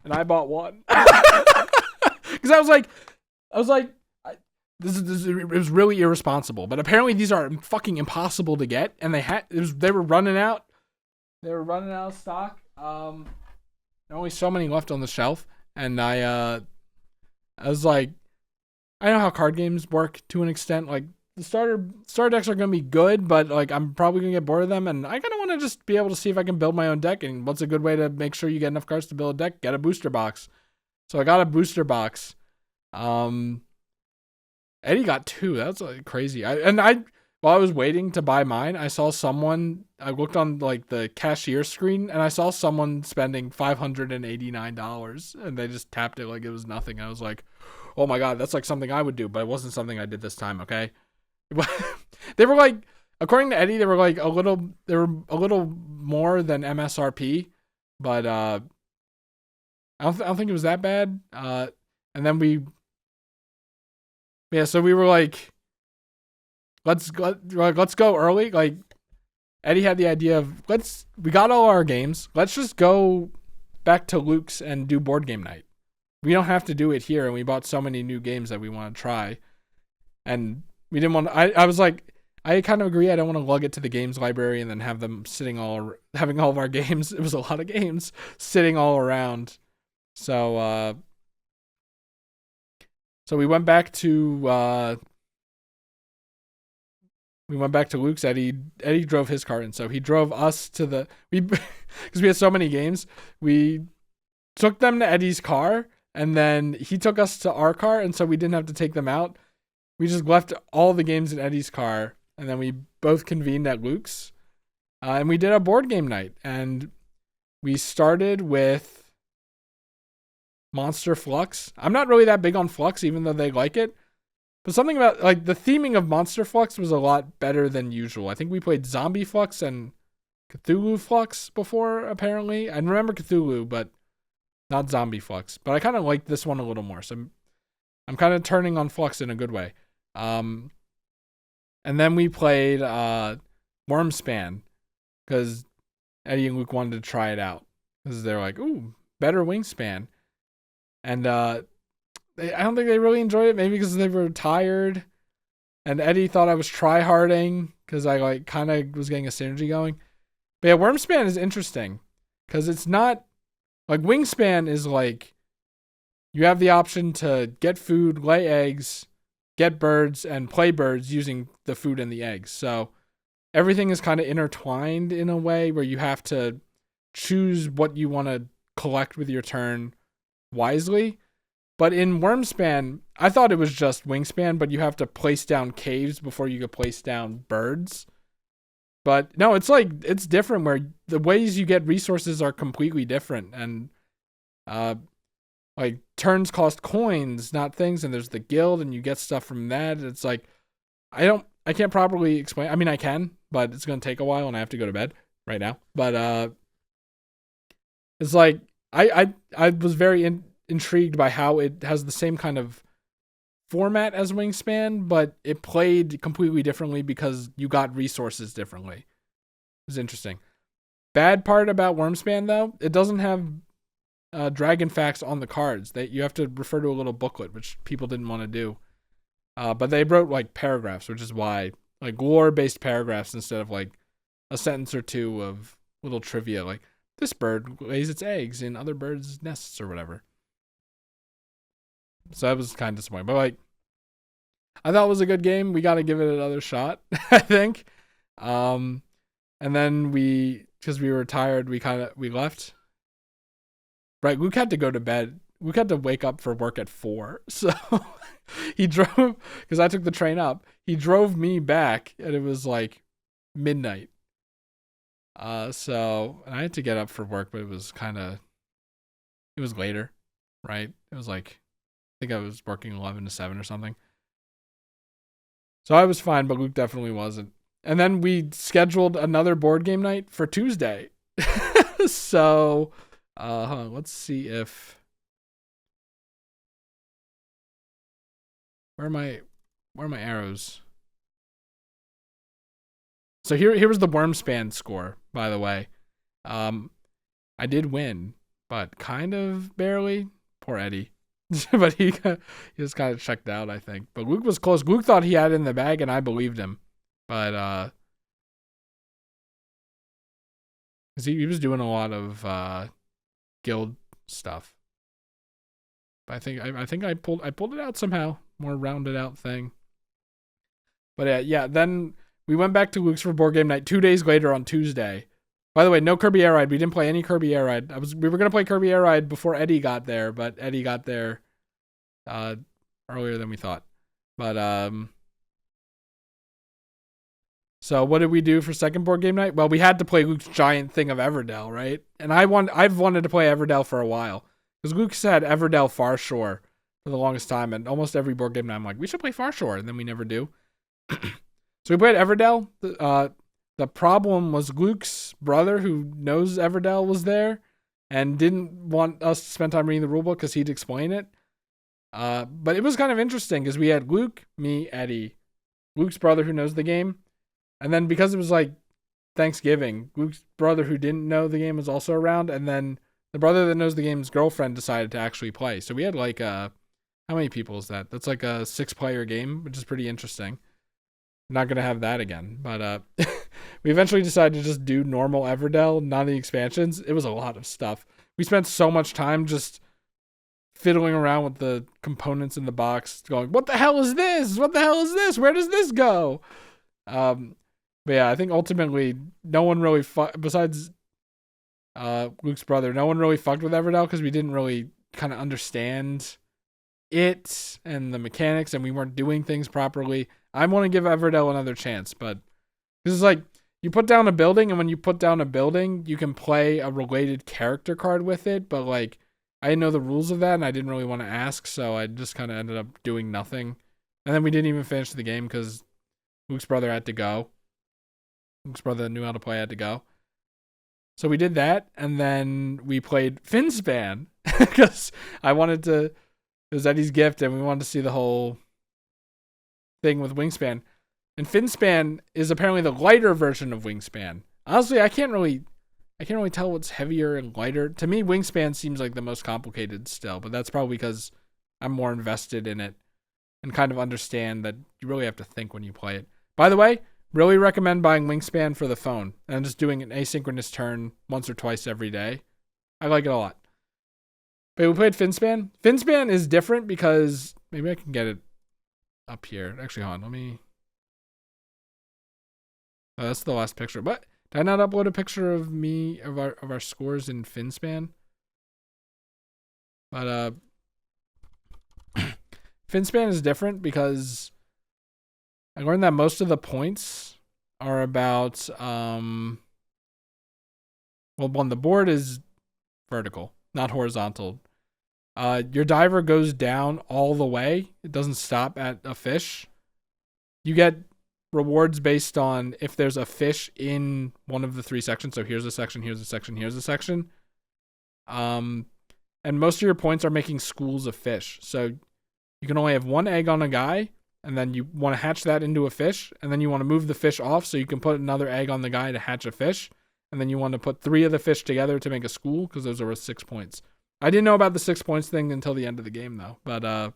Speaker 1: And I bought one. Because I was like, it was really irresponsible. But apparently these are fucking impossible to get, and they were running out. They were running out of stock. There are only so many left on the shelf, and I was like, I know how card games work to an extent. Like the starter decks are gonna be good, but like I'm probably gonna get bored of them, and I kind of want to just be able to see if I can build my own deck. And what's a good way to make sure you get enough cards to build a deck? Get a booster box. So I got a booster box. Eddie got 2. That's like crazy. While I was waiting to buy mine, I looked on like the cashier screen, and I saw someone spending $589, and they just tapped it like it was nothing. I was like, oh my God, that's like something I would do, but it wasn't something I did this time. Okay. They were like, according to Eddie, they were a little more than MSRP, but I don't think it was that bad. And then so we were like, let's go early. Like Eddie had the idea of we got all our games. Let's just go back to Luke's and do board game night. We don't have to do it here, and we bought so many new games that we want to try. And we didn't want to, I was like, I kind of agree. I don't want to lug it to the games library and then have them having all of our games. It was a lot of games sitting all around. So we went back to Luke's. Eddie drove his car, and so he drove us to because we had so many games. We took them to Eddie's car, and then he took us to our car, and so we didn't have to take them out. We just left all the games in Eddie's car, and then we both convened at Luke's, and we did a board game night. And we started with Monster Flux. I'm not really that big on Flux, even though they like it. But something about like the theming of Monster Flux was a lot better than usual. I think we played Zombie Flux and Cthulhu Flux before, apparently. I remember Cthulhu, but not Zombie Flux. But I kind of liked this one a little more. So I'm kind of turning on Flux in a good way. And then we played Wormspan, because Eddie and Luke wanted to try it out. Because they're like, ooh, better Wingspan. And I don't think they really enjoyed it, maybe because they were tired. And Eddie thought I was try-harding, because I like kind of was getting a synergy going. But yeah, Wormspan is interesting, because it's not, like Wingspan is like, you have the option to get food, lay eggs, get birds, and play birds using the food and the eggs. So everything is kind of intertwined in a way where you have to choose what you want to collect with your turn wisely. But in Wormspan, I thought it was just Wingspan, but you have to place down caves before you could place down birds. But no, it's different, where the ways you get resources are completely different. And like turns cost coins, not things, and there's the guild, and you get stuff from that. It's like I can't properly explain. I mean, I can, but it's gonna take a while, and I have to go to bed right now. But it's like I was very intrigued by how it has the same kind of format as Wingspan, but it played completely differently because you got resources differently. It was interesting. Bad part about Wormspan, though, it doesn't have dragon facts on the cards. You have to refer to a little booklet, which people didn't want to do. But they wrote like paragraphs, which is why, like lore-based paragraphs instead of like a sentence or two of little trivia, like this bird lays its eggs in other birds' nests or whatever. So that was kind of disappointing. But like, I thought it was a good game. We got to give it another shot, I think. And then because we were tired, we left. Right, Luke had to go to bed. Luke had to wake up for work at 4. So he drove, because I took the train up. He drove me back, and it was like midnight. So and I had to get up for work, but it was later, right? It was like, I think I was working 11 to 7 or something. So I was fine, but Luke definitely wasn't. And then we scheduled another board game night for Tuesday. So, let's see if where are my arrows? So here was the Wormspan score, by the way. I did win, but kind of barely. Poor Eddie. But he just kind of checked out, I think. But Luke was close. Luke thought he had it in the bag, and I believed him. But because he was doing a lot of guild stuff. But I think I pulled it out somehow, more rounded out thing. But yeah, then we went back to Luke's for board game night 2 days later on Tuesday. By the way, no Kirby Air Ride. We didn't play any Kirby Air Ride. We were gonna play Kirby Air Ride before Eddie got there, but Eddie got there earlier than we thought. But so what did we do for second board game night? Well, we had to play Luke's giant thing of Everdell, right? And I've wanted to play Everdell for a while because Luke said Everdell Far Shore for the longest time, and almost every board game night I'm like, we should play Far Shore, and then we never do. So we played Everdell. The problem was Luke's brother, who knows Everdell, was there and didn't want us to spend time reading the rulebook because he'd explain it. But it was kind of interesting because we had Luke, me, Eddie, Luke's brother who knows the game, and then because it was like Thanksgiving, Luke's brother who didn't know the game was also around, and then the brother that knows the game's girlfriend decided to actually play. So we had like how many people is that? That's like a 6-player game, which is pretty interesting. Not gonna have that again, but we eventually decided to just do normal Everdell, not the expansions. It was a lot of stuff. We spent so much time just fiddling around with the components in the box, going, "What the hell is this? What the hell is this? Where does this go?" But yeah, I think ultimately no one really besides Luke's brother, no one really fucked with Everdell because we didn't really kind of understand it and the mechanics, and we weren't doing things properly. I want to give Everdell another chance, but this is like you put down a building, and when you put down a building, you can play a related character card with it, but like I didn't know the rules of that, and I didn't really want to ask, so I just kind of ended up doing nothing. And then we didn't even finish the game because Luke's brother had to go. Luke's brother knew how to play, had to go. So we did that, and then we played Finspan because I wanted to. It was Eddie's gift, and we wanted to see the whole thing with Wingspan. And Finspan is apparently the lighter version of Wingspan. Honestly, I can't really tell what's heavier and lighter. To me, Wingspan seems like the most complicated still, but that's probably because I'm more invested in it and kind of understand that you really have to think when you play it. By the way, really recommend buying Wingspan for the phone and just doing an asynchronous turn once or twice every day. I like it a lot. But we played Finspan. Finspan is different because maybe I can get it up here. Actually, hold on. Let me. Oh, that's the last picture. But did I not upload a picture of me of our scores in Finspan? But Finspan is different because I learned that most of the points are about well, one, the board is vertical, not horizontal. Your diver goes down all the way. It doesn't stop at a fish. You get rewards based on if there's a fish in one of the 3 sections. So here's a section, here's a section, here's a section. And most of your points are making schools of fish. So you can only have 1 egg on a guy, and then you want to hatch that into a fish, and then you want to move the fish off so you can put another egg on the guy to hatch a fish, and then you want to put 3 of the fish together to make a school because those are worth 6 points. I didn't know about the 6 points thing until the end of the game, though. But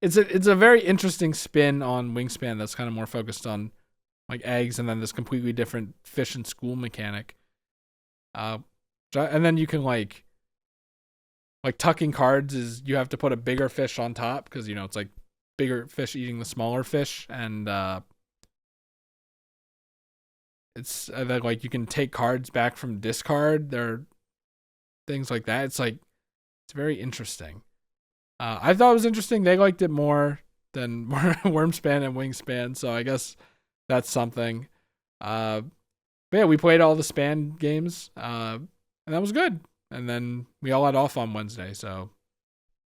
Speaker 1: it's a very interesting spin on Wingspan that's kind of more focused on like eggs, and then this completely different fish and school mechanic. And then you can like like tucking cards is you have to put a bigger fish on top because it's like bigger fish eating the smaller fish, and it's that like you can take cards back from discard. There are things like that. It's like it's very interesting. I thought it was interesting. They liked it more than Wormspan and Wingspan, so I guess that's something. But yeah, we played all the span games, and that was good. And then we all had off on Wednesday, so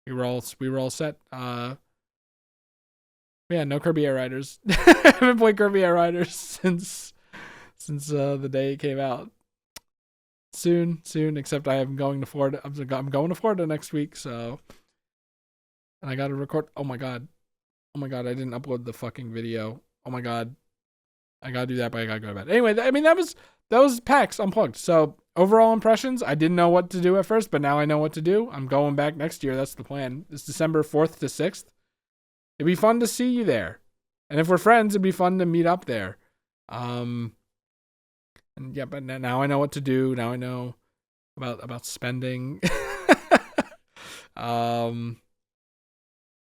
Speaker 1: we were all set. Yeah, no Kirby Air Riders. I haven't played Kirby Air Riders since the day it came out. Soon. Except I am going to Florida. I'm going to Florida next week, so. And I gotta record. Oh my god, I didn't upload the fucking video. Oh my god, I gotta do that, but I gotta go to bed. Anyway, I mean that was PAX Unplugged. So overall impressions, I didn't know what to do at first, but now I know what to do. I'm going back next year. That's the plan. It's December 4th to 6th. It'd be fun to see you there, and if we're friends, it'd be fun to meet up there. And yeah, but now I know what to do. Now I know about spending.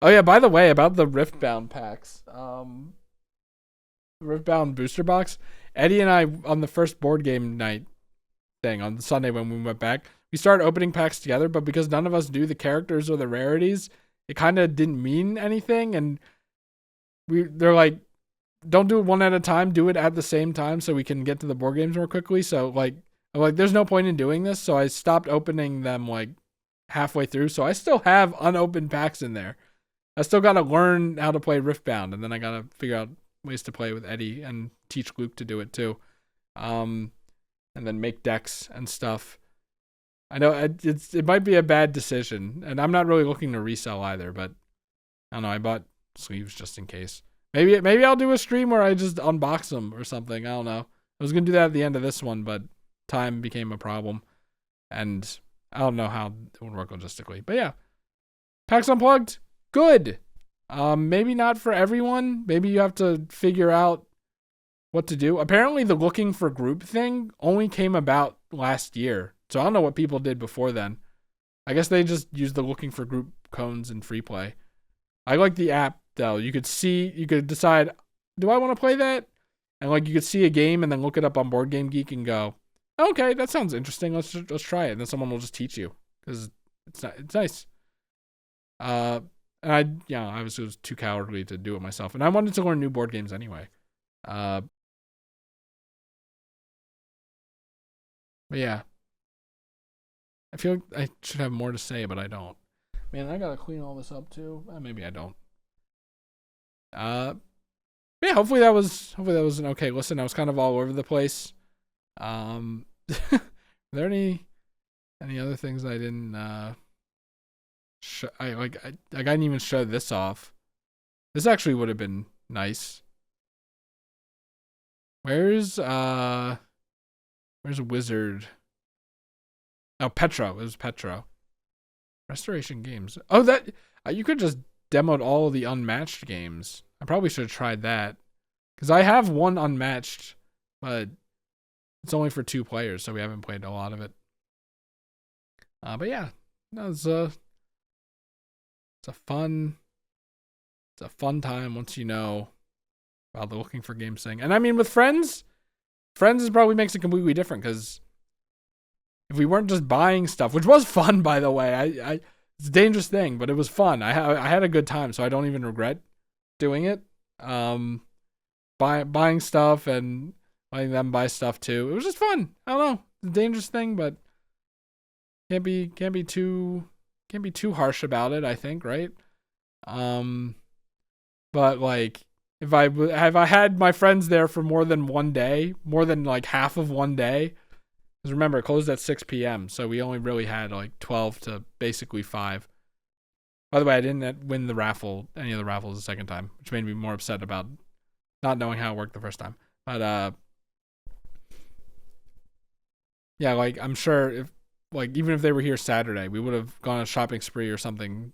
Speaker 1: Oh yeah, by the way, about the Riftbound packs. Riftbound booster box. Eddie and I on the first board game night thing on Sunday when we went back, we started opening packs together, but because none of us knew the characters or the rarities, it kind of didn't mean anything, and they're like, don't do it one at a time, do it at the same time so we can get to the board games more quickly. So I'm like, there's no point in doing this, so I stopped opening them like halfway through. So I still have unopened packs in there. I still got to learn how to play Riftbound, and then I got to figure out ways to play with Eddie and teach Luke to do it too. And then make decks and stuff. I know it might be a bad decision, and I'm not really looking to resell either, but I don't know. I bought sleeves just in case. Maybe I'll do a stream where I just unbox them or something. I don't know. I was going to do that at the end of this one, but time became a problem, and I don't know how it would work logistically. But yeah, PAX Unplugged. Good. Maybe not for everyone. Maybe you have to figure out what to do. Apparently the looking for group thing only came about last year. So I don't know what people did before then. I guess they just used the looking for group cones in free play. I like the app though. You could decide, do I want to play that? And like you could see a game and then look it up on Board Game Geek and go, okay, that sounds interesting. Let's try it. And then someone will just teach you because it's nice. And obviously was too cowardly to do it myself. And I wanted to learn new board games anyway. But yeah. I feel like I should have more to say, but I don't. Man, I gotta clean all this up too. Maybe I don't. Yeah, hopefully that was an okay listen. I was kind of all over the place. Are there any other things I didn't I didn't even show this off. This actually would have been nice. Where's Wizard? Oh, Petro. It was Petro. Restoration Games. Oh, that you could just demoed all of the unmatched games. I probably should have tried that because I have one unmatched, but it's only for 2 players, so we haven't played a lot of it. But yeah, no, it's a fun time once you know about the looking for games thing. And I mean, with friends is probably makes it completely different because if we weren't just buying stuff, which was fun, by the way, it's a dangerous thing, but it was fun. I had a good time, so I don't even regret doing it. Buying stuff and letting them buy stuff too. It was just fun. I don't know. It's a dangerous thing, but can't be too harsh about it, I think, right? But like if I had my friends there for more than one day, more than like half of one day, because remember it closed at 6 p.m. so we only really had like 12 to basically 5. By the way, I didn't win any of the raffles the second time, which made me more upset about not knowing how it worked the first time. But yeah, like I'm sure if like even if they were here Saturday, we would have gone on a shopping spree or something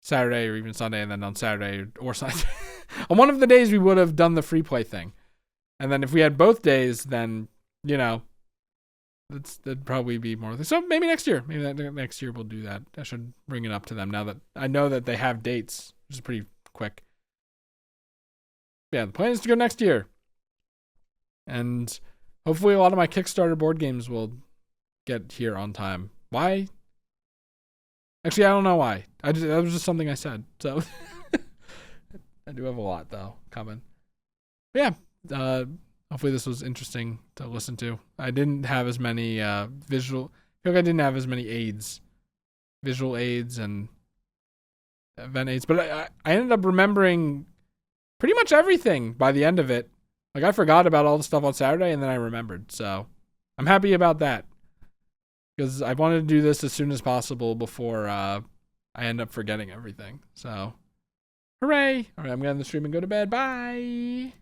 Speaker 1: Saturday or even Sunday, and then on Saturday or Sunday on one of the days we would have done the free play thing. And then if we had both days, then that'd probably be more. So maybe next year. Maybe next year we'll do that. I should bring it up to them now that I know that they have dates, which is pretty quick. Yeah, the plan is to go next year. And hopefully a lot of my Kickstarter board games will get here on time. Why? Actually, I don't know why. That was just something I said. So I do have a lot though coming. But yeah, hopefully this was interesting to listen to. I didn't have as many I feel like I didn't have as many aids, visual aids and event aids, but I ended up remembering pretty much everything by the end of it. Like I forgot about all the stuff on Saturday and then I remembered. So I'm happy about that because I wanted to do this as soon as possible before I end up forgetting everything. So hooray. All right, I'm going to end the stream and go to bed. Bye.